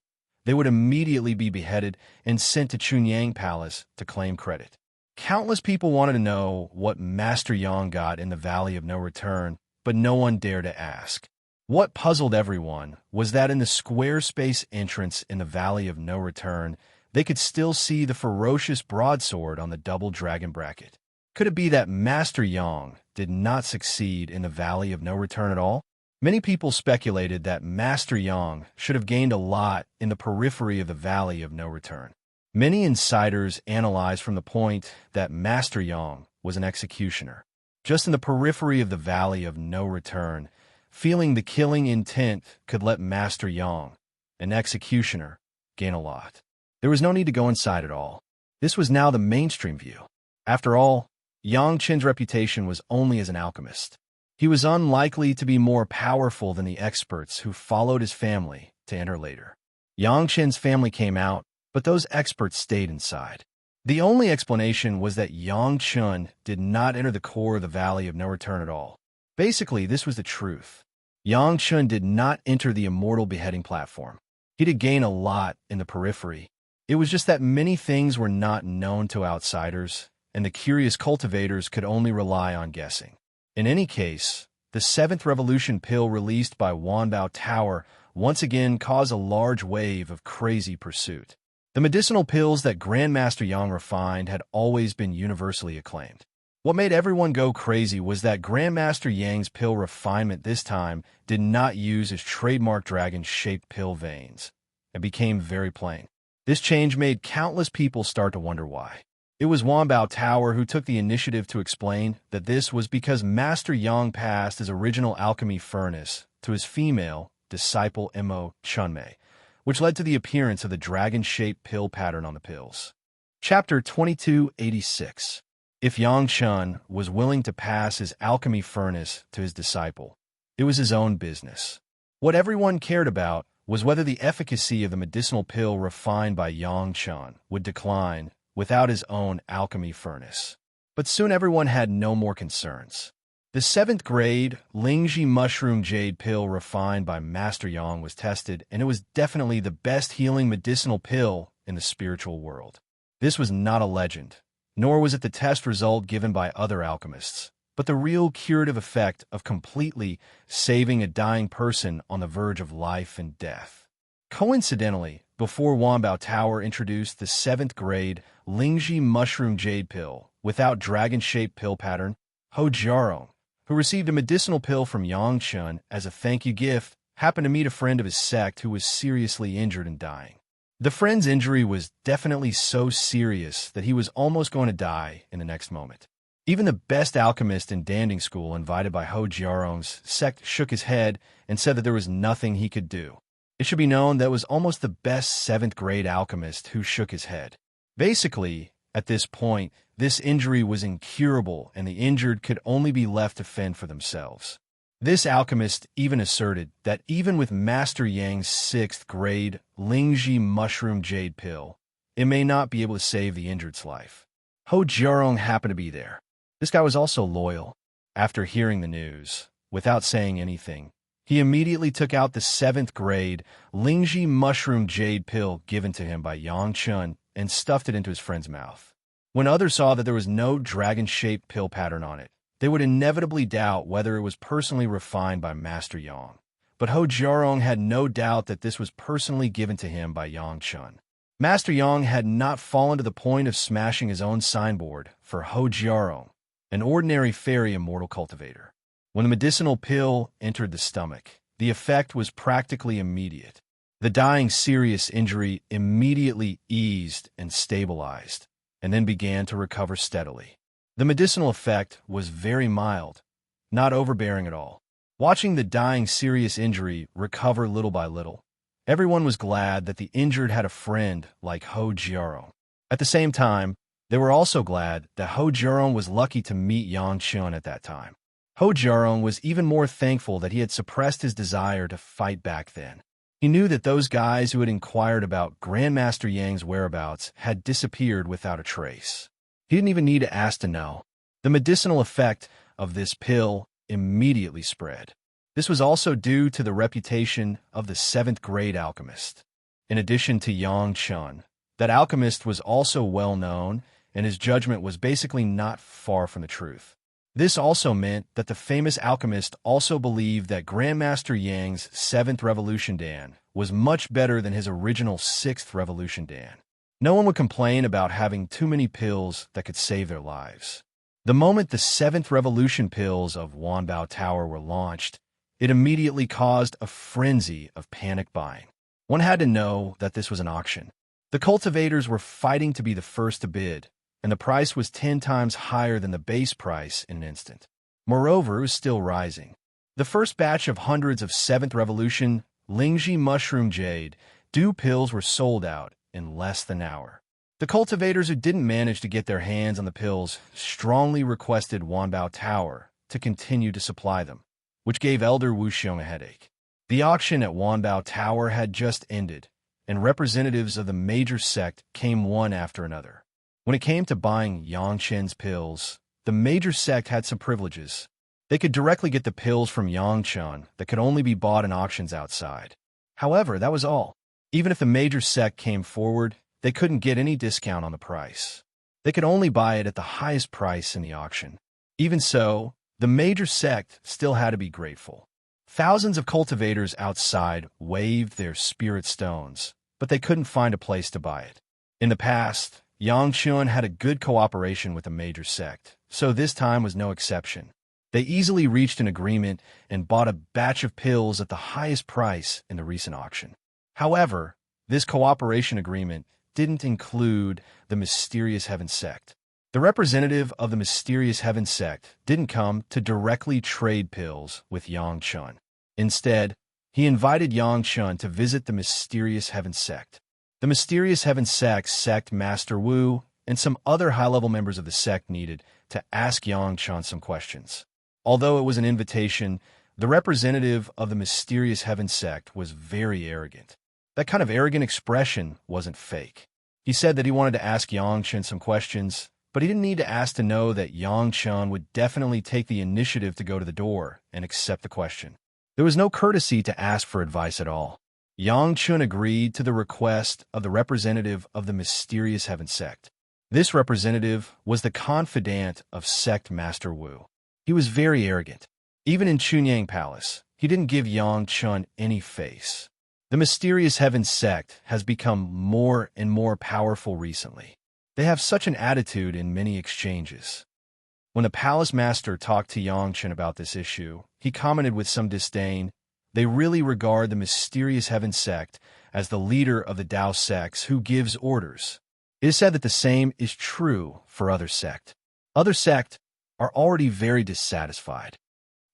they would immediately be beheaded and sent to Chunyang Palace to claim credit. Countless people wanted to know what Master Yang got in the Valley of No Return, but no one dared to ask. What puzzled everyone was that in the square space entrance in the Valley of No Return, they could still see the ferocious broadsword on the double dragon bracket. Could it be that Master Yang did not succeed in the Valley of No Return at all? Many people speculated that Master Yang should have gained a lot in the periphery of the Valley of No Return. Many insiders analyzed from the point that Master Yang was an executioner, just in the periphery of the Valley of No Return, feeling the killing intent could let Master Yang, an executioner, gain a lot. There was no need to go inside at all. This was now the mainstream view. After all, Yang Qin's reputation was only as an alchemist. He was unlikely to be more powerful than the experts who followed his family to enter later. Yang Qin's family came out, but those experts stayed inside. The only explanation was that Yang Qin did not enter the core of the Valley of No Return at all. Basically, this was the truth. Yang Qin did not enter the Immortal beheading platform. He did gain a lot in the periphery. It was just that many things were not known to outsiders, and the curious cultivators could only rely on guessing. In any case, the 7th revolution pill released by Wanbao Tower once again caused a large wave of crazy pursuit. The medicinal pills that Grandmaster Yang refined had always been universally acclaimed. What made everyone go crazy was that Grandmaster Yang's pill refinement this time did not use his trademark dragon-shaped pill veins. It became very plain. This change made countless people start to wonder why. It was Wanbao Tower who took the initiative to explain that this was because Master Yang passed his original alchemy furnace to his female disciple Mo Chunmei, which led to the appearance of the dragon-shaped pill pattern on the pills. Chapter 2286. If Yang Chun was willing to pass his alchemy furnace to his disciple, it was his own business. What everyone cared about was whether the efficacy of the medicinal pill refined by Yang Chun would decline without his own alchemy furnace. But soon everyone had no more concerns. The 7th grade Lingji mushroom jade pill refined by Master Yang was tested, and it was definitely the best healing medicinal pill in the spiritual world. This was not a legend, nor was it the test result given by other alchemists, but the real curative effect of completely saving a dying person on the verge of life and death. Coincidentally, before Wanbao Tower introduced the 7th grade Lingji mushroom jade pill without dragon-shaped pill pattern, Ho Jiarong, who received a medicinal pill from Yang Chun as a thank you gift, happened to meet a friend of his sect who was seriously injured and dying. The friend's injury was definitely so serious that he was almost going to die in the next moment. Even the best alchemist in Danding School, invited by Ho Jiarong's sect, shook his head and said that there was nothing he could do. It should be known that it was almost the best 7th grade alchemist who shook his head. Basically, at this point, this injury was incurable and the injured could only be left to fend for themselves. This alchemist even asserted that even with Master Yang's 6th grade Lingji mushroom jade pill, it may not be able to save the injured's life. Ho Jiarong happened to be there. This guy was also loyal. After hearing the news, without saying anything, he immediately took out the 7th grade Lingji mushroom jade pill given to him by Yang Chun and stuffed it into his friend's mouth. When others saw that there was no dragon-shaped pill pattern on it, they would inevitably doubt whether it was personally refined by Master Yang. But Ho Jiarong had no doubt that this was personally given to him by Yang Chun. Master Yang had not fallen to the point of smashing his own signboard for Ho Jiarong, an ordinary fairy immortal cultivator. When the medicinal pill entered the stomach, the effect was practically immediate. The dying's serious injury immediately eased and stabilized, and then began to recover steadily. The medicinal effect was very mild, not overbearing at all. Watching the dying's serious injury recover little by little, everyone was glad that the injured had a friend like Ho Jiarong. At the same time, they were also glad that Ho Jiarong was lucky to meet Yang Chun at that time. Ho Jiarong was even more thankful that he had suppressed his desire to fight back then. He knew that those guys who had inquired about Grandmaster Yang's whereabouts had disappeared without a trace. He didn't even need to ask to know. The medicinal effect of this pill immediately spread. This was also due to the reputation of the 7th grade alchemist. In addition to Yang Chun, that alchemist was also well known, and his judgment was basically not far from the truth. This also meant that the famous alchemist also believed that Grandmaster Yang's 7th Revolution Dan was much better than his original 6th Revolution Dan. No one would complain about having too many pills that could save their lives. The moment the 7th Revolution pills of Wanbao Tower were launched, it immediately caused a frenzy of panic buying. One had to know that this was an auction. The cultivators were fighting to be the first to bid, and the price was 10 times higher than the base price in an instant. Moreover, it was still rising. The first batch of hundreds of 7th Revolution Lingji mushroom jade dew pills were sold out in less than an hour. The cultivators who didn't manage to get their hands on the pills strongly requested Wanbao Tower to continue to supply them, which gave Elder Wuxiong a headache. The auction at Wanbao Tower had just ended, and representatives of the major sect came one after another. When it came to buying Yang Chen's pills, the major sect had some privileges. They could directly get the pills from Yang Chen that could only be bought in auctions outside. However, that was all. Even if the major sect came forward, they couldn't get any discount on the price. They could only buy it at the highest price in the auction. Even so, the major sect still had to be grateful. Thousands of cultivators outside waved their spirit stones, but they couldn't find a place to buy it. In the past, Yang Chun had a good cooperation with the major sect, so this time was no exception. They easily reached an agreement and bought a batch of pills at the highest price in the recent auction. However, this cooperation agreement didn't include the Mysterious Heaven sect. The representative of the Mysterious Heaven sect didn't come to directly trade pills with Yang Chun. Instead, he invited Yang Chun to visit the Mysterious Heaven sect. The Mysterious Heaven sect Master Wu and some other high-level members of the sect needed to ask Yang Chun some questions. Although it was an invitation, the representative of the Mysterious Heaven sect was very arrogant. That kind of arrogant expression wasn't fake. He said that he wanted to ask Yang Chun some questions, but he didn't need to ask to know that Yang Chun would definitely take the initiative to go to the door and accept the question. There was no courtesy to ask for advice at all. Yang Chun agreed to the request of the representative of the Mysterious Heaven sect. This representative was the confidant of sect Master Wu. He was very arrogant. Even in Chunyang Palace, he didn't give Yang Chun any face. The Mysterious Heaven sect has become more and more powerful recently. They have such an attitude in many exchanges. When the palace master talked to Yang Chun about this issue, he commented with some disdain, "They really regard the Mysterious Heaven sect as the leader of the Tao sects who gives orders." It is said that the same is true for other sects. Other sects are already very dissatisfied.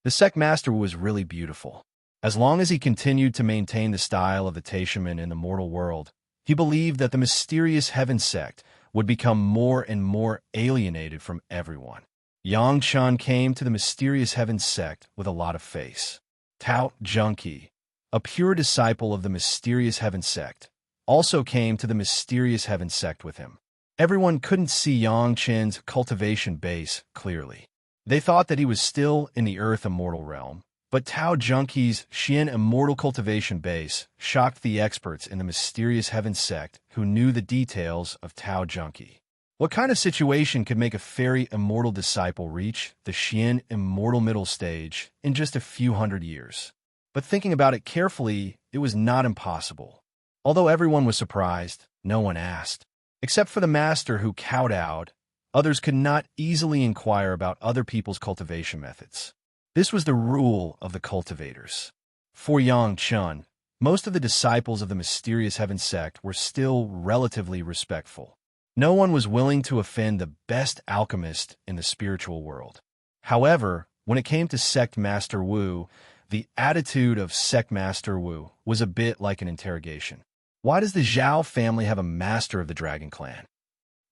The sect master was really beautiful. As long as he continued to maintain the style of the Taishaman in the mortal world, he believed that the Mysterious Heaven sect would become more and more alienated from everyone. Yang Chun came to the Mysterious Heaven sect with a lot of faith. Tao Junki, a pure disciple of the Mysterious Heaven sect, also came to the Mysterious Heaven sect with him. Everyone couldn't see Yang Chun's cultivation base clearly. They thought that he was still in the Earth Immortal realm, but Tao Junki's Xian Immortal cultivation base shocked the experts in the Mysterious Heaven sect who knew the details of Tao Junki. What kind of situation could make a fairy immortal disciple reach the Xian Immortal middle stage in just a few hundred years? But thinking about it carefully, it was not impossible. Although everyone was surprised, no one asked. Except for the master who kowtowed, others could not easily inquire about other people's cultivation methods. This was the rule of the cultivators. For Yang Chun, most of the disciples of the Mysterious Heaven sect were still relatively respectful. No one was willing to offend the best alchemist in the spiritual world. However, when it came to Sect Master Wu, the attitude of Sect Master Wu was a bit like an interrogation. Why does the Zhao family have a master of the Dragon Clan?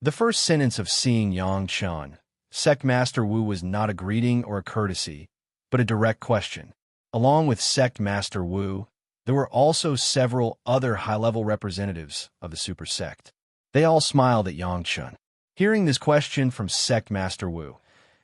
The first sentence of seeing Yang Chun, Sect Master Wu, was not a greeting or a courtesy, but a direct question. Along with Sect Master Wu, there were also several other high-level representatives of the super sect. They all smiled at Yang Chun. Hearing this question from Sect Master Wu,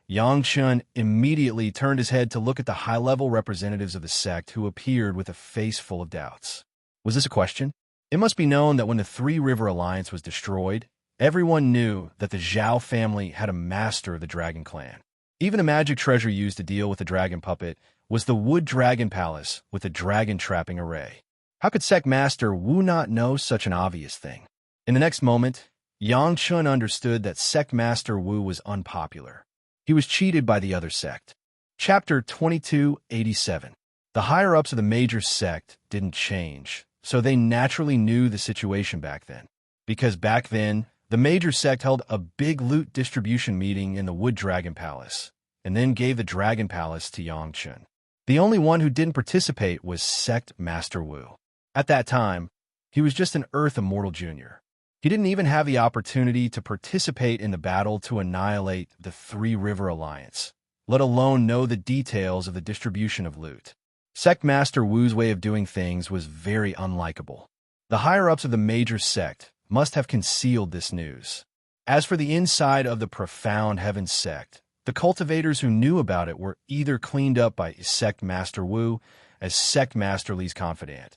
Yang Chun immediately turned his head to look at the high-level representatives of the sect who appeared with a face full of doubts. Was this a question? It must be known that when the Three River Alliance was destroyed, everyone knew that the Zhao family had a master of the Dragon Clan. Even a magic treasure used to deal with the dragon puppet was the Wood Dragon Palace with a dragon trapping array. How could Sect Master Wu not know such an obvious thing? In the next moment, Yang Chun understood that Sect Master Wu was unpopular. He was cheated by the other sect. Chapter 2287. The higher-ups of the major sect didn't change, so they naturally knew the situation back then. Because back then, the major sect held a big loot distribution meeting in the Wood Dragon Palace, and then gave the Dragon Palace to Yang Chun. The only one who didn't participate was Sect Master Wu. At that time, he was just an Earth Immortal Junior. He didn't even have the opportunity to participate in the battle to annihilate the Three River Alliance, let alone know the details of the distribution of loot. Sect Master Wu's way of doing things was very unlikable. The higher-ups of the major sect must have concealed this news. As for the inside of the Profound Heaven sect, the cultivators who knew about it were either cleaned up by Sect Master Wu as Sect Master Li's confidant,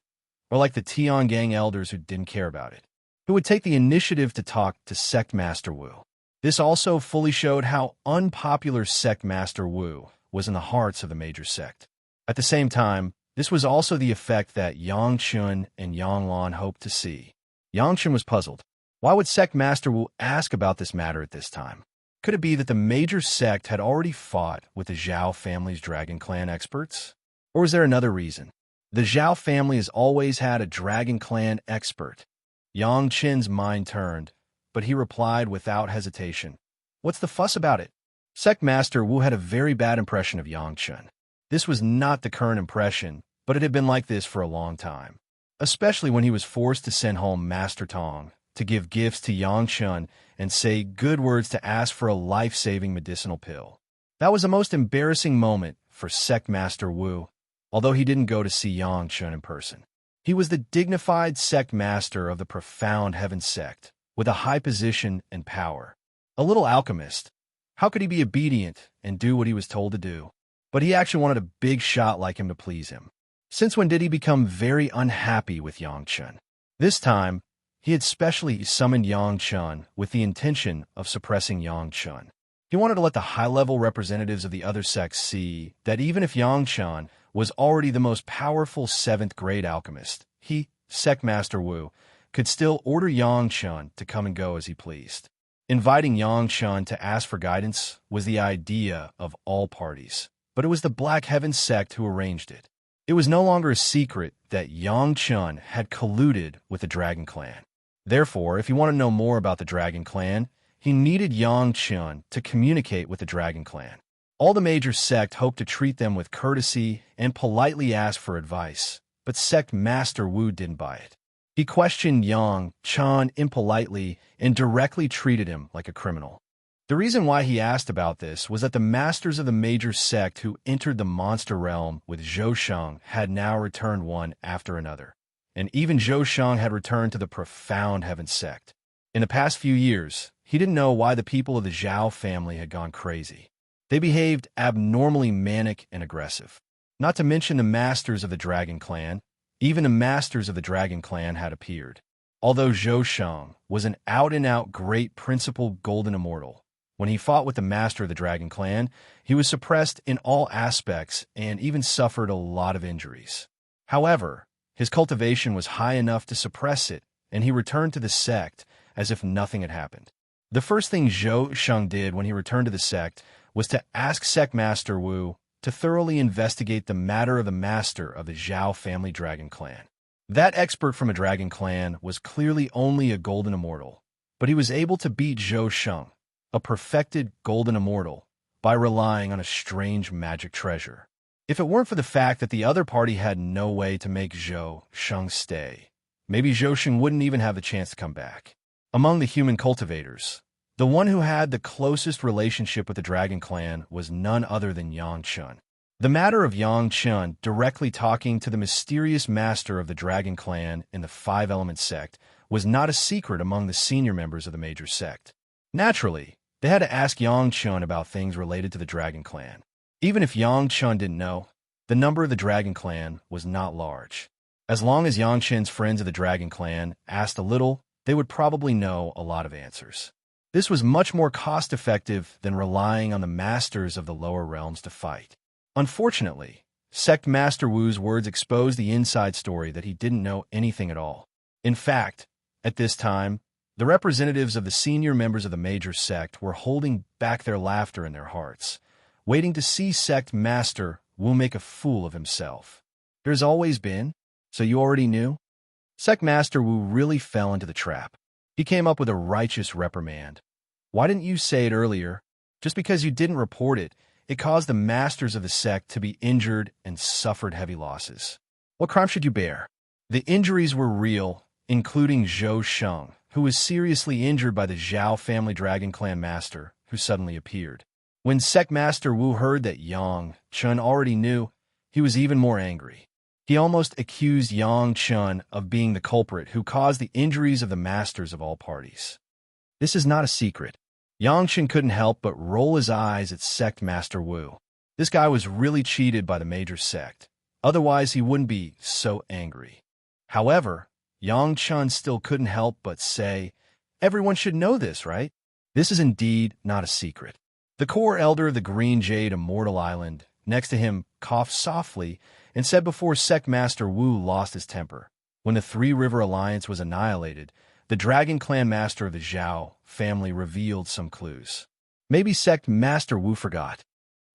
or like the Tian Gang elders who didn't care about it, who would take the initiative to talk to Sect Master Wu. This also fully showed how unpopular Sect Master Wu was in the hearts of the major sect. At the same time, this was also the effect that Yang Chun and Yang Lan hoped to see. Yang Chun was puzzled. Why would Sect Master Wu ask about this matter at this time? Could it be that the major sect had already fought with the Zhao family's Dragon Clan experts? Or was there another reason? The Zhao family has always had a Dragon Clan expert. Yang Qin's mind turned, but he replied without hesitation. What's the fuss about it? Sect Master Wu had a very bad impression of Yang Qin. This was not the current impression, but it had been like this for a long time. Especially when he was forced to send home Master Tong to give gifts to Yang Qin and say good words to ask for a life-saving medicinal pill. That was the most embarrassing moment for Sect Master Wu, although he didn't go to see Yang Qin in person. He was the dignified sect master of the profound heaven sect, with a high position and power. A little alchemist. How could he be obedient and do what he was told to do? But he actually wanted a big shot like him to please him. Since when did he become very unhappy with Yang Qin? This time, he had specially summoned Yang Qin with the intention of suppressing Yang Qin. He wanted to let the high-level representatives of the other sects see that even if Yang Qin was already the most powerful 7th-grade alchemist, he, Sect Master Wu, could still order Yang Qin to come and go as he pleased. Inviting Yang Qin to ask for guidance was the idea of all parties, but it was the Black Heaven sect who arranged it. It was no longer a secret that Yang Qin had colluded with the Dragon Clan. Therefore, if he wanted to know more about the Dragon Clan, he needed Yang Qin to communicate with the Dragon Clan. All the major sect hoped to treat them with courtesy and politely ask for advice, but Sect Master Wu didn't buy it. He questioned Yang Qin impolitely and directly treated him like a criminal. The reason why he asked about this was that the masters of the major sect who entered the monster realm with Zhou Sheng had now returned one after another, and even Zhou Sheng had returned to the profound heaven sect. In the past few years, he didn't know why the people of the Zhao family had gone crazy. They behaved abnormally manic and aggressive. Not to mention the masters of the Dragon Clan. Even the masters of the Dragon Clan had appeared. Although Zhou Sheng was an out-and-out great principled golden immortal, when he fought with the master of the Dragon Clan, he was suppressed in all aspects and even suffered a lot of injuries. However, his cultivation was high enough to suppress it, and he returned to the sect as if nothing had happened. The first thing Zhou Sheng did when he returned to the sect was to ask Sect Master Wu to thoroughly investigate the matter of the master of the Zhao family Dragon Clan. That expert from a Dragon Clan was clearly only a golden immortal, but he was able to beat Zhou Sheng, a perfected golden immortal, by relying on a strange magic treasure. If it weren't for the fact that the other party had no way to make Zhou Sheng stay, maybe Zhou Sheng wouldn't even have the chance to come back. Among the human cultivators, the one who had the closest relationship with the Dragon Clan was none other than Yang Qin. The matter of Yang Qin directly talking to the mysterious master of the Dragon Clan in the Five-Element sect was not a secret among the senior members of the major sect. Naturally, they had to ask Yang Qin about things related to the Dragon Clan. Even if Yang Qin didn't know, the number of the Dragon Clan was not large. As long as Yang Qin's friends of the Dragon Clan asked a little, they would probably know a lot of answers. This was much more cost-effective than relying on the masters of the lower realms to fight. Unfortunately, Sect Master Wu's words exposed the inside story that he didn't know anything at all. In fact, at this time, the representatives of the senior members of the major sect were holding back their laughter in their hearts, waiting to see Sect Master Wu make a fool of himself. There's always been, so you already knew? Sect Master Wu really fell into the trap. He came up with a righteous reprimand. Why didn't you say it earlier? Just because you didn't report it, it caused the masters of the sect to be injured and suffered heavy losses. What crime should you bear? The injuries were real, including Zhou Sheng, who was seriously injured by the Zhao family Dragon Clan master, who suddenly appeared. When Sect Master Wu heard that Yang Qin already knew, he was even more angry. He almost accused Yang Qin of being the culprit who caused the injuries of the masters of all parties. This is not a secret. Yang Qin couldn't help but roll his eyes at Sect Master Wu. This guy was really cheated by the major sect. Otherwise, he wouldn't be so angry. However, Yang Qin still couldn't help but say, everyone should know this, right? This is indeed not a secret. The core elder of the Green Jade Immortal Island, next to him, coughed softly and said before Sect Master Wu lost his temper. When the Three River Alliance was annihilated, the Dragon Clan master of the Zhao family revealed some clues. Maybe Sect Master Wu forgot.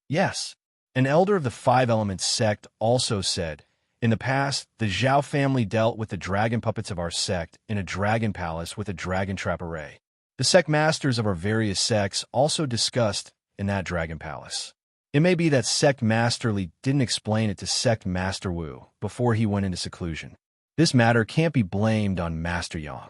Yes, an elder of the Five Elements sect also said, In the past, the Zhao family dealt with the dragon puppets of our sect in a dragon palace with a dragon trap array. The sect masters of our various sects also discussed in that dragon palace. It may be that Sect Master Li didn't explain it to Sect Master Wu before he went into seclusion. This matter can't be blamed on Master Yang.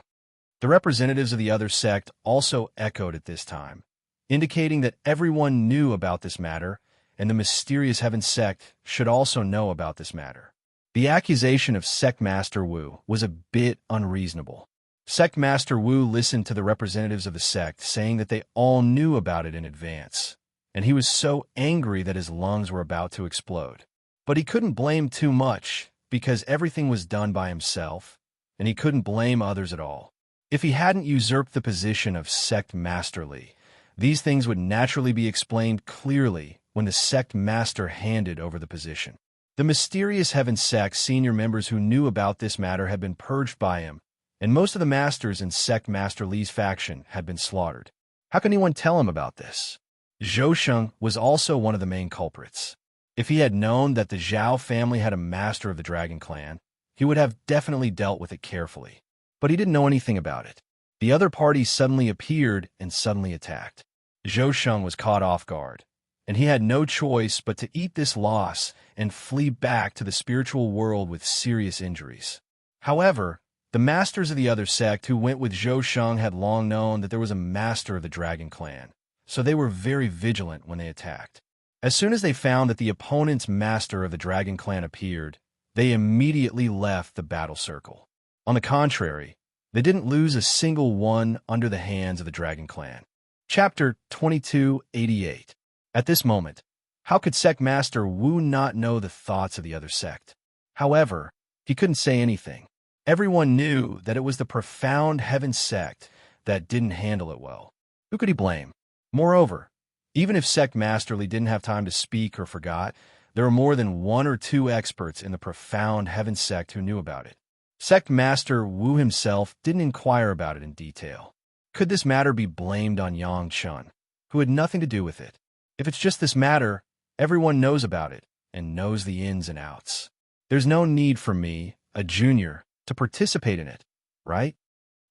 The representatives of the other sect also echoed at this time, indicating that everyone knew about this matter, and the mysterious Heaven sect should also know about this matter. The accusation of Sect Master Wu was a bit unreasonable. Sect Master Wu listened to the representatives of the sect saying that they all knew about it in advance, and he was so angry that his lungs were about to explode. But he couldn't blame too much, because everything was done by himself, and he couldn't blame others at all. If he hadn't usurped the position of Sect Master Li, these things would naturally be explained clearly when the sect master handed over the position. The mysterious Heaven sect senior members who knew about this matter had been purged by him, and most of the masters in Sect Master Li's faction had been slaughtered. How can anyone tell him about this? Zhou Sheng was also one of the main culprits. If he had known that the Zhao family had a master of the Dragon Clan, he would have definitely dealt with it carefully. But he didn't know anything about it. The other party suddenly appeared and suddenly attacked. Zhou Sheng was caught off guard, and he had no choice but to eat this loss and flee back to the spiritual world with serious injuries. However, the masters of the other sect who went with Zhou Sheng had long known that there was a master of the Dragon Clan, so they were very vigilant when they attacked. As soon as they found that the opponent's master of the Dragon Clan appeared, they immediately left the battle circle. On the contrary, they didn't lose a single one under the hands of the Dragon Clan. Chapter 2288. At this moment, how could Sect Master Wu not know the thoughts of the other sect? However, he couldn't say anything. Everyone knew that it was the profound Heaven sect that didn't handle it well. Who could he blame? Moreover, even if Sect Master Li didn't have time to speak or forgot, there were more than one or two experts in the profound Heaven sect who knew about it. Sect Master Wu himself didn't inquire about it in detail. Could this matter be blamed on Yang Chun, who had nothing to do with it? If it's just this matter, everyone knows about it and knows the ins and outs. There's no need for me, a junior, to participate in it, right?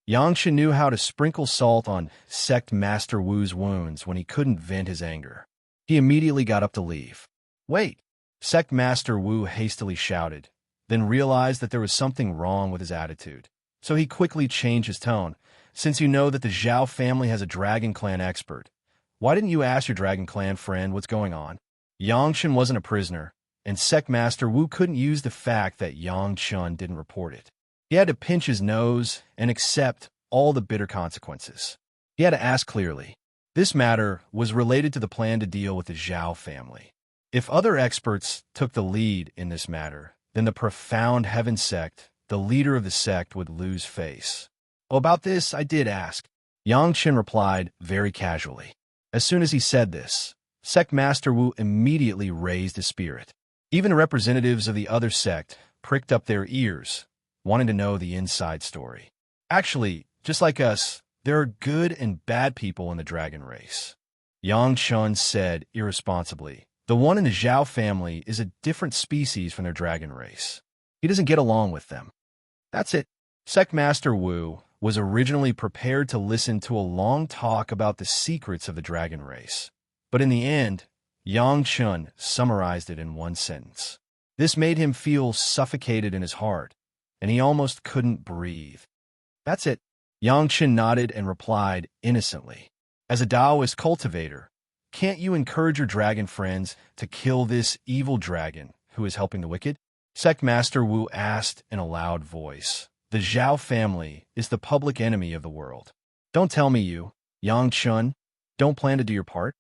Yang Chun knew how to sprinkle salt on Sect Master Wu's wounds when he couldn't vent his anger. He immediately got up to leave. Wait! Sect Master Wu hastily shouted, then realized that there was something wrong with his attitude. So he quickly changed his tone. Since you know that the Zhao family has a Dragon Clan expert, why didn't you ask your Dragon Clan friend what's going on? Yang Chun wasn't a prisoner, and Sect Master Wu couldn't use the fact that Yang Chun didn't report it. He had to pinch his nose and accept all the bitter consequences. He had to ask clearly. This matter was related to the plan to deal with the Zhao family. If other experts took the lead in this matter, then the profound Heaven sect, the leader of the sect, would lose face. Oh, about this, I did ask. Yang Chun replied very casually. As soon as he said this, Sect Master Wu immediately raised his spirit. Even representatives of the other sect pricked up their ears, wanting to know the inside story. Actually, just like us, there are good and bad people in the dragon race. Yang Chun said irresponsibly, the one in the Zhao family is a different species from their dragon race. He doesn't get along with them. That's it. Sect Master Wu was originally prepared to listen to a long talk about the secrets of the dragon race. But in the end, Yang Chun summarized it in one sentence. This made him feel suffocated in his heart, and he almost couldn't breathe. That's it. Yang Chun nodded and replied innocently. As a Taoist cultivator, can't you encourage your dragon friends to kill this evil dragon who is helping the wicked? Sect Master Wu asked in a loud voice. The Zhao family is the public enemy of the world. Don't tell me you, Yang Chun, don't plan to do your part?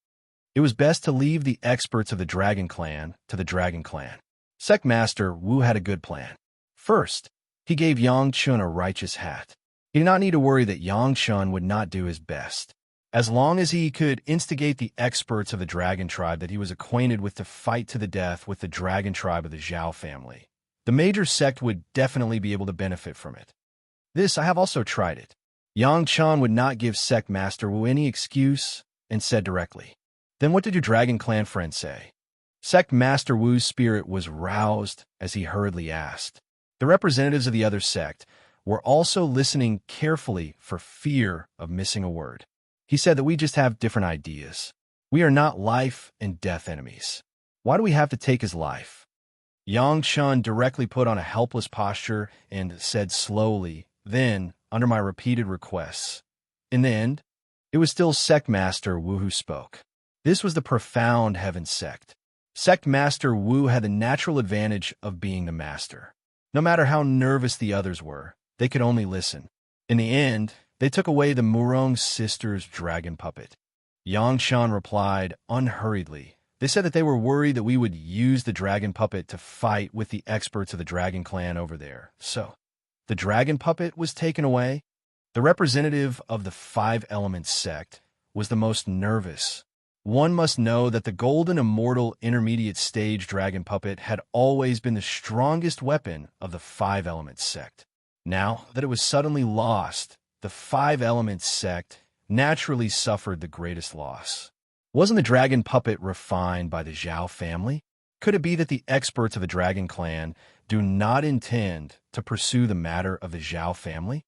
It was best to leave the experts of the Dragon Clan to the Dragon Clan. Sect Master Wu had a good plan. First, he gave Yang Chun a righteous hat. He did not need to worry that Yang Chun would not do his best. As long as he could instigate the experts of the Dragon Tribe that he was acquainted with to fight to the death with the Dragon Tribe of the Zhao family, the major sect would definitely be able to benefit from it. This, I have also tried it. Yang Chun would not give Sect Master Wu any excuse and said directly, Then what did your Dragon Clan friend say? Sect Master Wu's spirit was roused as he hurriedly asked. The representatives of the other sect were also listening carefully for fear of missing a word. He said that we just have different ideas. We are not life and death enemies. Why do we have to take his life? Yang Chun directly put on a helpless posture and said slowly, then, under my repeated requests. In the end, it was still Sect Master Wu who spoke. This was the profound heaven sect. Sect Master Wu had the natural advantage of being the master. No matter how nervous the others were, they could only listen. In the end, they took away the Murong sisters' dragon puppet. Yang Shan replied unhurriedly. They said that they were worried that we would use the dragon puppet to fight with the experts of the dragon clan over there. So, the dragon puppet was taken away? The representative of the Five Elements sect was the most nervous. One must know that the golden immortal intermediate stage dragon puppet had always been the strongest weapon of the Five Elements sect. Now that it was suddenly lost, the Five Elements sect naturally suffered the greatest loss. Wasn't the dragon puppet refined by the Zhao family? Could it be that the experts of the dragon clan do not intend to pursue the matter of the Zhao family?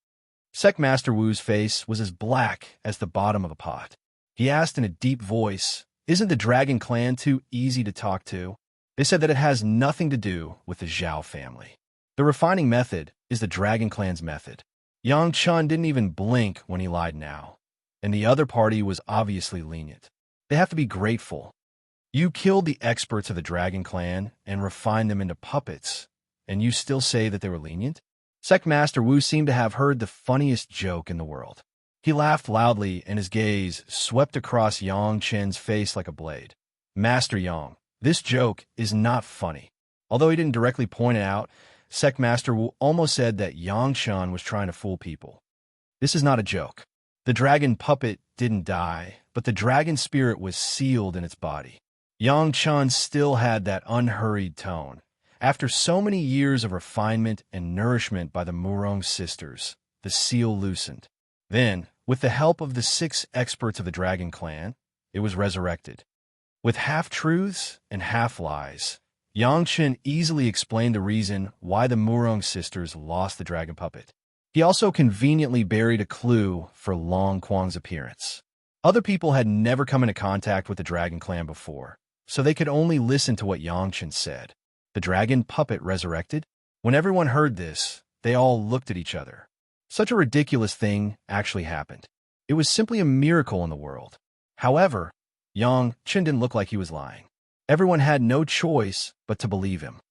Sect Master Wu's face was as black as the bottom of a pot. He asked in a deep voice, "Isn't the dragon clan too easy to talk to?" They said that it has nothing to do with the Zhao family. The refining method is the dragon clan's method. Yang Chun didn't even blink when he lied now, and the other party was obviously lenient. They have to be grateful. You killed the experts of the dragon clan and refined them into puppets, and you still say that they were lenient? Sect Master Wu seemed to have heard the funniest joke in the world. He laughed loudly, and his gaze swept across Yang Chen's face like a blade. Master Yang, this joke is not funny. Although he didn't directly point it out, Sect Master Wu almost said that Yang Chen was trying to fool people. This is not a joke. The dragon puppet didn't die, but the dragon spirit was sealed in its body. Yang Chen still had that unhurried tone. After so many years of refinement and nourishment by the Murong sisters, the seal loosened. Then, with the help of the 6 experts of the dragon clan, it was resurrected. With half-truths and half-lies, Yang Chen easily explained the reason why the Murong sisters lost the dragon puppet. He also conveniently buried a clue for Long Quang's appearance. Other people had never come into contact with the dragon clan before, so they could only listen to what Yang Chen said. The dragon puppet resurrected? When everyone heard this, they all looked at each other. Such a ridiculous thing actually happened. It was simply a miracle in the world. However, Yang Chen didn't look like he was lying. Everyone had no choice but to believe him.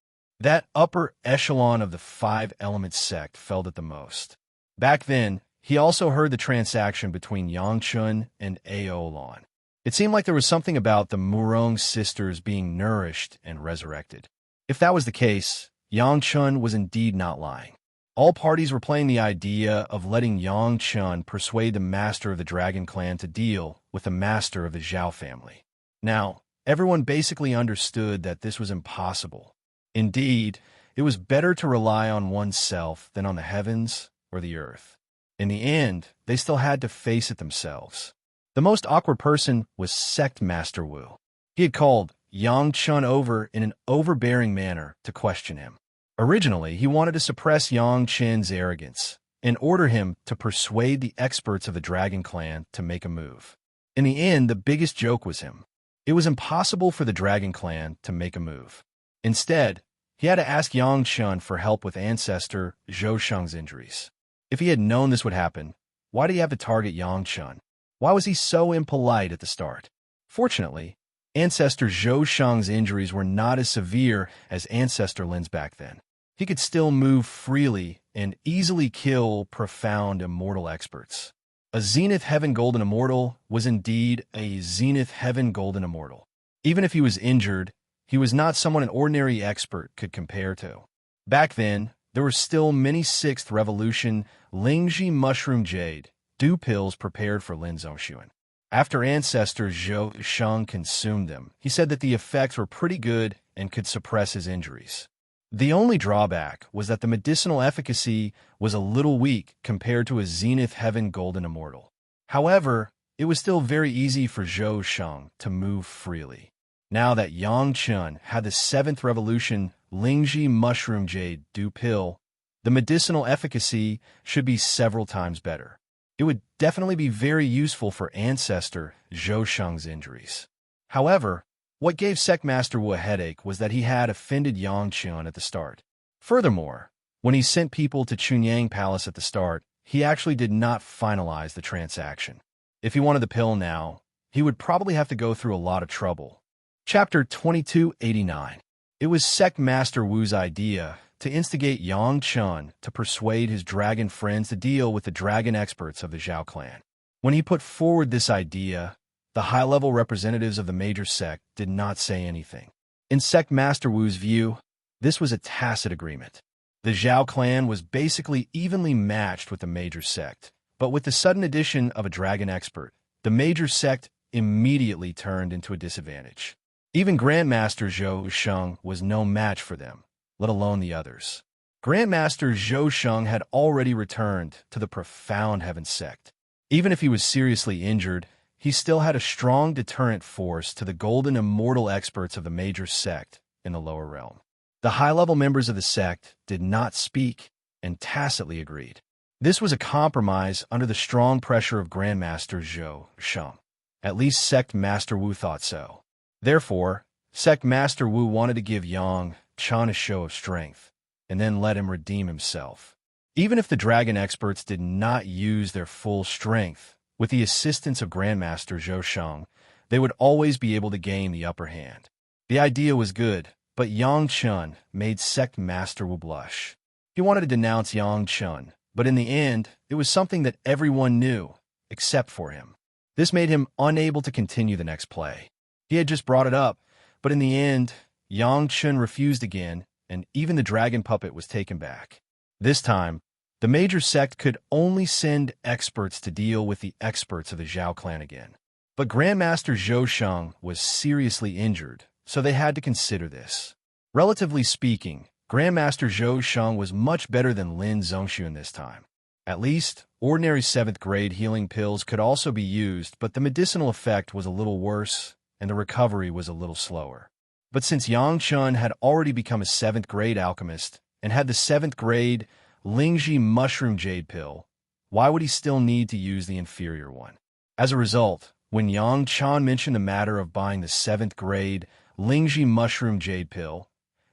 That upper echelon of the Five Elements sect felt it the most. Back then, he also heard the transaction between Yang Chun and Aolon. It seemed like there was something about the Murong sisters being nourished and resurrected. If that was the case, Yang Chun was indeed not lying. All parties were playing the idea of letting Yang Chun persuade the master of the dragon clan to deal with the master of the Zhao family. Now, everyone basically understood that this was impossible. Indeed, it was better to rely on oneself than on the heavens or the earth. In the end, they still had to face it themselves. The most awkward person was Sect Master Wu. He had called Yang Chun over in an overbearing manner to question him. Originally, he wanted to suppress Yang Chen's arrogance and order him to persuade the experts of the Dragon Clan to make a move. In the end, the biggest joke was him. It was impossible for the Dragon Clan to make a move. Instead, he had to ask Yang Chun for help with ancestor Zhou Sheng's injuries. If he had known this would happen, why did he have to target Yang Chun? Why was he so impolite at the start? Fortunately, ancestor Zhou Sheng's injuries were not as severe as ancestor Lin's back then. He could still move freely and easily kill profound immortal experts. A Zenith Heaven Golden Immortal was indeed a Zenith Heaven Golden Immortal. Even if he was injured, he was not someone an ordinary expert could compare to. Back then, there were still many 6th Revolution Lingji Mushroom Jade, dew pills prepared for Lin Zhongxuan. After ancestor Zhou Sheng consumed them, he said that the effects were pretty good and could suppress his injuries. The only drawback was that the medicinal efficacy was a little weak compared to a Zenith Heaven Golden Immortal. However, it was still very easy for Zhou Sheng to move freely. Now that Yang Chun had the 7th revolution Lingji mushroom jade dew pill, the medicinal efficacy should be several times better. It would definitely be very useful for ancestor Zhou Sheng's injuries. However, what gave Sect Master Wu a headache was that he had offended Yang Chun at the start. Furthermore, when he sent people to Chunyang Palace at the start, he actually did not finalize the transaction. If he wanted the pill now, he would probably have to go through a lot of trouble. Chapter 2289. It was Sect Master Wu's idea to instigate Yang Chun to persuade his dragon friends to deal with the dragon experts of the Zhao clan. When he put forward this idea, the high-level representatives of the major sect did not say anything. In Sect Master Wu's view, this was a tacit agreement. The Zhao clan was basically evenly matched with the major sect, but with the sudden addition of a dragon expert, the major sect immediately turned into a disadvantage. Even Grandmaster Zhou Sheng was no match for them, let alone the others. Grandmaster Zhou Sheng had already returned to the profound heaven sect. Even if he was seriously injured, he still had a strong deterrent force to the golden immortal experts of the major sect in the lower realm. The high-level members of the sect did not speak and tacitly agreed. This was a compromise under the strong pressure of Grandmaster Zhou Sheng. At least Sect Master Wu thought so. Therefore, Sect Master Wu wanted to give Yang Chun a show of strength, and then let him redeem himself. Even if the dragon experts did not use their full strength, with the assistance of Grandmaster Zhou Sheng, they would always be able to gain the upper hand. The idea was good, but Yang Chun made Sect Master Wu blush. He wanted to denounce Yang Chun, but in the end, it was something that everyone knew, except for him. This made him unable to continue the next play. He had just brought it up, but in the end, Yang Chun refused again, and even the dragon puppet was taken back. This time, the major sect could only send experts to deal with the experts of the Zhao clan again. But Grandmaster Zhou Sheng was seriously injured, so they had to consider this. Relatively speaking, Grandmaster Zhou Sheng was much better than Lin Zongxuan this time. At least, ordinary 7th grade healing pills could also be used, but the medicinal effect was a little worse, and the recovery was a little slower. But since Yang Chun had already become a 7th grade alchemist and had the 7th grade Lingji mushroom jade pill, why would he still need to use the inferior one? As a result, when Yang Chun mentioned the matter of buying the 7th grade Lingji mushroom jade pill,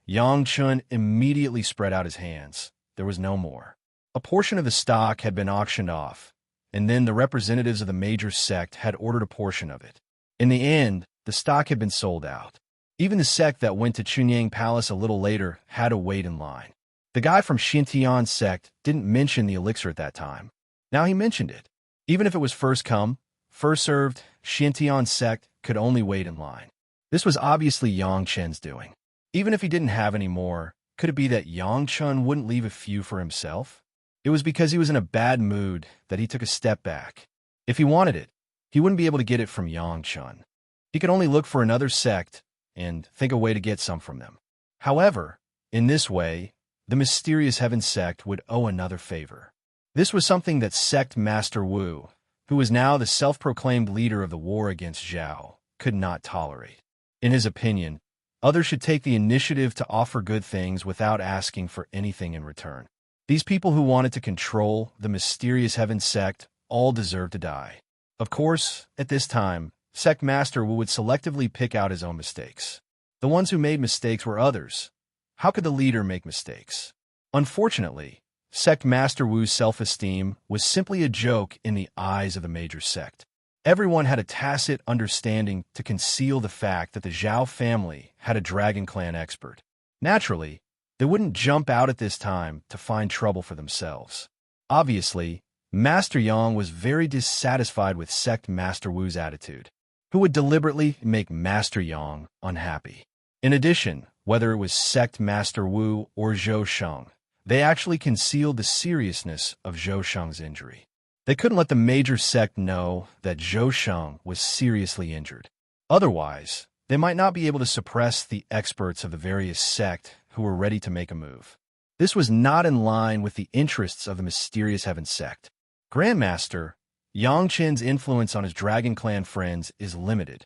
Yang Chun immediately spread out his hands. There was no more. A portion of the stock had been auctioned off, and then the representatives of the major sect had ordered a portion of it. In the end, the stock had been sold out. Even the sect that went to Chunyang Palace a little later had to wait in line. The guy from Xintian sect didn't mention the elixir at that time. Now he mentioned it. Even if it was first come, first served, Xintian sect could only wait in line. This was obviously Yang Chen's doing. Even if he didn't have any more, could it be that Yang Chun wouldn't leave a few for himself? It was because he was in a bad mood that he took a step back. If he wanted it, he wouldn't be able to get it from Yang Chun. He could only look for another sect and think a way to get some from them. However, in this way, the mysterious heaven sect would owe another favor. This was something that Sect Master Wu, who was now the self-proclaimed leader of the war against Zhao, could not tolerate. In his opinion, others should take the initiative to offer good things without asking for anything in return. These people who wanted to control the mysterious heaven sect all deserved to die. Of course, at this time, Sect Master Wu would selectively pick out his own mistakes. The ones who made mistakes were others. How could the leader make mistakes? Unfortunately, Sect Master Wu's self-esteem was simply a joke in the eyes of the major sect. Everyone had a tacit understanding to conceal the fact that the Zhao family had a Dragon Clan expert. Naturally, they wouldn't jump out at this time to find trouble for themselves. Obviously, Master Yang was very dissatisfied with Sect Master Wu's attitude, who would deliberately make Master Yang unhappy. In addition, whether it was Sect Master Wu or Zhou Sheng, they actually concealed the seriousness of Zhou Sheng's injury. They couldn't let the major sect know that Zhou Sheng was seriously injured. Otherwise, they might not be able to suppress the experts of the various sect who were ready to make a move. This was not in line with the interests of the mysterious heaven sect. Grandmaster Yang Chen's influence on his Dragon Clan friends is limited.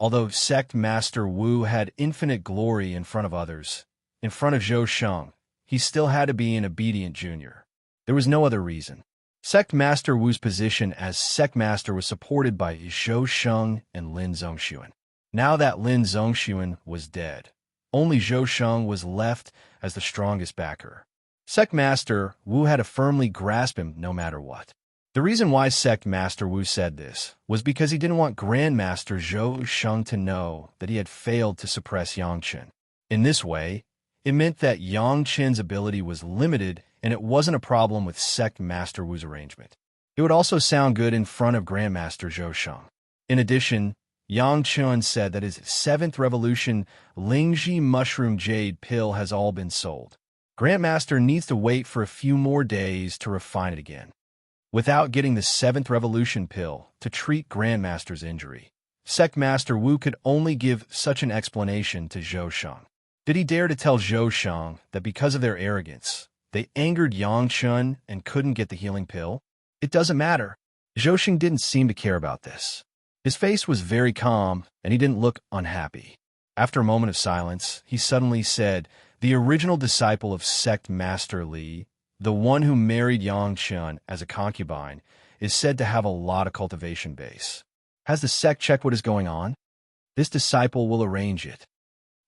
Although Sect Master Wu had infinite glory in front of others, in front of Zhou Sheng, he still had to be an obedient junior. There was no other reason. Sect Master Wu's position as Sect Master was supported by Zhou Sheng and Lin Zongxuan. Now that Lin Zongxuan was dead, only Zhou Sheng was left as the strongest backer. Sect Master Wu had to firmly grasp him no matter what. The reason why Sect Master Wu said this was because he didn't want Grandmaster Zhou Sheng to know that he had failed to suppress Yang Chen. In this way, it meant that Yang Chen's ability was limited and it wasn't a problem with Sect Master Wu's arrangement. It would also sound good in front of Grandmaster Zhou Sheng. In addition, Yang Chen said that his 7th Revolution Lingji Mushroom Jade Pill has all been sold. Grandmaster needs to wait for a few more days to refine it again. Without getting the 7th Revolution Pill to treat Grandmaster's injury, Sect Master Wu could only give such an explanation to Zhou Sheng. Did he dare to tell Zhou Sheng that because of their arrogance, they angered Yang Chen and couldn't get the healing pill? It doesn't matter. Zhou Sheng didn't seem to care about this. His face was very calm, and he didn't look unhappy. After a moment of silence, he suddenly said, "The original disciple of Sect Master Li, the one who married Yang Chen as a concubine, is said to have a lot of cultivation base. Has the sect checked what is going on? This disciple will arrange it."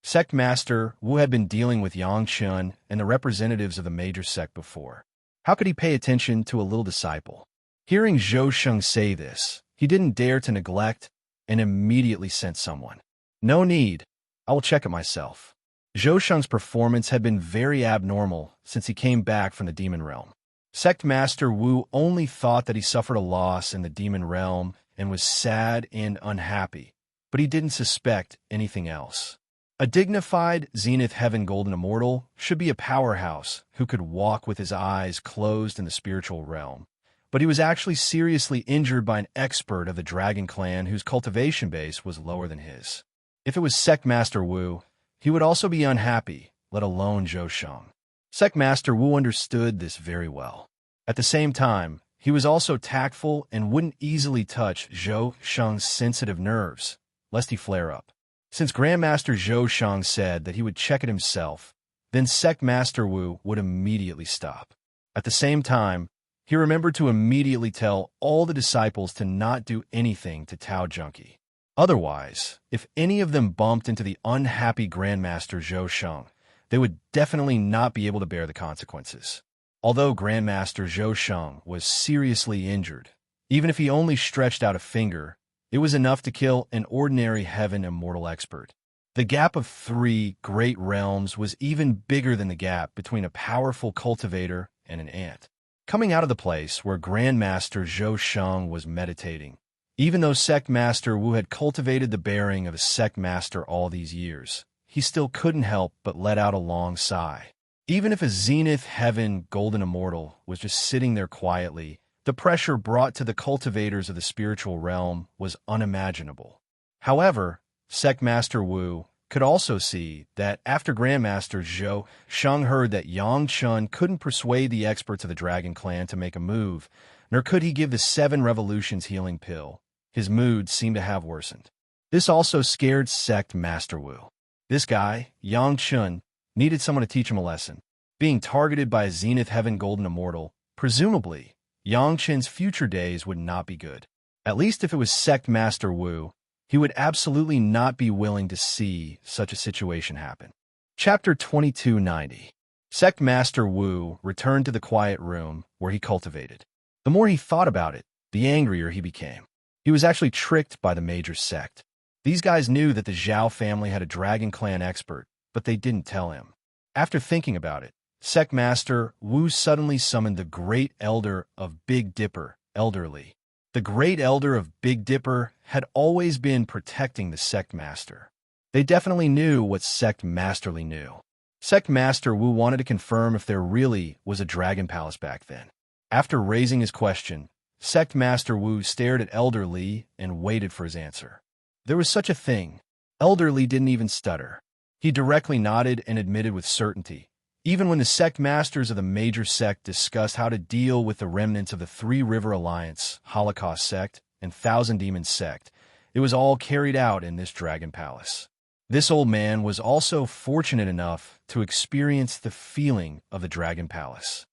Sect Master Wu had been dealing with Yang Chen and the representatives of the major sect before. How could he pay attention to a little disciple? Hearing Zhou Sheng say this, he didn't dare to neglect and immediately sent someone. "No need. I will check it myself." Zhou Sheng's performance had been very abnormal since he came back from the demon realm. Sect Master Wu only thought that he suffered a loss in the demon realm and was sad and unhappy, but he didn't suspect anything else. A dignified Zenith Heaven Golden Immortal should be a powerhouse who could walk with his eyes closed in the spiritual realm, but he was actually seriously injured by an expert of the Dragon Clan whose cultivation base was lower than his. If it was Sect Master Wu, he would also be unhappy, let alone Zhou Sheng. Sect Master Wu understood this very well. At the same time, he was also tactful and wouldn't easily touch Zhou Sheng's sensitive nerves, lest he flare up. Since Grandmaster Zhou Sheng said that he would check it himself, then Sect Master Wu would immediately stop. At the same time, he remembered to immediately tell all the disciples to not do anything to Tao Junkie. Otherwise, if any of them bumped into the unhappy Grandmaster Zhou Sheng, they would definitely not be able to bear the consequences. Although Grandmaster Zhou Sheng was seriously injured, even if he only stretched out a finger, it was enough to kill an ordinary Heaven Immortal expert. The gap of 3 great realms was even bigger than the gap between a powerful cultivator and an ant. Coming out of the place where Grandmaster Zhou Sheng was meditating, even though Sect Master Wu had cultivated the bearing of a Sect Master all these years, he still couldn't help but let out a long sigh. Even if a Zenith Heaven Golden Immortal was just sitting there quietly, the pressure brought to the cultivators of the spiritual realm was unimaginable. However, Sect Master Wu could also see that after Grandmaster Zhou Sheng heard that Yang Chen couldn't persuade the experts of the Dragon Clan to make a move, nor could he give the 7 Revolutions healing pill, his mood seemed to have worsened. This also scared Sect Master Wu. This guy, Yang Chen, needed someone to teach him a lesson. Being targeted by a Zenith Heaven Golden Immortal, presumably, Yang Chen's future days would not be good. At least if it was Sect Master Wu, he would absolutely not be willing to see such a situation happen. Chapter 2290. Sect Master Wu returned to the quiet room where he cultivated. The more he thought about it, the angrier he became. He was actually tricked by the major sect. These guys knew that the Zhao family had a Dragon Clan expert, but they didn't tell him. After thinking about it, Sect Master Wu suddenly summoned the Great Elder of Big Dipper, Elder Li. The Great Elder of Big Dipper had always been protecting the Sect Master. They definitely knew what Sect Master Li knew. Sect Master Wu wanted to confirm if there really was a Dragon Palace back then. After raising his question, Sect Master Wu stared at Elder Li and waited for his answer. There was such a thing. Elder Li didn't even stutter. He directly nodded and admitted with certainty. Even when the sect masters of the major sect discussed how to deal with the remnants of the 3 River Alliance, Holocaust sect, and Thousand Demon sect, it was all carried out in this dragon palace. This old man was also fortunate enough to experience the feeling of the dragon palace.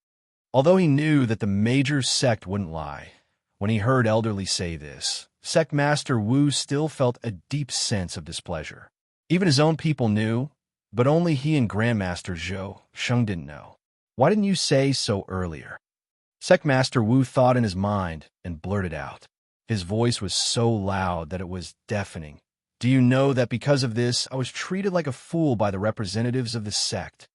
Although he knew that the major sect wouldn't lie, when he heard Elderly say this, Sect Master Wu still felt a deep sense of displeasure. Even his own people knew, but only he and Grandmaster Zhou Sheng didn't know. Why didn't you say so earlier? Sect Master Wu thought in his mind and blurted out. His voice was so loud that it was deafening. Do you know that because of this, I was treated like a fool by the representatives of the sect?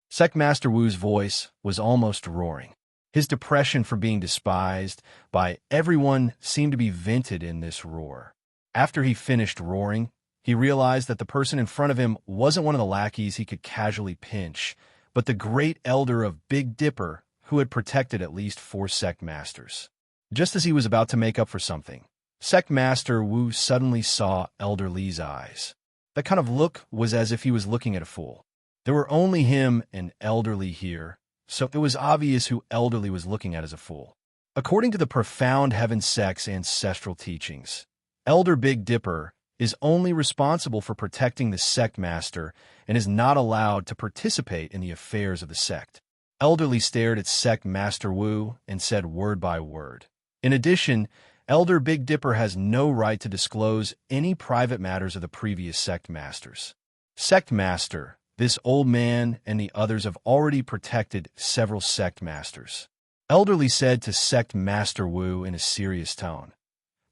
Sect Master Wu's voice was almost roaring. His depression for being despised by everyone seemed to be vented in this roar. After he finished roaring, he realized that the person in front of him wasn't one of the lackeys he could casually pinch, but the great elder of Big Dipper who had protected at least 4 sect masters. Just as he was about to make up for something, Sect Master Wu suddenly saw Elder Li's eyes. That kind of look was as if he was looking at a fool. There were only him and Elder Li here, so it was obvious who Elder Li was looking at as a fool. According to the profound Heaven Sect's ancestral teachings, Elder Big Dipper is only responsible for protecting the sect master and is not allowed to participate in the affairs of the sect. Elder Li stared at Sect Master Wu and said word by word. In addition, Elder Big Dipper has no right to disclose any private matters of the previous sect masters. Sect Master, this old man and the others have already protected several sect masters. Elder Li said to Sect Master Wu in a serious tone.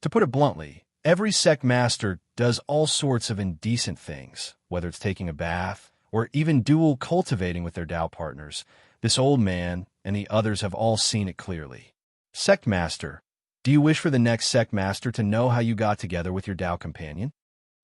To put it bluntly, every sect master does all sorts of indecent things, whether it's taking a bath or even dual cultivating with their Tao partners. This old man and the others have all seen it clearly. Sect Master, do you wish for the next sect master to know how you got together with your Tao companion?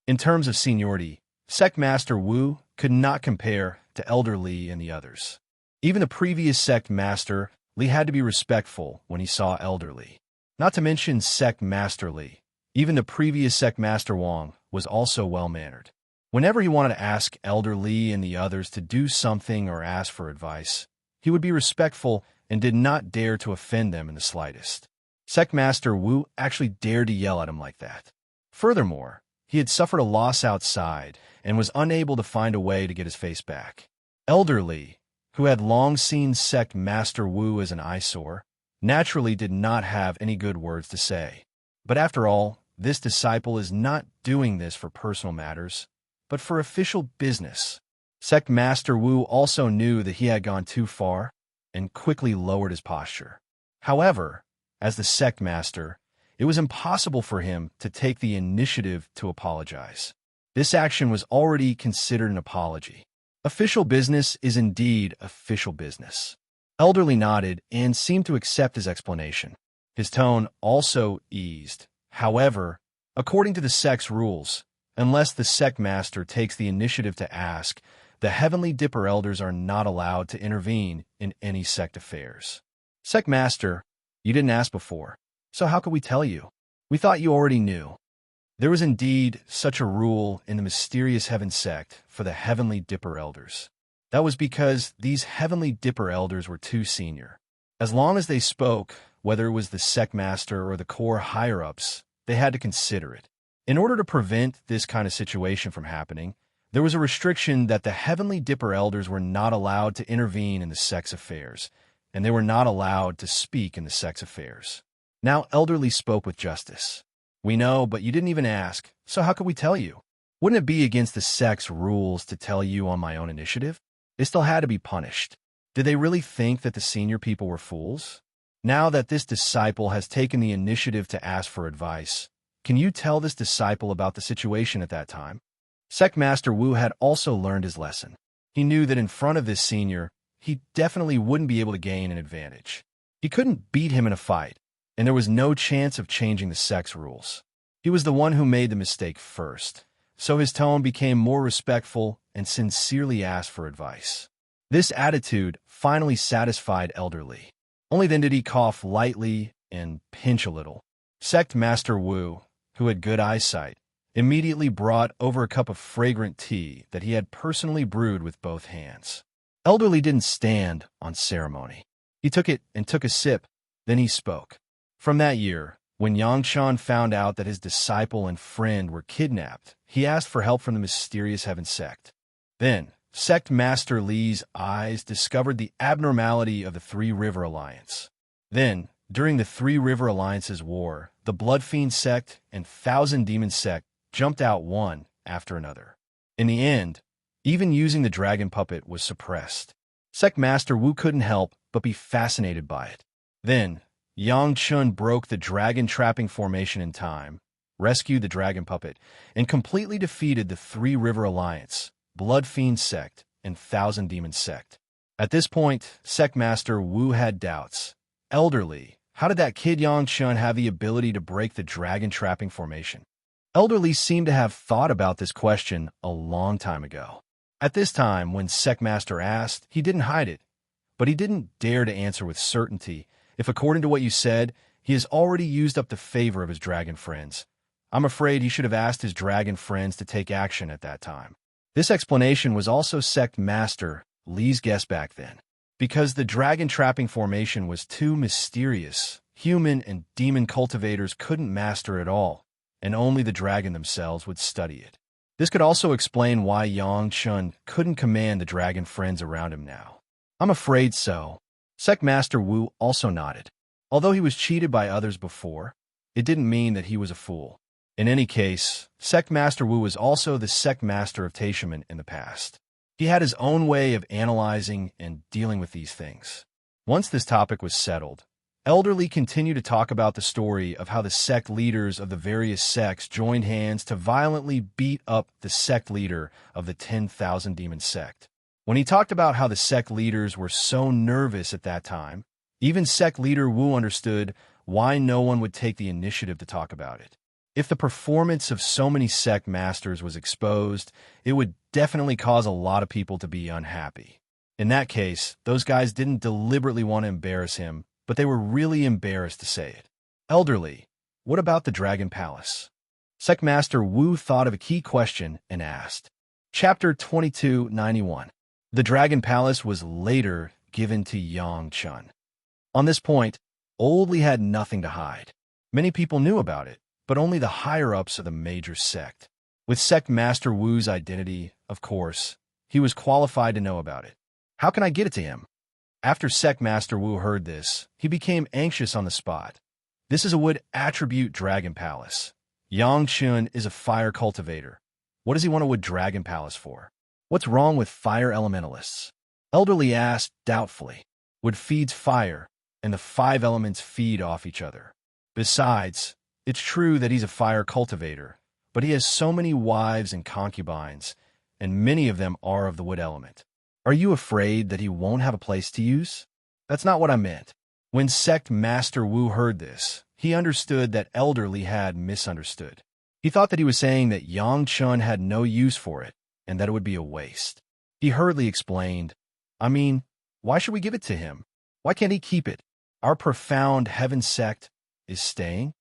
In terms of seniority, Sect Master Wu could not compare to Elder Li and the others. Even the previous sect master, Li had to be respectful when he saw Elder Li. Not to mention Sect Master Li. Even the previous sect master Wang was also well-mannered. Whenever he wanted to ask Elder Li and the others to do something or ask for advice, he would be respectful and did not dare to offend them in the slightest. Sect Master Wu actually dared to yell at him like that. Furthermore, he had suffered a loss outside and was unable to find a way to get his face back. Elder Li, who had long seen Sect Master Wu as an eyesore, naturally did not have any good words to say. But after all, this disciple is not doing this for personal matters, but for official business. Sect Master Wu also knew that he had gone too far and quickly lowered his posture. However, as the sect master, it was impossible for him to take the initiative to apologize. This action was already considered an apology. Official business is indeed official business. Elder Li nodded and seemed to accept his explanation. His tone also eased. However, according to the sect's rules, unless the sect master takes the initiative to ask, the Heavenly Dipper elders are not allowed to intervene in any sect affairs. Sect master, you didn't ask before, so how could we tell you? We thought you already knew. There was indeed such a rule in the mysterious Heaven sect for the Heavenly Dipper elders. That was because these Heavenly Dipper elders were too senior. As long as they spoke, whether it was the sect master or the core higher-ups, they had to consider it. In order to prevent this kind of situation from happening, there was a restriction that the Heavenly Dipper elders were not allowed to intervene in the sect's affairs, and they were not allowed to speak in the sect's affairs. Now Elder Li spoke with justice. We know, but you didn't even ask, so how could we tell you? Wouldn't it be against the sect's rules to tell you on my own initiative? They still had to be punished. Did they really think that the senior people were fools? Now that this disciple has taken the initiative to ask for advice, can you tell this disciple about the situation at that time? Sect Master Wu had also learned his lesson. He knew that in front of this senior, he definitely wouldn't be able to gain an advantage. He couldn't beat him in a fight, and there was no chance of changing the sect's rules. He was the one who made the mistake first, so his tone became more respectful and sincerely asked for advice. This attitude finally satisfied Elder Li. Only then did he cough lightly and pinch a little. Sect Master Wu, who had good eyesight, immediately brought over a cup of fragrant tea that he had personally brewed with both hands. Elder Li didn't stand on ceremony. He took it and took a sip, then he spoke. From that year, When Yangshan found out that his disciple and friend were kidnapped, he asked for help from the mysterious Heaven sect. Then, Sect Master Li's eyes discovered the abnormality of the Three River Alliance. Then, during the Three River Alliance's war, the Blood Fiend sect and Thousand Demon sect jumped out one after another. In the end, even using the dragon puppet was suppressed. Sect Master Wu couldn't help but be fascinated by it. Then, Yang Chun broke the dragon trapping formation in time, rescued the dragon puppet, and completely defeated the Three River Alliance, Blood Fiend sect, and Thousand Demon sect. At this point, Sect Master Wu had doubts. Elderly, how did that kid Yang Chun have the ability to break the dragon trapping formation? Elderly seemed to have thought about this question a long time ago. At this time, when Sect Master asked, he didn't hide it, but he didn't dare to answer with certainty if, according to what you said, he has already used up the favor of his dragon friends. I'm afraid he should have asked his dragon friends to take action at that time. This explanation was also Sect Master Li's guess back then. Because the dragon trapping formation was too mysterious, human and demon cultivators couldn't master it all, and only the dragon themselves would study it. This could also explain why Yang Chun couldn't command the dragon friends around him now. I'm afraid so. Sect Master Wu also nodded. Although he was cheated by others before, it didn't mean that he was a fool. In any case, Sect Master Wu was also the Sect Master of Taishaman in the past. He had his own way of analyzing and dealing with these things. Once this topic was settled, Elderly continued to talk about the story of how the sect leaders of the various sects joined hands to violently beat up the sect leader of the 10,000 Demon sect. When he talked about how the sect leaders were so nervous at that time, even sect leader Wu understood why no one would take the initiative to talk about it. If the performance of so many sect masters was exposed, it would definitely cause a lot of people to be unhappy. In that case, those guys didn't deliberately want to embarrass him, but they were really embarrassed to say it. Elderly, what about the Dragon Palace? Sect Master Wu thought of a key question and asked. Chapter 2291. The Dragon Palace was later given to Yang Chun. On this point, Old Li had nothing to hide. Many people knew about it, but only the higher-ups of the major sect. With Sect Master Wu's identity, of course, he was qualified to know about it. How can I get it to him? After Sect Master Wu heard this, he became anxious on the spot. This is a wood attribute Dragon Palace. Yang Chun is a fire cultivator. What does he want a wood Dragon Palace for? What's wrong with fire elementalists? Elderly asked doubtfully. Wood feeds fire, and the 5 elements feed off each other. Besides, it's true that he's a fire cultivator, but he has so many wives and concubines, and many of them are of the wood element. Are you afraid that he won't have a place to use? That's not what I meant. When Sect Master Wu heard this, he understood that Elderly had misunderstood. He thought that he was saying that Yang Chun had no use for it, and that it would be a waste. He hurriedly explained, I mean, why should we give it to him? Why can't he keep it? Our profound heaven sect is staying?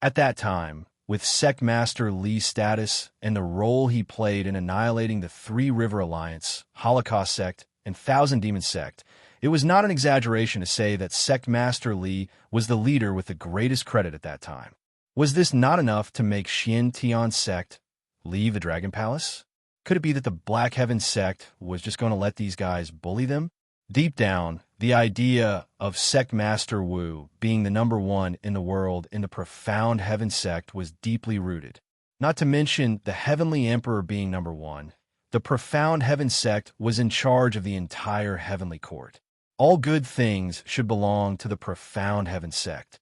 At that time, with Sect Master Li's status and the role he played in annihilating the Three River Alliance, Holocaust sect, and Thousand Demon sect, it was not an exaggeration to say that Sect Master Li was the leader with the greatest credit at that time. Was this not enough to make Xian Tian sect leave the Dragon Palace? Could it be that the Black Heaven sect was just going to let these guys bully them? Deep down, the idea of Sect Master Wu being the #1 in the world in the profound Heaven sect was deeply rooted. Not to mention the Heavenly Emperor being #1, the profound Heaven sect was in charge of the entire Heavenly Court. All good things should belong to the profound Heaven sect.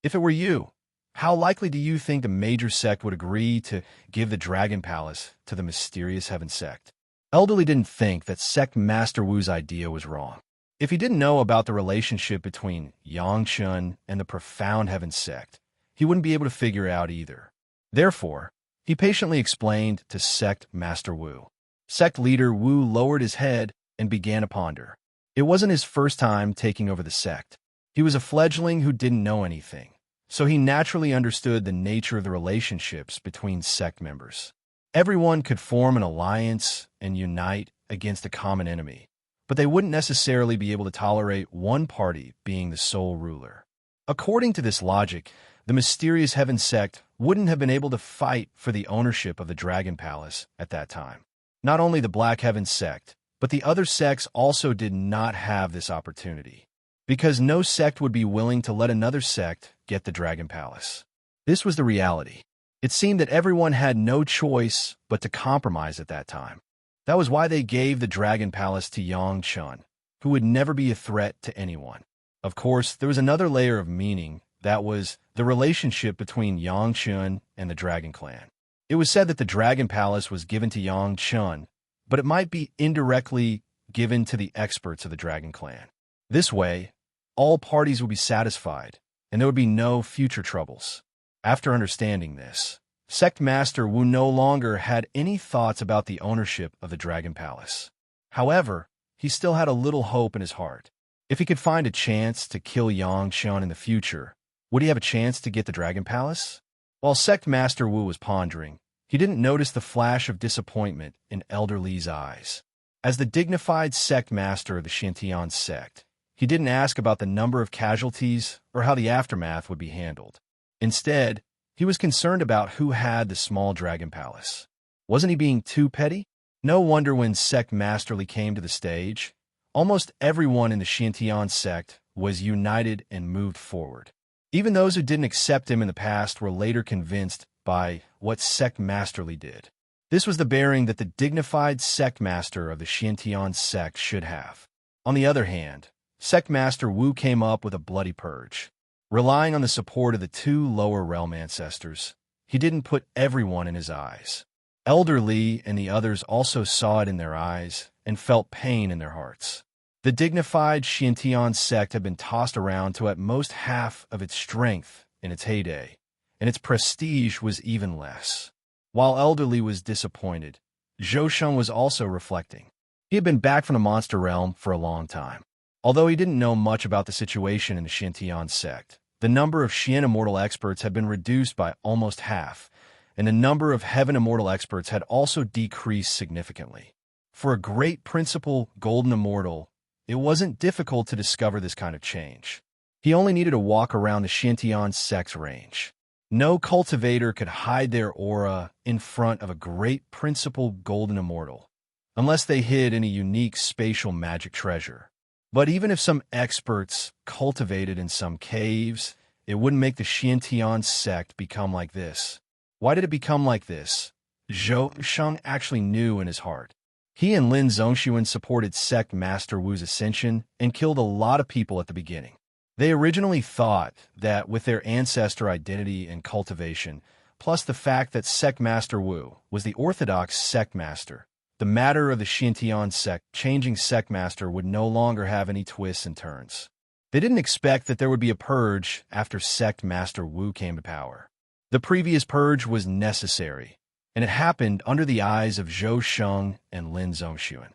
If it were you, how likely do you think the major sect would agree to give the Dragon Palace to the mysterious Heaven sect? Elderly didn't think that Sect Master Wu's idea was wrong. If he didn't know about the relationship between Yang Chun and the profound Heaven sect, he wouldn't be able to figure it out either. Therefore, he patiently explained to Sect Master Wu. Sect leader Wu lowered his head and began to ponder. It wasn't his first time taking over the sect. He was a fledgling who didn't know anything, so he naturally understood the nature of the relationships between sect members. Everyone could form an alliance and unite against a common enemy, but they wouldn't necessarily be able to tolerate one party being the sole ruler. According to this logic, the mysterious Heaven sect wouldn't have been able to fight for the ownership of the Dragon Palace at that time. Not only the Black Heaven sect, but the other sects also did not have this opportunity, because no sect would be willing to let another sect get the Dragon Palace. This was the reality. It seemed that everyone had no choice but to compromise at that time. That was why they gave the Dragon Palace to Yang Chun, who would never be a threat to anyone. Of course, there was another layer of meaning, that was the relationship between Yang Chun and the Dragon Clan. It was said that the Dragon Palace was given to Yang Chun, but it might be indirectly given to the experts of the Dragon Clan. This way, all parties would be satisfied, and there would be no future troubles. After understanding this, Sect Master Wu no longer had any thoughts about the ownership of the Dragon Palace. However, he still had a little hope in his heart. If he could find a chance to kill Yang Chun in the future, would he have a chance to get the Dragon Palace? While Sect Master Wu was pondering, he didn't notice the flash of disappointment in Elder Li's eyes. As the dignified sect master of the Xintian sect, he didn't ask about the number of casualties or how the aftermath would be handled. Instead, he was concerned about who had the small Dragon Palace. Wasn't he being too petty? No wonder when Sect Master Li came to the stage, almost everyone in the Xintian sect was united and moved forward. Even those who didn't accept him in the past were later convinced by what Sect Master Li did. This was the bearing that the dignified sect master of the Xintian sect should have. On the other hand, Sect Master Wu came up with a bloody purge. Relying on the support of the two lower realm ancestors, he didn't put everyone in his eyes. Elder Li and the others also saw it in their eyes and felt pain in their hearts. The dignified Xintian sect had been tossed around to at most half of its strength in its heyday, and its prestige was even less. While Elder Li was disappointed, Zhou Sheng was also reflecting. He had been back from the monster realm for a long time. Although he didn't know much about the situation in the Xintian sect, the number of Xian Immortal experts had been reduced by almost half, and the number of Heaven Immortal experts had also decreased significantly. For a great principal Golden Immortal, it wasn't difficult to discover this kind of change. He only needed to walk around the Xintian sect's range. No cultivator could hide their aura in front of a great principal Golden Immortal, unless they hid in a unique spatial magic treasure. But even if some experts cultivated in some caves, it wouldn't make the Xintian sect become like this. Why did it become like this? Zhou Sheng actually knew in his heart. He and Lin Zhongxuan supported Sect Master Wu's ascension and killed a lot of people at the beginning. They originally thought that with their ancestor identity and cultivation, plus the fact that Sect Master Wu was the orthodox sect master, the matter of the Xintian sect changing sect master would no longer have any twists and turns. They didn't expect that there would be a purge after Sect Master Wu came to power. The previous purge was necessary, and it happened under the eyes of Zhou Sheng and Lin Zhongxuan.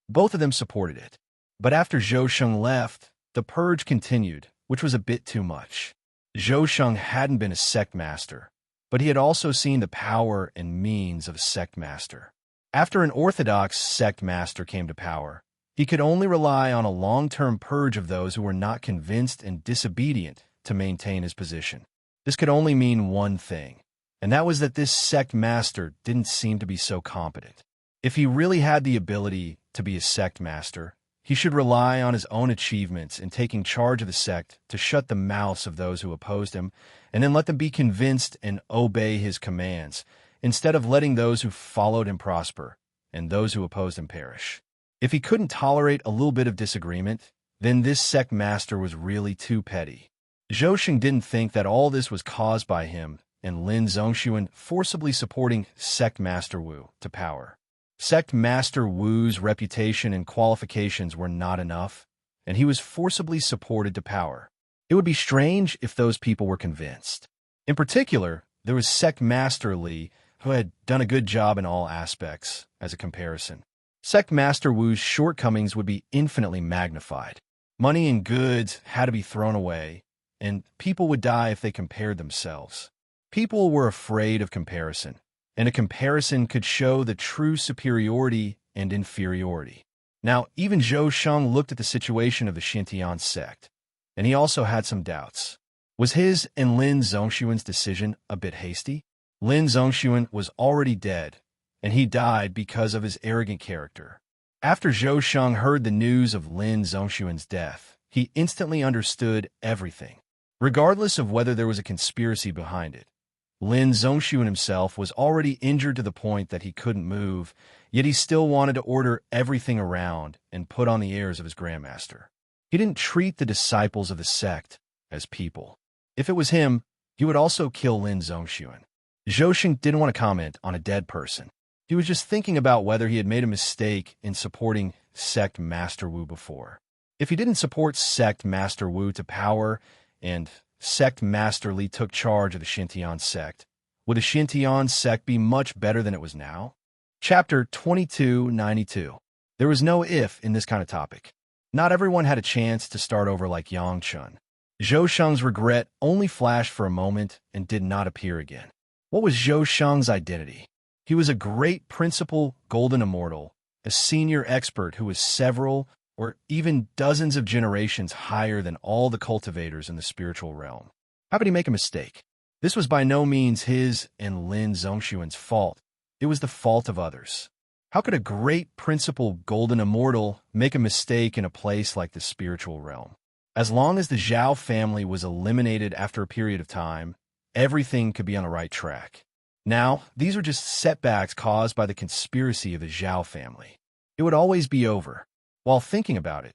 Both of them supported it. But after Zhou Sheng left, the purge continued, which was a bit too much. Zhou Sheng hadn't been a sect master, but he had also seen the power and means of a sect master. After an orthodox sect master came to power, he could only rely on a long-term purge of those who were not convinced and disobedient to maintain his position. This could only mean one thing, and that was that this sect master didn't seem to be so competent. If he really had the ability to be a sect master, he should rely on his own achievements in taking charge of the sect to shut the mouths of those who opposed him, and then let them be convinced and obey his commands, instead of letting those who followed him prosper and those who opposed him perish. If he couldn't tolerate a little bit of disagreement, then this sect master was really too petty. Zhou Sheng didn't think that all this was caused by him and Lin Zhongxuan forcibly supporting Sect Master Wu to power. Sect Master Wu's reputation and qualifications were not enough, and he was forcibly supported to power. It would be strange if those people were convinced. In particular, there was Sect Master Li, who had done a good job in all aspects, as a comparison. Sect Master Wu's shortcomings would be infinitely magnified. Money and goods had to be thrown away, and people would die if they compared themselves. People were afraid of comparison, and a comparison could show the true superiority and inferiority. Now, even Zhou Sheng looked at the situation of the Xintian sect, and he also had some doubts. Was his and Lin Zhongxuan's decision a bit hasty? Lin Zhongxuan was already dead, and he died because of his arrogant character. After Zhou Sheng heard the news of Lin Zhongxuan's death, he instantly understood everything, regardless of whether there was a conspiracy behind it. Lin Zhongxuan himself was already injured to the point that he couldn't move, yet he still wanted to order everything around and put on the airs of his grandmaster. He didn't treat the disciples of the sect as people. If it was him, he would also kill Lin Zhongxuan. Zhou Sheng didn't want to comment on a dead person. He was just thinking about whether he had made a mistake in supporting Sect Master Wu before. If he didn't support Sect Master Wu to power and Sect Master Li took charge of the Xintian sect, would the Xintian sect be much better than it was now? Chapter 2292. There was no if in this kind of topic. Not everyone had a chance to start over like Yang Chun. Zhou Sheng's regret only flashed for a moment and did not appear again. What was Zhou Sheng's identity? He was a great principal golden immortal, a senior expert who was several or even dozens of generations higher than all the cultivators in the spiritual realm. How could he make a mistake? This was by no means his and Lin Zhongxuan's fault. It was the fault of others. How could a great principal golden immortal make a mistake in a place like the spiritual realm? As long as the Zhao family was eliminated after a period of time, everything could be on the right track. Now, these were just setbacks caused by the conspiracy of the Zhao family. It would always be over. While thinking about it,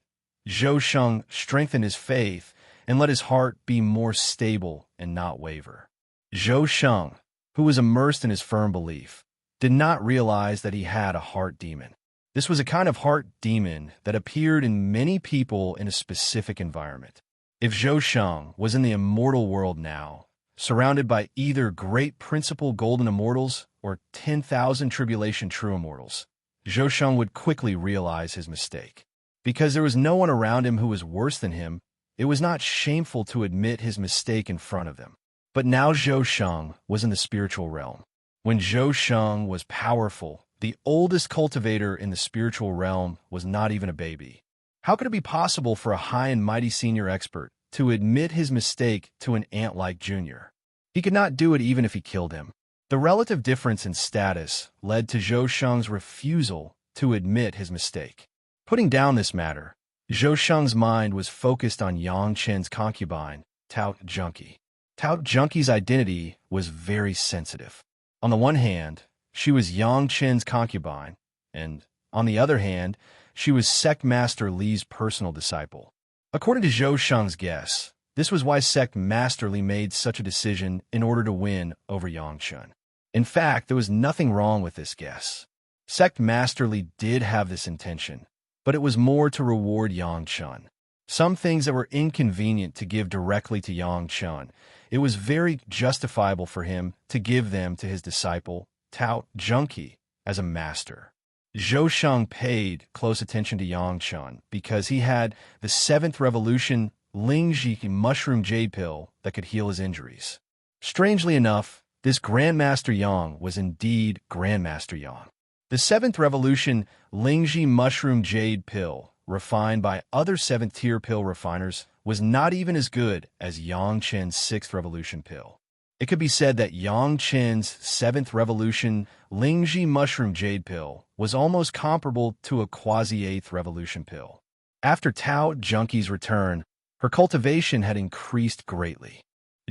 Zhou Sheng strengthened his faith and let his heart be more stable and not waver. Zhou Sheng, who was immersed in his firm belief, did not realize that he had a heart demon. This was a kind of heart demon that appeared in many people in a specific environment. If Zhou Sheng was in the immortal world now, surrounded by either great principal golden immortals or 10,000 tribulation true immortals, Zhou Sheng would quickly realize his mistake. Because there was no one around him who was worse than him, it was not shameful to admit his mistake in front of them. But now Zhou Sheng was in the spiritual realm. When Zhou Sheng was powerful, the oldest cultivator in the spiritual realm was not even a baby. How could it be possible for a high and mighty senior expert to admit his mistake to an ant-like junior? He could not do it even if he killed him. The relative difference in status led to Zhou Sheng's refusal to admit his mistake. Putting down this matter, Zhou Sheng's mind was focused on Yang Chen's concubine, Tao Junqi. Tao Junqi's identity was very sensitive. On the one hand, she was Yang Chen's concubine, and on the other hand, she was Sect Master Li's personal disciple. According to Zhou Sheng's guess, this was why Sect Master Li made such a decision in order to win over Yang Chen. In fact, there was nothing wrong with this guess. Sect Master Li did have this intention, but it was more to reward Yang Chen. Some things that were inconvenient to give directly to Yang Chen, it was very justifiable for him to give them to his disciple, Tao Junqi, as a master. Zhou Sheng paid close attention to Yang Chen because he had the 7th Revolution Lingji mushroom jade pill that could heal his injuries. Strangely enough, this Grandmaster Yang was indeed Grandmaster Yang. The 7th Revolution Lingji mushroom jade pill, refined by other 7th-tier pill refiners, was not even as good as Yang Chen's 6th Revolution pill. It could be said that Yang Chen's 7th Revolution Lingji mushroom jade pill was almost comparable to a quasi-8th Revolution pill. After Tao Junqi's return, her cultivation had increased greatly.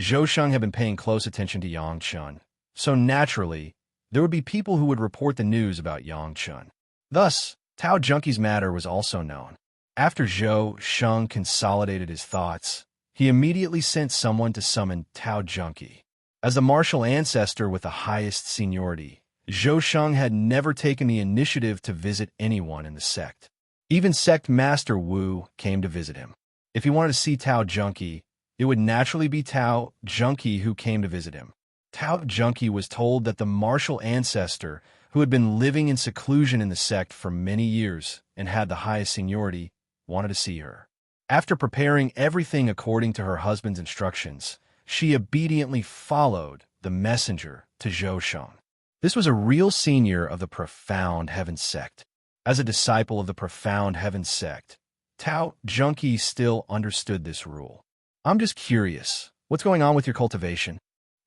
Zhou Sheng had been paying close attention to Yang Chen, so naturally, there would be people who would report the news about Yang Chen. Thus, Tao Junqi's matter was also known. After Zhou Sheng consolidated his thoughts, he immediately sent someone to summon Tao Junqi. As the martial ancestor with the highest seniority, Zhou Sheng had never taken the initiative to visit anyone in the sect. Even Sect Master Wu came to visit him. If he wanted to see Tao Junqi, it would naturally be Tao Junqi who came to visit him. Tao Junqi was told that the martial ancestor, who had been living in seclusion in the sect for many years and had the highest seniority, wanted to see her. After preparing everything according to her husband's instructions, she obediently followed the messenger to Zhou Sheng. This was a real senior of the Profound Heaven sect. As a disciple of the Profound Heaven sect, Tao Junqi still understood this rule. I'm just curious, What's going on with your cultivation?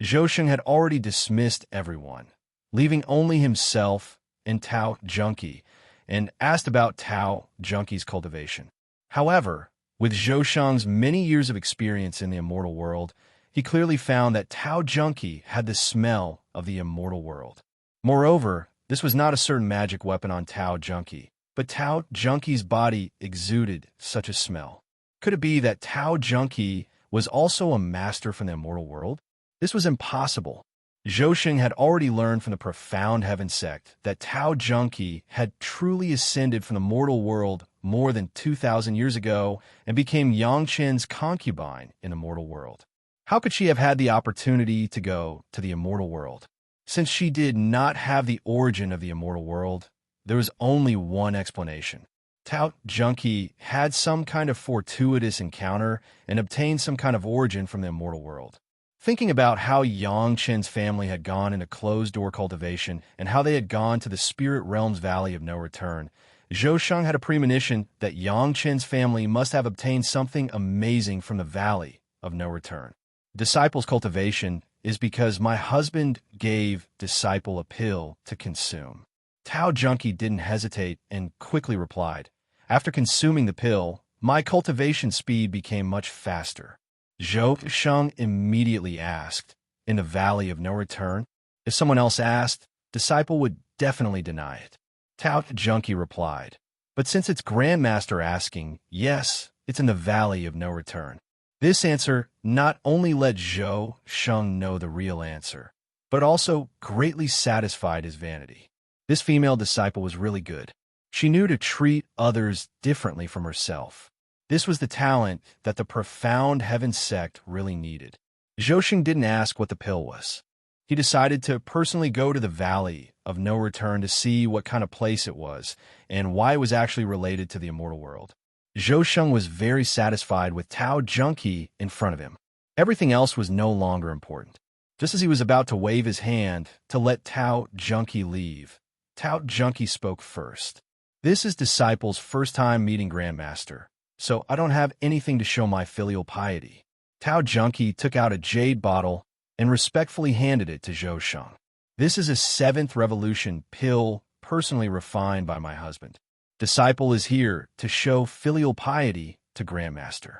Zhou Sheng had already dismissed everyone, leaving only himself and Tao Junkie, and asked about Tao Junkie's cultivation. However, with Zhou Sheng's many years of experience in the immortal world, he clearly found that Tao Junkie had the smell of the immortal world. Moreover, this was not a certain magic weapon on Tao Junkie, but Tao Junkie's body exuded such a smell. Could it be that Tao Junkie was also a master from the immortal world? This was impossible. Zhou Sheng had already learned from the profound heaven sect that Tao Junkie had truly ascended from the mortal world more than 2,000 years ago and became Yang Chen's concubine in the mortal world. How could she have had the opportunity to go to the immortal world? Since she did not have the origin of the immortal world, there was only one explanation. Tao Junkie had some kind of fortuitous encounter and obtained some kind of origin from the immortal world. Thinking about how Yang Chen's family had gone into closed-door cultivation and how they had gone to the spirit realm's valley of no return, Zhou Sheng had a premonition that Yang Chen's family must have obtained something amazing from the valley of no return. Disciple's cultivation is because my husband gave Disciple a pill to consume. Tao Junkie didn't hesitate and quickly replied, after consuming the pill, my cultivation speed became much faster. Zhou Sheng immediately asked, in the valley of no return? If someone else asked, Disciple would definitely deny it. Tao Junkie replied, but since it's Grandmaster asking, yes, it's in the valley of no return. This answer not only let Zhou Sheng know the real answer, but also greatly satisfied his vanity. This female disciple was really good. She knew to treat others differently from herself. This was the talent that the profound heaven sect really needed. Zhou Sheng didn't ask what the pill was. He decided to personally go to the valley of no return to see what kind of place it was and why it was actually related to the immortal world. Zhou Sheng was very satisfied with Tao Junkie in front of him. Everything else was no longer important. Just as he was about to wave his hand to let Tao Junkie leave, Tao Junkie spoke first. This is Disciple's first time meeting Grandmaster, so I don't have anything to show my filial piety. Tao Junkie took out a jade bottle and respectfully handed it to Zhou Sheng. This is a 7th revolution pill personally refined by my husband. Disciple is here to show filial piety to Grandmaster.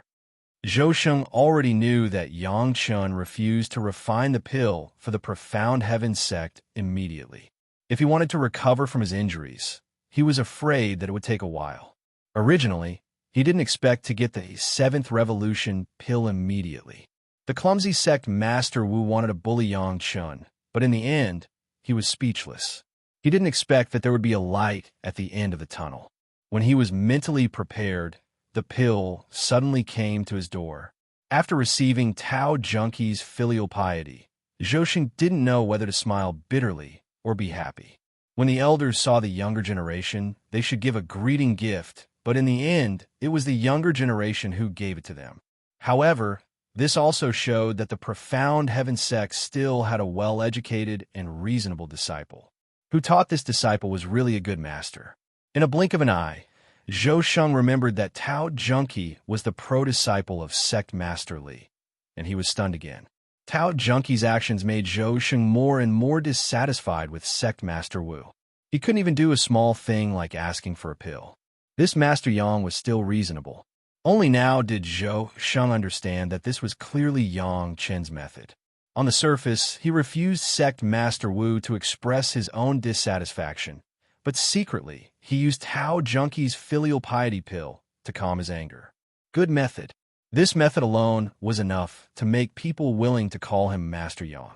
Zhou Sheng already knew that Yang Chen refused to refine the pill for the profound heaven sect immediately. If he wanted to recover from his injuries, he was afraid that it would take a while. Originally, he didn't expect to get the 7th revolution pill immediately. The clumsy sect Master Wu wanted to bully Yang Chen, but in the end, he was speechless. He didn't expect that there would be a light at the end of the tunnel. When he was mentally prepared, the pill suddenly came to his door. After receiving Tao Junkie's filial piety, Zhou Sheng didn't know whether to smile bitterly or be happy. When the elders saw the younger generation, they should give a greeting gift, but in the end, it was the younger generation who gave it to them. However, this also showed that the profound heaven sect still had a well-educated and reasonable disciple. Who taught this disciple was really a good master. In a blink of an eye, Zhou Sheng remembered that Tao Junkie was the pro-disciple of Sect Master Li, and he was stunned again. Tao Junkie's actions made Zhou Sheng more and more dissatisfied with Sect Master Wu. He couldn't even do a small thing like asking for a pill. This Master Yang was still reasonable. Only now did Zhou Sheng understand that this was clearly Yang Chen's method. On the surface, he refused Sect Master Wu to express his own dissatisfaction, but secretly, he used Tao Junkie's filial piety pill to calm his anger. Good method. This method alone was enough to make people willing to call him Master Yang.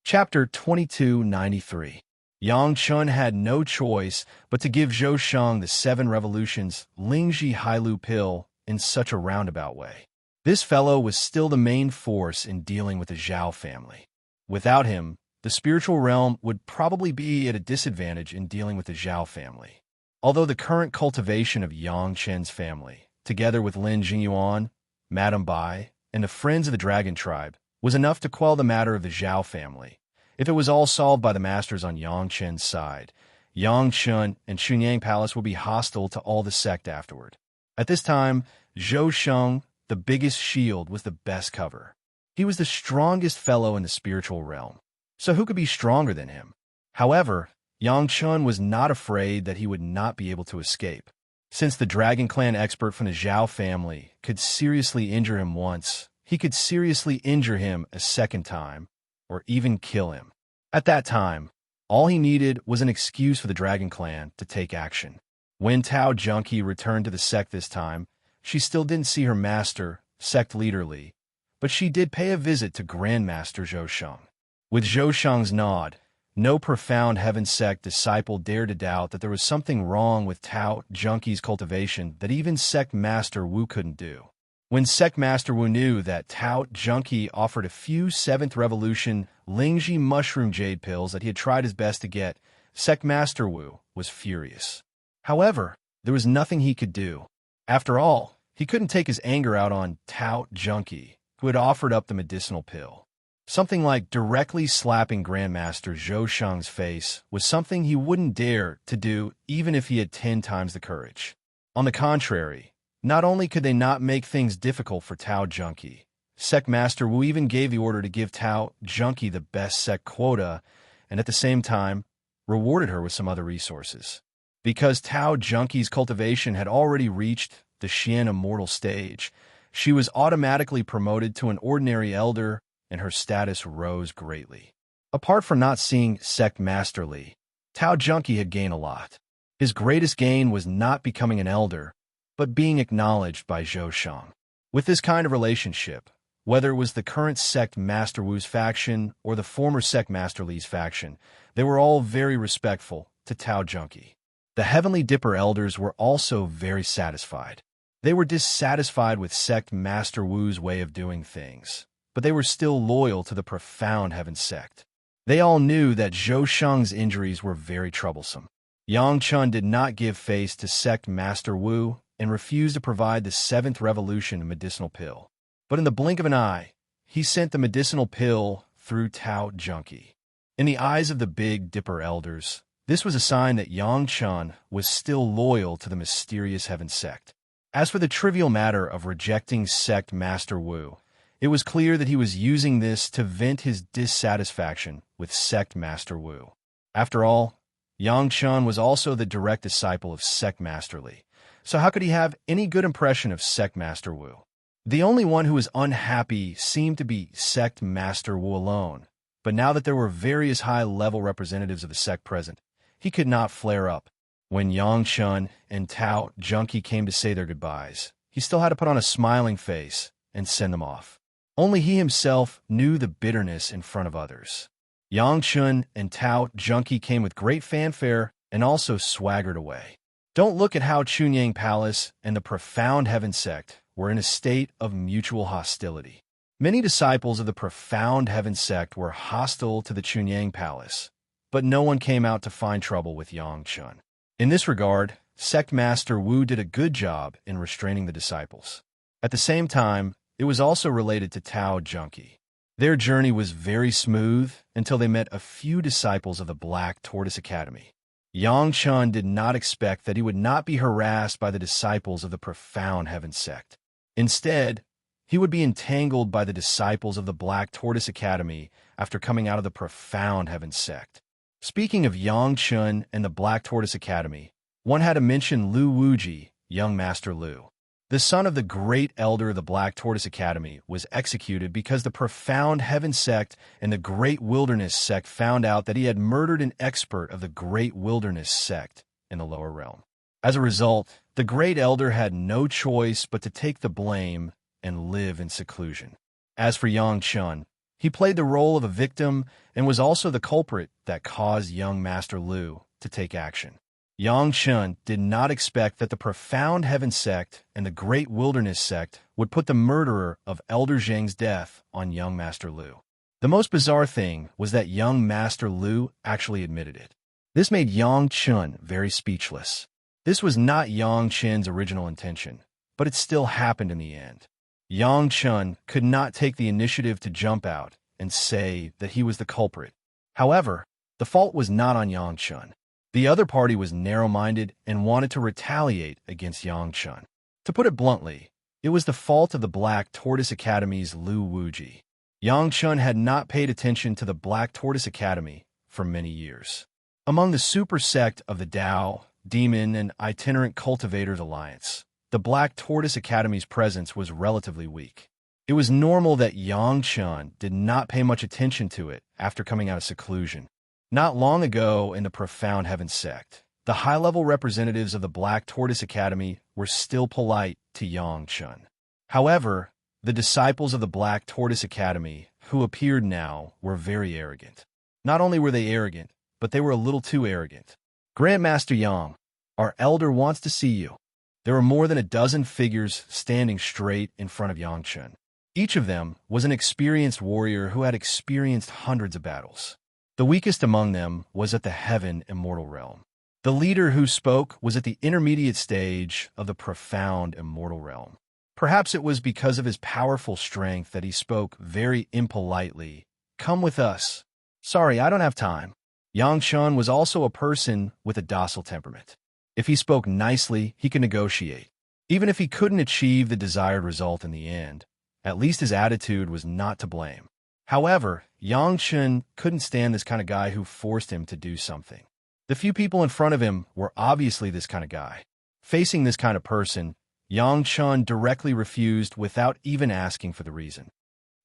Chapter 2293. Yang Chen had no choice but to give Zhou Sheng the 7 revolutions Lingji Hailu pill in such a roundabout way. This fellow was still the main force in dealing with the Zhao family. Without him, the spiritual realm would probably be at a disadvantage in dealing with the Zhao family. Although the current cultivation of Yang Chen's family, together with Lin Jingyuan, Madame Bai, and the Friends of the Dragon Tribe, was enough to quell the matter of the Zhao family. If it was all solved by the masters on Yang Chen's side, Yang Chen and Xunyang Palace would be hostile to all the sect afterward. At this time, Zhou Sheng, the biggest shield, was the best cover. He was the strongest fellow in the spiritual realm, so who could be stronger than him? However, Yang Chun was not afraid that he would not be able to escape. Since the Dragon Clan expert from the Zhao family could seriously injure him once, he could seriously injure him a second time, or even kill him. At that time, all he needed was an excuse for the Dragon Clan to take action. When Tao Junkie returned to the sect this time, she still didn't see her master, sect leader Li, but she did pay a visit to Grandmaster Zhou Sheng. With Zhou Sheng's nod, no profound heaven sect disciple dared to doubt that there was something wrong with Tao Junkie's cultivation that even sect master Wu couldn't do. When sect master Wu knew that Tao Junkie offered a few 7th Revolution Lingji mushroom jade pills that he had tried his best to get, sect master Wu was furious. However, there was nothing he could do. After all, he couldn't take his anger out on Tao Junkie, who had offered up the medicinal pill. Something like directly slapping Grandmaster Zhou Sheng's face was something he wouldn't dare to do even if he had 10 times the courage. On the contrary, not only could they not make things difficult for Tao Junkie, Sect Master Wu even gave the order to give Tao Junkie the best sect quota and at the same time rewarded her with some other resources. Because Tao Junkie's cultivation had already reached the Xian Immortal stage, she was automatically promoted to an ordinary elder and her status rose greatly. Apart from not seeing Sect Master Li, Tao Junkie had gained a lot. His greatest gain was not becoming an elder, but being acknowledged by Zhou Sheng. With this kind of relationship, whether it was the current Sect Master Wu's faction or the former Sect Master Li's faction, they were all very respectful to Tao Junkie. The Heavenly Dipper elders were also very satisfied. They were dissatisfied with Sect Master Wu's way of doing things, but they were still loyal to the profound Heaven sect. They all knew that Zhou Sheng's injuries were very troublesome. Yang Chun did not give face to Sect Master Wu and refused to provide the 7th Revolution medicinal pill. But in the blink of an eye, he sent the medicinal pill through Tao Junkie. In the eyes of the Big Dipper elders, this was a sign that Yang Chun was still loyal to the mysterious Heaven sect. As for the trivial matter of rejecting Sect Master Wu, it was clear that he was using this to vent his dissatisfaction with Sect Master Wu. After all, Yang Chun was also the direct disciple of Sect Master Li, so how could he have any good impression of Sect Master Wu? The only one who was unhappy seemed to be Sect Master Wu alone, but now that there were various high-level representatives of the sect present, he could not flare up. When Yang Chun and Tao Junkie came to say their goodbyes, he still had to put on a smiling face and send them off. Only he himself knew the bitterness in front of others. Yang Chun and Tao Junkie came with great fanfare and also swaggered away. Don't look at how Chunyang Palace and the profound Heaven sect were in a state of mutual hostility. Many disciples of the profound Heaven sect were hostile to the Chunyang Palace, but no one came out to find trouble with Yang Chun. In this regard, Sect Master Wu did a good job in restraining the disciples. At the same time, it was also related to Tao Junkie. Their journey was very smooth until they met a few disciples of the Black Tortoise Academy. Yang Chun did not expect that he would not be harassed by the disciples of the profound Heaven sect. Instead, he would be entangled by the disciples of the Black Tortoise Academy after coming out of the profound Heaven sect. Speaking of Yang Chun and the Black Tortoise Academy, one had to mention Lu Wuji, young Master Lu. The son of the great elder of the Black Tortoise Academy was executed because the profound Heaven sect and the Great Wilderness sect found out that he had murdered an expert of the Great Wilderness sect in the lower realm. As a result, the great elder had no choice but to take the blame and live in seclusion. As for Yang Chun, he played the role of a victim and was also the culprit that caused young Master Lu to take action. Yang Chun did not expect that the profound Heaven sect and the Great Wilderness sect would put the murderer of Elder Zhang's death on young Master Lu. The most bizarre thing was that young Master Lu actually admitted it. This made Yang Chun very speechless. This was not Yang Chun's original intention, but it still happened in the end. Yang Chun could not take the initiative to jump out and say that he was the culprit. However, the fault was not on Yang Chun. The other party was narrow-minded and wanted to retaliate against Yang Chun. To put it bluntly, it was the fault of the Black Tortoise Academy's Lu Wuji. Yang Chun had not paid attention to the Black Tortoise Academy for many years. Among the super sect of the Tao, Demon, and Itinerant Cultivators Alliance, the Black Tortoise Academy's presence was relatively weak. It was normal that Yang Chun did not pay much attention to it after coming out of seclusion. Not long ago in the Profound Heaven sect, the high-level representatives of the Black Tortoise Academy were still polite to Yang Chun. However, the disciples of the Black Tortoise Academy, who appeared now, were very arrogant. Not only were they arrogant, but they were a little too arrogant. Grandmaster Yang, our elder wants to see you. There were more than a dozen figures standing straight in front of Yang Chun. Each of them was an experienced warrior who had experienced hundreds of battles. The weakest among them was at the Heaven Immortal realm. The leader who spoke was at the intermediate stage of the Profound Immortal realm. Perhaps it was because of his powerful strength that he spoke very impolitely. Come with us. Sorry, I don't have time. Yang Chun was also a person with a docile temperament. If he spoke nicely, he could negotiate. Even if he couldn't achieve the desired result in the end, at least his attitude was not to blame. However, Yang Chun couldn't stand this kind of guy who forced him to do something. The few people in front of him were obviously this kind of guy. Facing this kind of person, Yang Chun directly refused without even asking for the reason.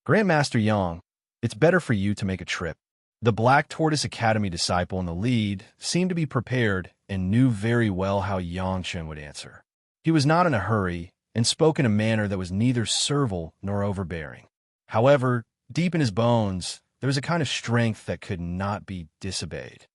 Grandmaster Yang, it's better for you to make a trip. The Black Tortoise Academy disciple in the lead seemed to be prepared and knew very well how Yang Chun would answer. He was not in a hurry and spoke in a manner that was neither servile nor overbearing. However, deep in his bones, there was a kind of strength that could not be disobeyed.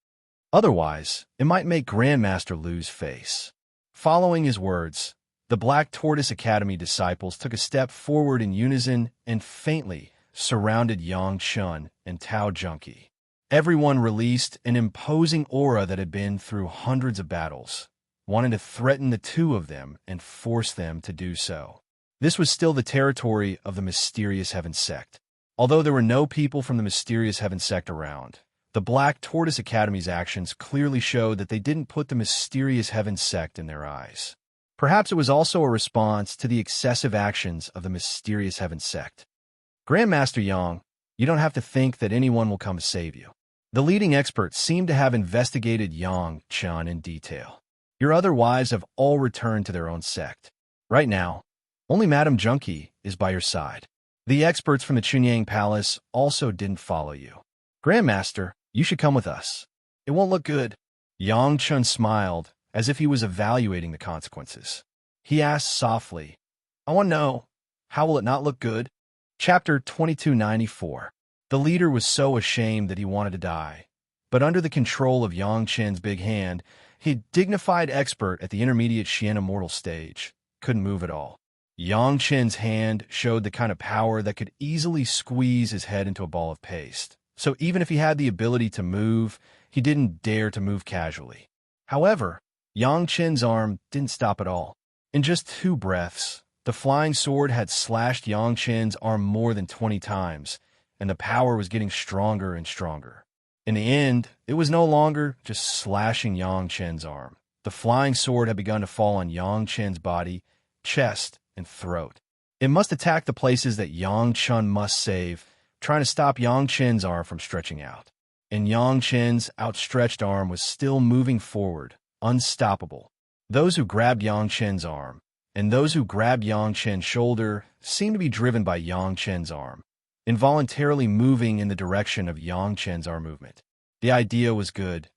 Otherwise, it might make Grandmaster lose face. Following his words, the Black Tortoise Academy disciples took a step forward in unison and faintly surrounded Yang Chun and Tao Junkie. Everyone released an imposing aura that had been through hundreds of battles, wanting to threaten the two of them and force them to do so. This was still the territory of the Mysterious Heaven sect. Although there were no people from the Mysterious Heaven sect around, the Black Tortoise Academy's actions clearly showed that they didn't put the Mysterious Heaven sect in their eyes. Perhaps it was also a response to the excessive actions of the Mysterious Heaven sect. Grandmaster Yang, you don't have to think that anyone will come to save you. The leading experts seem to have investigated Yang Chun in detail. Your other wives have all returned to their own sect. Right now, only Madame Junkie is by your side. The experts from the Chunyang Palace also didn't follow you. Grandmaster, you should come with us. It won't look good. Yang Chun smiled, as if he was evaluating the consequences. He asked softly, I want to know, how will it not look good? Chapter 2294. The leader was so ashamed that he wanted to die. But under the control of Yang Chen's big hand, he, dignified expert at the intermediate Xian Immortal stage, couldn't move at all. Yang Chen's hand showed the kind of power that could easily squeeze his head into a ball of paste. So even if he had the ability to move, he didn't dare to move casually. However, Yang Chen's arm didn't stop at all. In just 2 breaths, the flying sword had slashed Yang Chen's arm more than 20 times, and the power was getting stronger and stronger. In the end, it was no longer just slashing Yang Chen's arm. The flying sword had begun to fall on Yang Chen's body, chest, and throat. It must attack the places that Yang Chun must save, trying to stop Yang Chen's arm from stretching out. And Yang Chen's outstretched arm was still moving forward, unstoppable. Those who grabbed Yang Chen's arm, and those who grabbed Yang Chen's shoulder, seemed to be driven by Yang Chen's arm, involuntarily moving in the direction of Yang Chen's arm movement. The idea was good,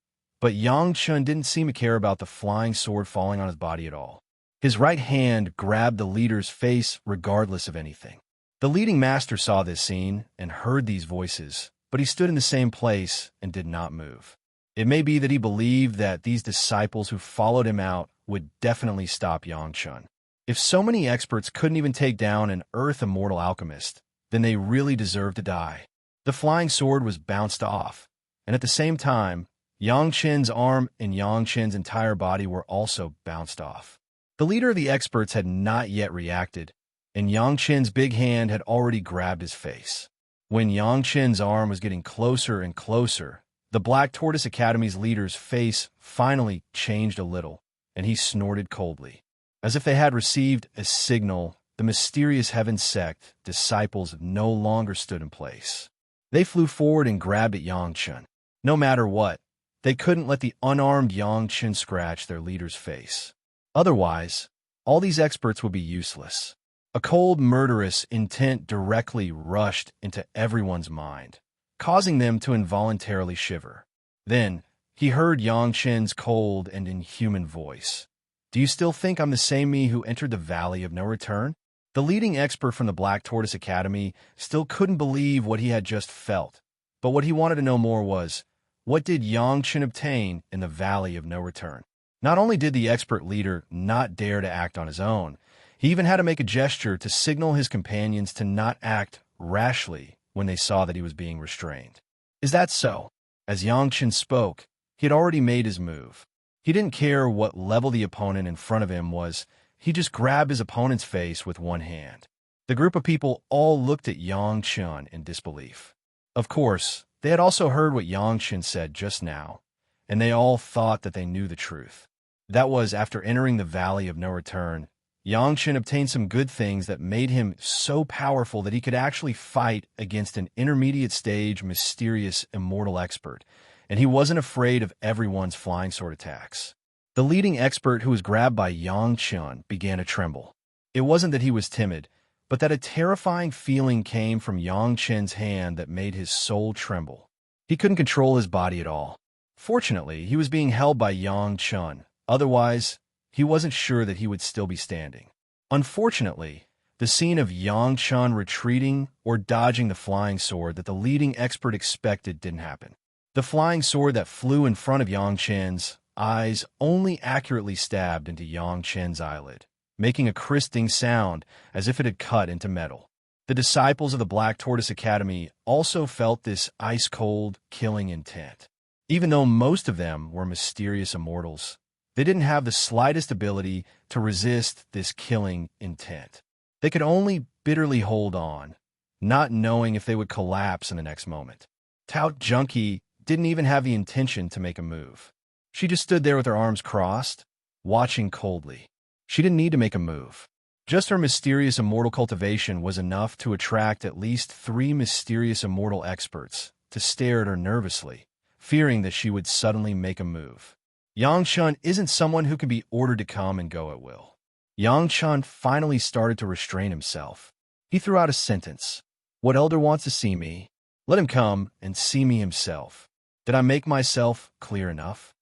but Yang Chun didn't seem to care about the flying sword falling on his body at all. His right hand grabbed the leader's face regardless of anything. The leading master saw this scene and heard these voices, but he stood in the same place and did not move. It may be that he believed that these disciples who followed him out would definitely stop Yang Chun. If so many experts couldn't even take down an Earth Immortal alchemist, then they really deserved to die. The flying sword was bounced off, and at the same time, Yang Chen's arm and Yang Chen's entire body were also bounced off. The leader of the experts had not yet reacted, and Yang Chen's big hand had already grabbed his face. When Yang Chen's arm was getting closer and closer, the Black Tortoise Academy's leader's face finally changed a little, and he snorted coldly. As if they had received a signal, the mysterious heaven sect disciples no longer stood in place. They flew forward and grabbed at Yangchen. No matter what, they couldn't let the unarmed Yangchen scratch their leader's face. Otherwise, all these experts would be useless. A cold, murderous intent directly rushed into everyone's mind, causing them to involuntarily shiver. Then, he heard Yangchen's cold and inhuman voice. "Do you still think I'm the same me who entered the Valley of No Return?" The leading expert from the Black Tortoise Academy still couldn't believe what he had just felt, but what he wanted to know more was, what did Yangchen obtain in the Valley of No Return? Not only did the expert leader not dare to act on his own, he even had to make a gesture to signal his companions to not act rashly when they saw that he was being restrained. "Is that so?" As Yangchen spoke, he had already made his move. He didn't care what level the opponent in front of him was. He just grabbed his opponent's face with one hand. The group of people all looked at Yangchen in disbelief. Of course, they had also heard what Yangchen said just now, and they all thought that they knew the truth. That was, after entering the Valley of No Return, Yangchen obtained some good things that made him so powerful that he could actually fight against an intermediate stage mysterious immortal expert, and he wasn't afraid of everyone's flying sword attacks. The leading expert who was grabbed by Yangchen began to tremble. It wasn't that he was timid, but that a terrifying feeling came from Yangchen's hand that made his soul tremble. He couldn't control his body at all. Fortunately, he was being held by Yangchen. Otherwise, he wasn't sure that he would still be standing. Unfortunately, the scene of Yangchen retreating or dodging the flying sword that the leading expert expected didn't happen. The flying sword that flew in front of Yangchen's eyes only accurately stabbed into Yangchen's eyelid, making a crisping sound as if it had cut into metal. The disciples of the Black Tortoise Academy also felt this ice-cold, killing intent. Even though most of them were mysterious immortals, they didn't have the slightest ability to resist this killing intent. They could only bitterly hold on, not knowing if they would collapse in the next moment. Tao Junkie didn't even have the intention to make a move. She just stood there with her arms crossed, watching coldly. She didn't need to make a move. Just her mysterious immortal cultivation was enough to attract at least 3 mysterious immortal experts to stare at her nervously, fearing that she would suddenly make a move. Yangchen isn't someone who can be ordered to come and go at will. Yangchen finally started to restrain himself. He threw out a sentence. "What elder wants to see me? Let him come and see me himself. Did I make myself clear enough?"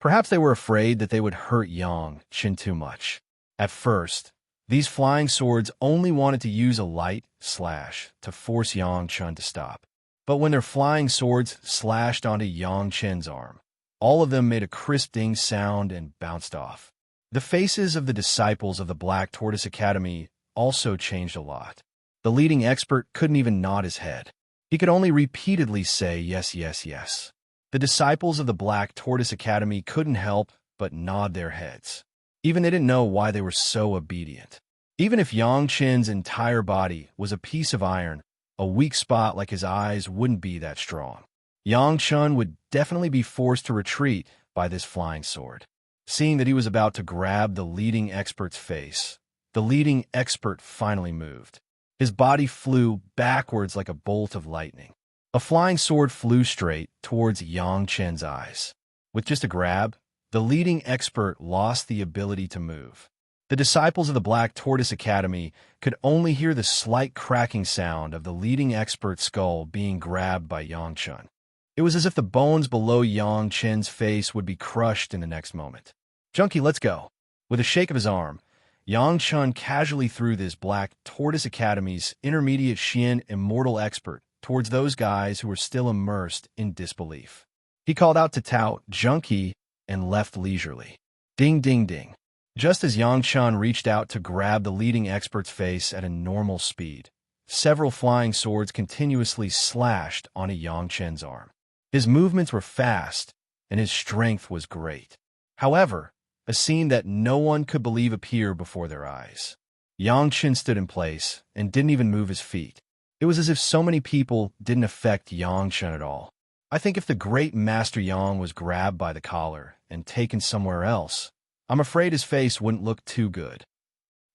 Perhaps they were afraid that they would hurt Yangchen too much. At first, these flying swords only wanted to use a light slash to force Yangchen to stop. But when their flying swords slashed onto Yangchen's arm, all of them made a crisp ding sound and bounced off. The faces of the disciples of the Black Tortoise Academy also changed a lot. The leading expert couldn't even nod his head. He could only repeatedly say yes, yes, yes. The disciples of the Black Tortoise Academy couldn't help but nod their heads. Even they didn't know why they were so obedient. Even if Yangchen's entire body was a piece of iron, a weak spot like his eyes wouldn't be that strong. Yangchen would definitely be forced to retreat by this flying sword. Seeing that he was about to grab the leading expert's face, the leading expert finally moved. His body flew backwards like a bolt of lightning. A flying sword flew straight towards Yangchen's eyes. With just a grab, the leading expert lost the ability to move. The disciples of the Black Tortoise Academy could only hear the slight cracking sound of the leading expert's skull being grabbed by Yangchen. It was as if the bones below Yangchen's face would be crushed in the next moment. "Junkie, let's go." With a shake of his arm, Yangchen casually threw this Black Tortoise Academy's intermediate Xian immortal expert towards those guys who were still immersed in disbelief. He called out to Tao Junkie and left leisurely. Ding, ding, ding. Just as Yangchen reached out to grab the leading expert's face at a normal speed, several flying swords continuously slashed onto Yangchen's arm. His movements were fast, and his strength was great. However, a scene that no one could believe appeared before their eyes. Yangchen stood in place and didn't even move his feet. It was as if so many people didn't affect Yangchen at all. I think if the great Master Yang was grabbed by the collar and taken somewhere else, I'm afraid his face wouldn't look too good.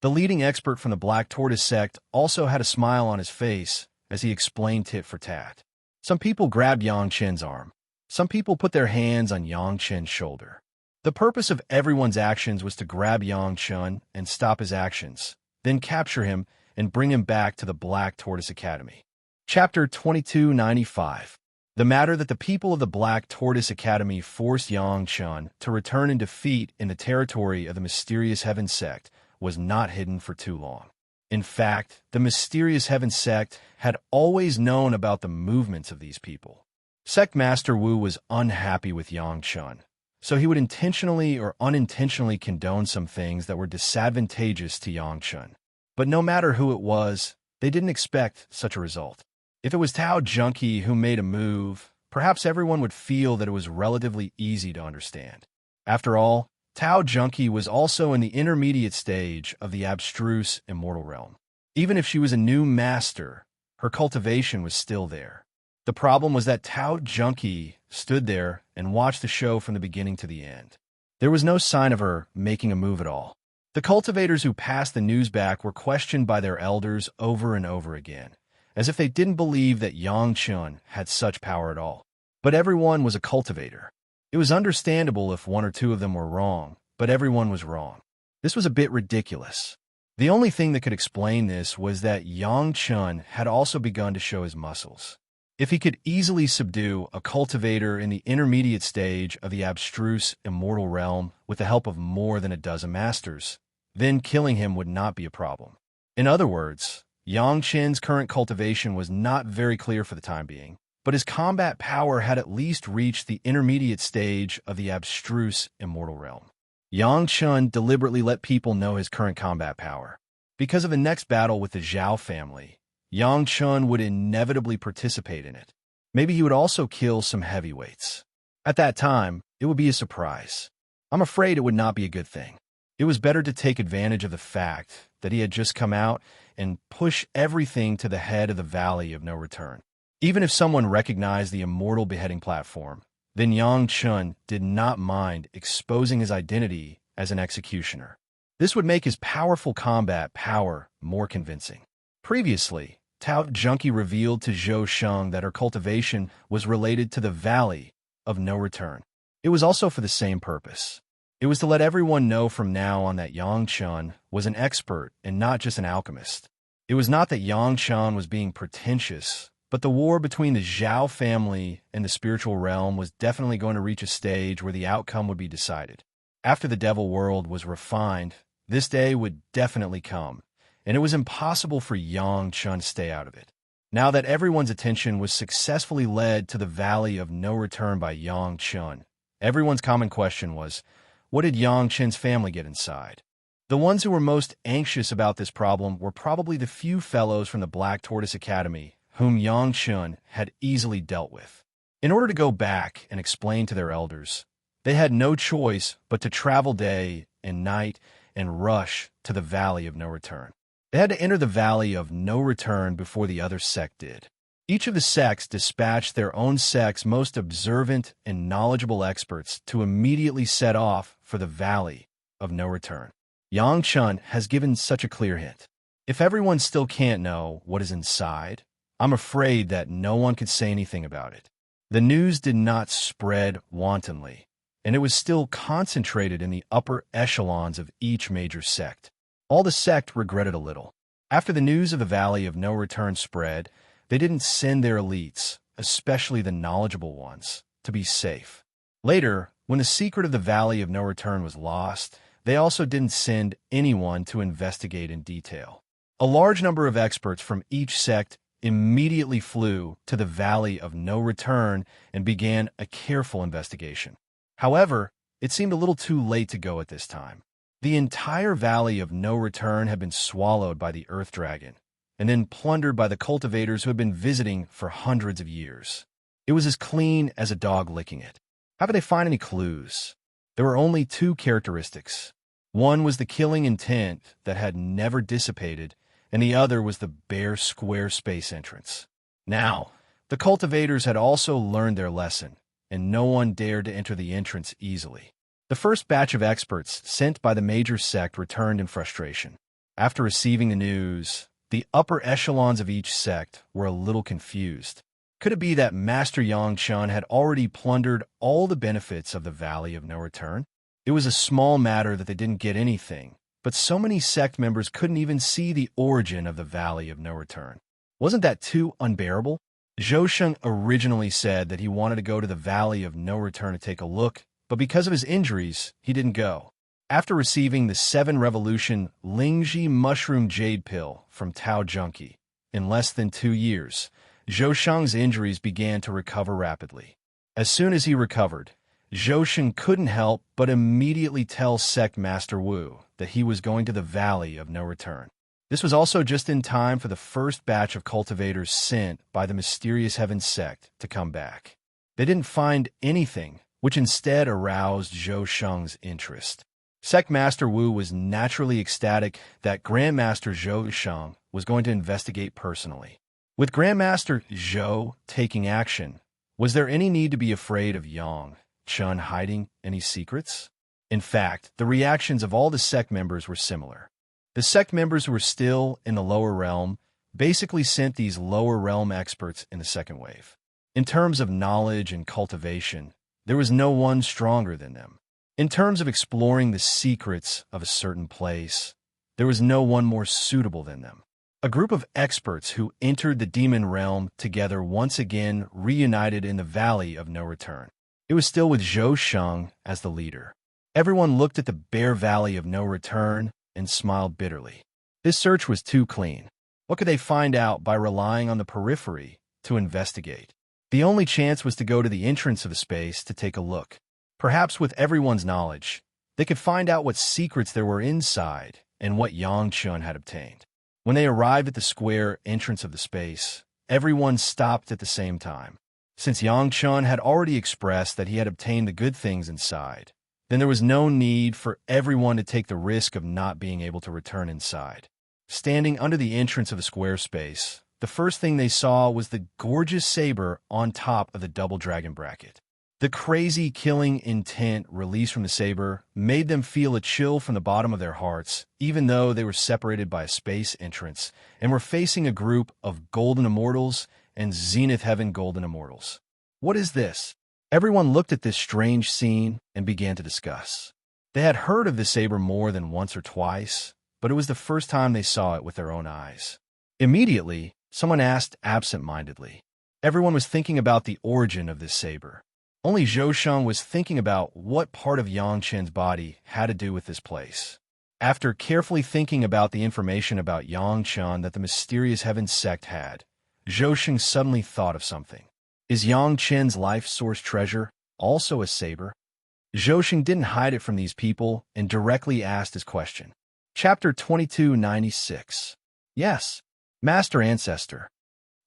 The leading expert from the Black Tortoise sect also had a smile on his face as he explained tit for tat. Some people grabbed Yang Chen's arm. Some people put their hands on Yang Chen's shoulder. The purpose of everyone's actions was to grab Yang Chen and stop his actions, then capture him and bring him back to the Black Tortoise Academy. Chapter 2295. The matter that the people of the Black Tortoise Academy forced Yang Chen to return in defeat in the territory of the Mysterious Heaven sect was not hidden for too long. In fact, the Mysterious Heaven sect had always known about the movements of these people. Sect Master Wu was unhappy with Yang Chen, so he would intentionally or unintentionally condone some things that were disadvantageous to Yang Chen. But no matter who it was, they didn't expect such a result. If it was Tao Junkie who made a move, perhaps everyone would feel that it was relatively easy to understand. After all, Tao Junkie was also in the intermediate stage of the abstruse immortal realm. Even if she was a new master, her cultivation was still there. The problem was that Tao Junkie stood there and watched the show from the beginning to the end. There was no sign of her making a move at all. The cultivators who passed the news back were questioned by their elders over and over again, as if they didn't believe that Yang Chen had such power at all. But everyone was a cultivator. It was understandable if one or two of them were wrong, but everyone was wrong. This was a bit ridiculous. The only thing that could explain this was that Yang Chen had also begun to show his muscles. If he could easily subdue a cultivator in the intermediate stage of the abstruse immortal realm with the help of more than a dozen masters, then killing him would not be a problem. In other words, Yang Chen's current cultivation was not very clear for the time being, but his combat power had at least reached the intermediate stage of the abstruse immortal realm. Yang Chen deliberately let people know his current combat power. Because of the next battle with the Zhao family, Yang Chen would inevitably participate in it. Maybe he would also kill some heavyweights. At that time, it would be a surprise. I'm afraid it would not be a good thing. It was better to take advantage of the fact that he had just come out and push everything to the head of the Valley of No Return. Even if someone recognized the immortal beheading platform, then Yang Chen did not mind exposing his identity as an executioner. This would make his powerful combat power more convincing. Previously, Tao Junkie revealed to Zhou Sheng that her cultivation was related to the Valley of No Return. It was also for the same purpose. It was to let everyone know from now on that Yang Chen was an expert and not just an alchemist. It was not that Yang Chen was being pretentious, but the war between the Zhao family and the spiritual realm was definitely going to reach a stage where the outcome would be decided. After the devil world was refined, this day would definitely come, and it was impossible for Yang Chen to stay out of it. Now that everyone's attention was successfully led to the Valley of No Return by Yang Chen, everyone's common question was, what did Yang Chen's family get inside? The ones who were most anxious about this problem were probably the few fellows from the Black Tortoise Academy whom Yang Chen had easily dealt with. In order to go back and explain to their elders, they had no choice but to travel day and night and rush to the Valley of No Return. They had to enter the Valley of No Return before the other sect did. Each of the sects dispatched their own sect's most observant and knowledgeable experts to immediately set off for the Valley of No Return. Yang Chen has given such a clear hint. If everyone still can't know what is inside, I'm afraid that no one could say anything about it. The news did not spread wantonly, and it was still concentrated in the upper echelons of each major sect. All the sect regretted a little. After the news of the Valley of No Return spread, they didn't send their elites, especially the knowledgeable ones, to be safe. Later, when the secret of the Valley of No Return was lost, they also didn't send anyone to investigate in detail. A large number of experts from each sect immediately flew to the Valley of No Return and began a careful investigation. However, it seemed a little too late to go at this time. The entire Valley of No Return had been swallowed by the Earth Dragon, and then plundered by the cultivators who had been visiting for hundreds of years. It was as clean as a dog licking it. How could they find any clues? There were only two characteristics. One was the killing intent that had never dissipated, and the other was the bare square space entrance. Now, the cultivators had also learned their lesson, and no one dared to enter the entrance easily. The first batch of experts sent by the major sect returned in frustration. After receiving the news, the upper echelons of each sect were a little confused. Could it be that Master Yang Chun had already plundered all the benefits of the Valley of No Return? It was a small matter that they didn't get anything, but so many sect members couldn't even see the origin of the Valley of No Return. Wasn't that too unbearable? Zhou Sheng originally said that he wanted to go to the Valley of No Return to take a look, but because of his injuries, he didn't go. After receiving the 7 Revolution Lingji Mushroom Jade Pill from Tao Junkie, in less than 2 years, Zhou Sheng's injuries began to recover rapidly. As soon as he recovered, Zhou Sheng couldn't help but immediately tell Sect Master Wu that he was going to the Valley of No Return. This was also just in time for the first batch of cultivators sent by the mysterious Heaven sect to come back. They didn't find anything, which instead aroused Zhou Sheng's interest. Sect Master Wu was naturally ecstatic that Grandmaster Zhou Sheng was going to investigate personally. With Grandmaster Zhou taking action, was there any need to be afraid of Yang Chun hiding any secrets? In fact, the reactions of all the sect members were similar. The sect members who were still in the lower realm basically sent these lower realm experts in the second wave. In terms of knowledge and cultivation, there was no one stronger than them. In terms of exploring the secrets of a certain place, there was no one more suitable than them. A group of experts who entered the demon realm together once again reunited in the Valley of No Return. It was still with Zhou Sheng as the leader. Everyone looked at the bare Valley of No Return and smiled bitterly. This search was too clean. What could they find out by relying on the periphery to investigate? The only chance was to go to the entrance of the space to take a look. Perhaps with everyone's knowledge, they could find out what secrets there were inside and what Yang Chun had obtained. When they arrived at the square entrance of the space, everyone stopped at the same time. Since Yang Chun had already expressed that he had obtained the good things inside, then there was no need for everyone to take the risk of not being able to return inside. Standing under the entrance of the square space, the first thing they saw was the gorgeous saber on top of the double dragon bracket. The crazy killing intent released from the saber made them feel a chill from the bottom of their hearts, even though they were separated by a space entrance and were facing a group of Golden Immortals and Zenith Heaven Golden Immortals. What is this? Everyone looked at this strange scene and began to discuss. They had heard of the saber more than once or twice, but it was the first time they saw it with their own eyes. Immediately, someone asked absent-mindedly. Everyone was thinking about the origin of this saber. Only Zhou Sheng was thinking about what part of Yang Chen's body had to do with this place. After carefully thinking about the information about Yang Chen that the mysterious Heaven sect had, Zhou Sheng suddenly thought of something. Is Yang Chen's life source treasure also a saber? Zhou Sheng didn't hide it from these people and directly asked his question. Chapter 2296. Yes, Master Ancestor.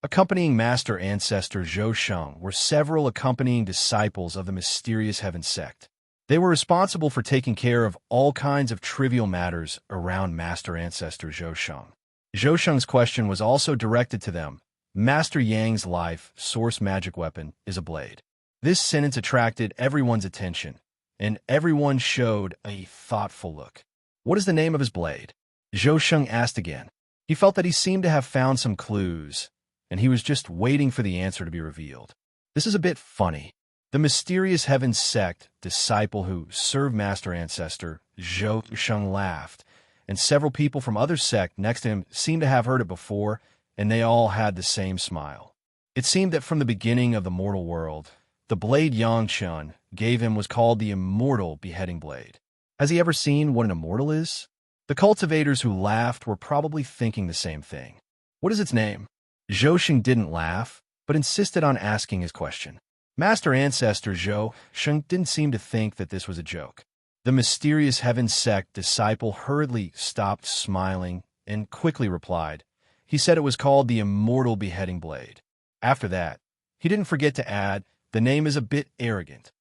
Accompanying Master Ancestor Zhou Sheng were several accompanying disciples of the mysterious Heaven sect. They were responsible for taking care of all kinds of trivial matters around Master Ancestor Zhou Sheng. Zhou Sheng's question was also directed to them. Master Yang's life source magic weapon is a blade. This sentence attracted everyone's attention, and everyone showed a thoughtful look. What is the name of his blade? Zhou Sheng asked again. He felt that he seemed to have found some clues, and he was just waiting for the answer to be revealed. This is a bit funny. The mysterious Heaven sect disciple who served Master Ancestor Zhou Sheng laughed, and several people from other sect next to him seemed to have heard it before, and they all had the same smile. It seemed that from the beginning of the mortal world, the blade Yang Chun gave him was called the Immortal beheading blade. Has he ever seen what an immortal is? The cultivators who laughed were probably thinking the same thing. What is its name? Zhou Sheng didn't laugh, but insisted on asking his question. Master Ancestor Zhou Sheng didn't seem to think that this was a joke. The mysterious Heaven sect disciple hurriedly stopped smiling and quickly replied. He said it was called the Immortal beheading blade. After that, he didn't forget to add, the name is a bit arrogant.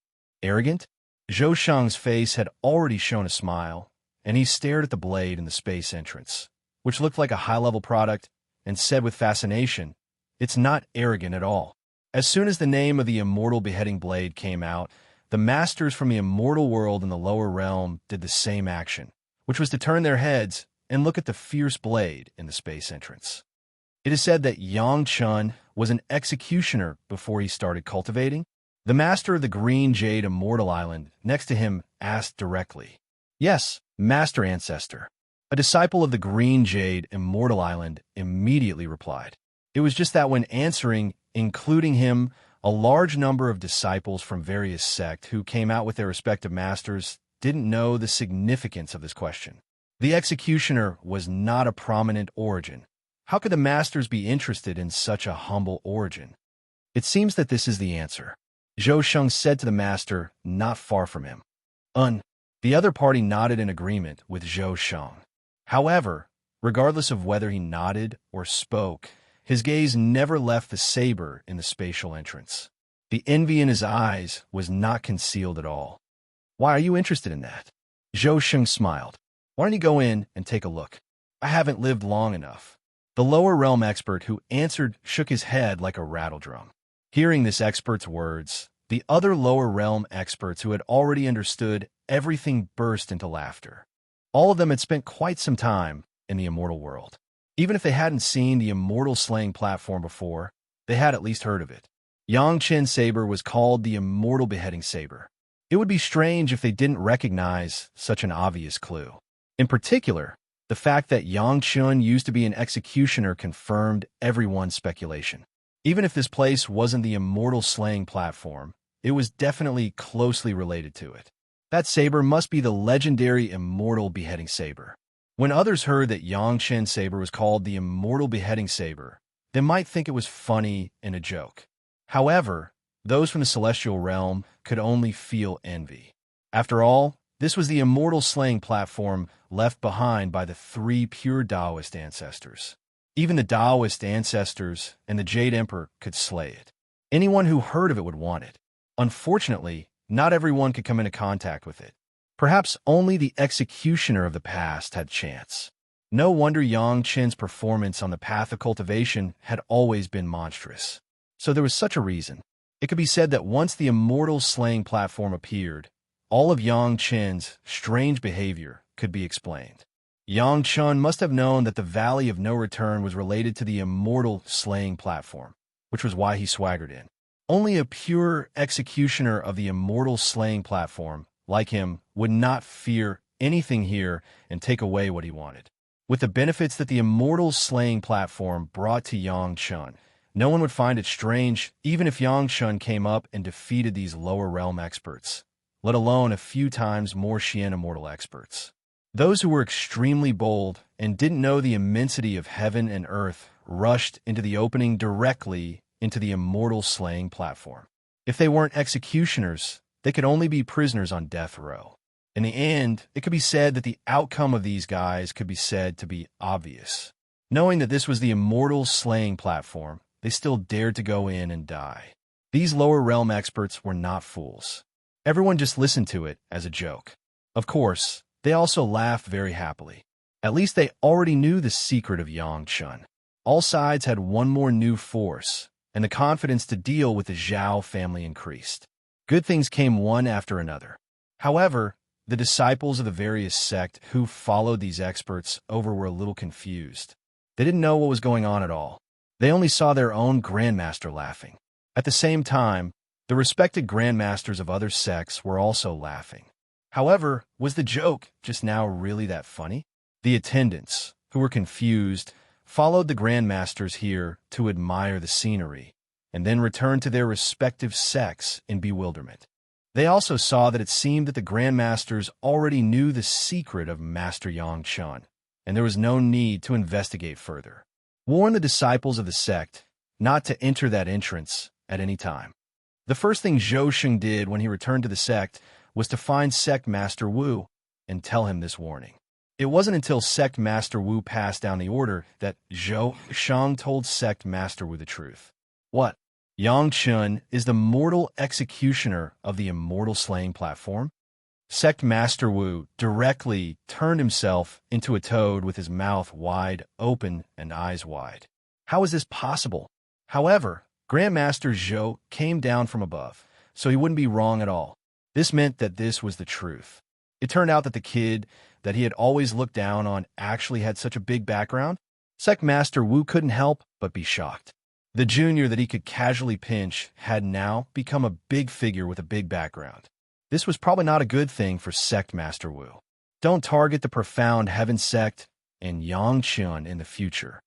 Arrogant? Zhou Sheng's face had already shown a smile, and he stared at the blade in the space entrance, which looked like a high-level product, and said with fascination, it's not arrogant at all. As soon as the name of the Immortal beheading blade came out, the masters from the immortal world in the lower realm did the same action, which was to turn their heads and look at the fierce blade in the space entrance. It is said that Yang Chun was an executioner before he started cultivating. The master of the Green Jade Immortal Island next to him asked directly. Yes, Master Ancestor. A disciple of the Green Jade Immortal Island immediately replied. It was just that when answering, including him, a large number of disciples from various sects who came out with their respective masters didn't know the significance of this question. The executioner was not a prominent origin. How could the masters be interested in such a humble origin? It seems that this is the answer. Zhou Sheng said to the master not far from him. The other party nodded in agreement with Zhou Sheng. However, regardless of whether he nodded or spoke, his gaze never left the saber in the spatial entrance. The envy in his eyes was not concealed at all. Why are you interested in that? Zhou Sheng smiled. Why don't you go in and take a look? I haven't lived long enough. The lower realm expert who answered shook his head like a rattledrum. Hearing this expert's words, the other lower realm experts who had already understood everything burst into laughter. All of them had spent quite some time in the immortal world. Even if they hadn't seen the immortal slaying platform before, they had at least heard of it. Yang Qin's saber was called the immortal beheading saber. It would be strange if they didn't recognize such an obvious clue. In particular, the fact that Yang Qin used to be an executioner confirmed everyone's speculation. Even if this place wasn't the immortal slaying platform, it was definitely closely related to it. That saber must be the legendary immortal beheading saber. When others heard that Yang Qin's saber was called the immortal beheading saber, they might think it was funny and a joke. However, those from the celestial realm could only feel envy. After all, this was the immortal slaying platform left behind by the 3 pure Taoist ancestors. Even the Taoist ancestors and the Jade Emperor could slay it. Anyone who heard of it would want it. Unfortunately, not everyone could come into contact with it. Perhaps only the executioner of the past had chance. No wonder Yang Qin's performance on the path of cultivation had always been monstrous. So there was such a reason. It could be said that once the immortal slaying platform appeared, all of Yang Qin's strange behavior could be explained. Yang Qin must have known that the Valley of No Return was related to the immortal slaying platform, which was why he swaggered in. Only a pure executioner of the immortal slaying platform, like him, would not fear anything here and take away what he wanted. With the benefits that the immortal slaying platform brought to Yang Qin, no one would find it strange even if Yang Qin came up and defeated these lower realm experts, let alone a few times more Xian immortal experts. Those who were extremely bold and didn't know the immensity of heaven and earth rushed into the opening directly into the immortal slaying platform. If they weren't executioners, they could only be prisoners on death row. In the end, it could be said that the outcome of these guys could be said to be obvious. Knowing that this was the immortal slaying platform, they still dared to go in and die. These lower realm experts were not fools. Everyone just listened to it as a joke. Of course, they also laughed very happily. At least they already knew the secret of Yang Qin. All sides had one more new force, and the confidence to deal with the Zhao family increased. Good things came one after another. However, the disciples of the various sects who followed these experts over were a little confused. They didn't know what was going on at all. They only saw their own grandmaster laughing. At the same time, the respected grandmasters of other sects were also laughing. However, was the joke just now really that funny? The attendants, who were confused, followed the grandmasters here to admire the scenery, and then returned to their respective sects in bewilderment. They also saw that it seemed that the grandmasters already knew the secret of Master Yang Qin, and there was no need to investigate further. Warn the disciples of the sect not to enter that entrance at any time. The first thing Zhou Sheng did when he returned to the sect was to find Sect Master Wu and tell him this warning. It wasn't until Sect Master Wu passed down the order that Zhou Sheng told Sect Master Wu the truth. What? Yang Qin is the mortal executioner of the immortal slaying platform? Sect Master Wu directly turned himself into a toad with his mouth wide open and eyes wide. How is this possible? However, Grandmaster Zhou came down from above, so he wouldn't be wrong at all. This meant that this was the truth. It turned out that the kid that he had always looked down on actually had such a big background? Sect Master Wu couldn't help but be shocked. The junior that he could casually pinch had now become a big figure with a big background. This was probably not a good thing for Sect Master Wu. Don't target the profound Heaven Sect and Yangchun in the future.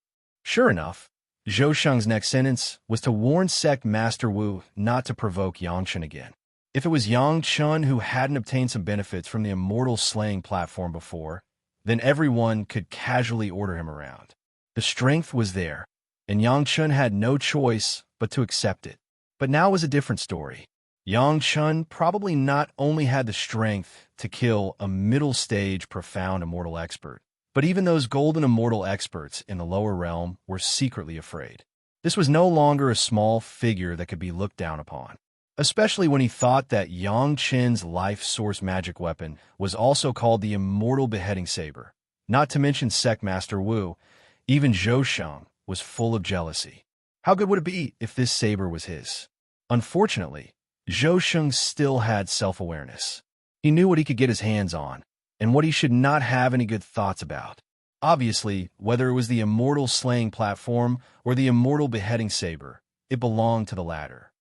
Sure enough, Zhou Sheng's next sentence was to warn Sect Master Wu not to provoke Yangchun again. If it was Yangchun who hadn't obtained some benefits from the Immortal slaying platform before, then everyone could casually order him around. The strength was there, and Yangchun had no choice but to accept it. But now was a different story. Yangchun probably not only had the strength to kill a middle-stage profound immortal expert, but even those golden immortal experts in the lower realm were secretly afraid. This was no longer a small figure that could be looked down upon, especially when he thought that Yangchun's life source magic weapon was also called the Immortal Beheading Saber. Not to mention Sect Master Wu, even Zhou Sheng was full of jealousy. How good would it be if this saber was his? Unfortunately, Zhou Sheng still had self-awareness. He knew what he could get his hands on, and what he should not have any good thoughts about. Obviously, whether it was the Immortal slaying platform or the Immortal beheading saber, it belonged to the latter.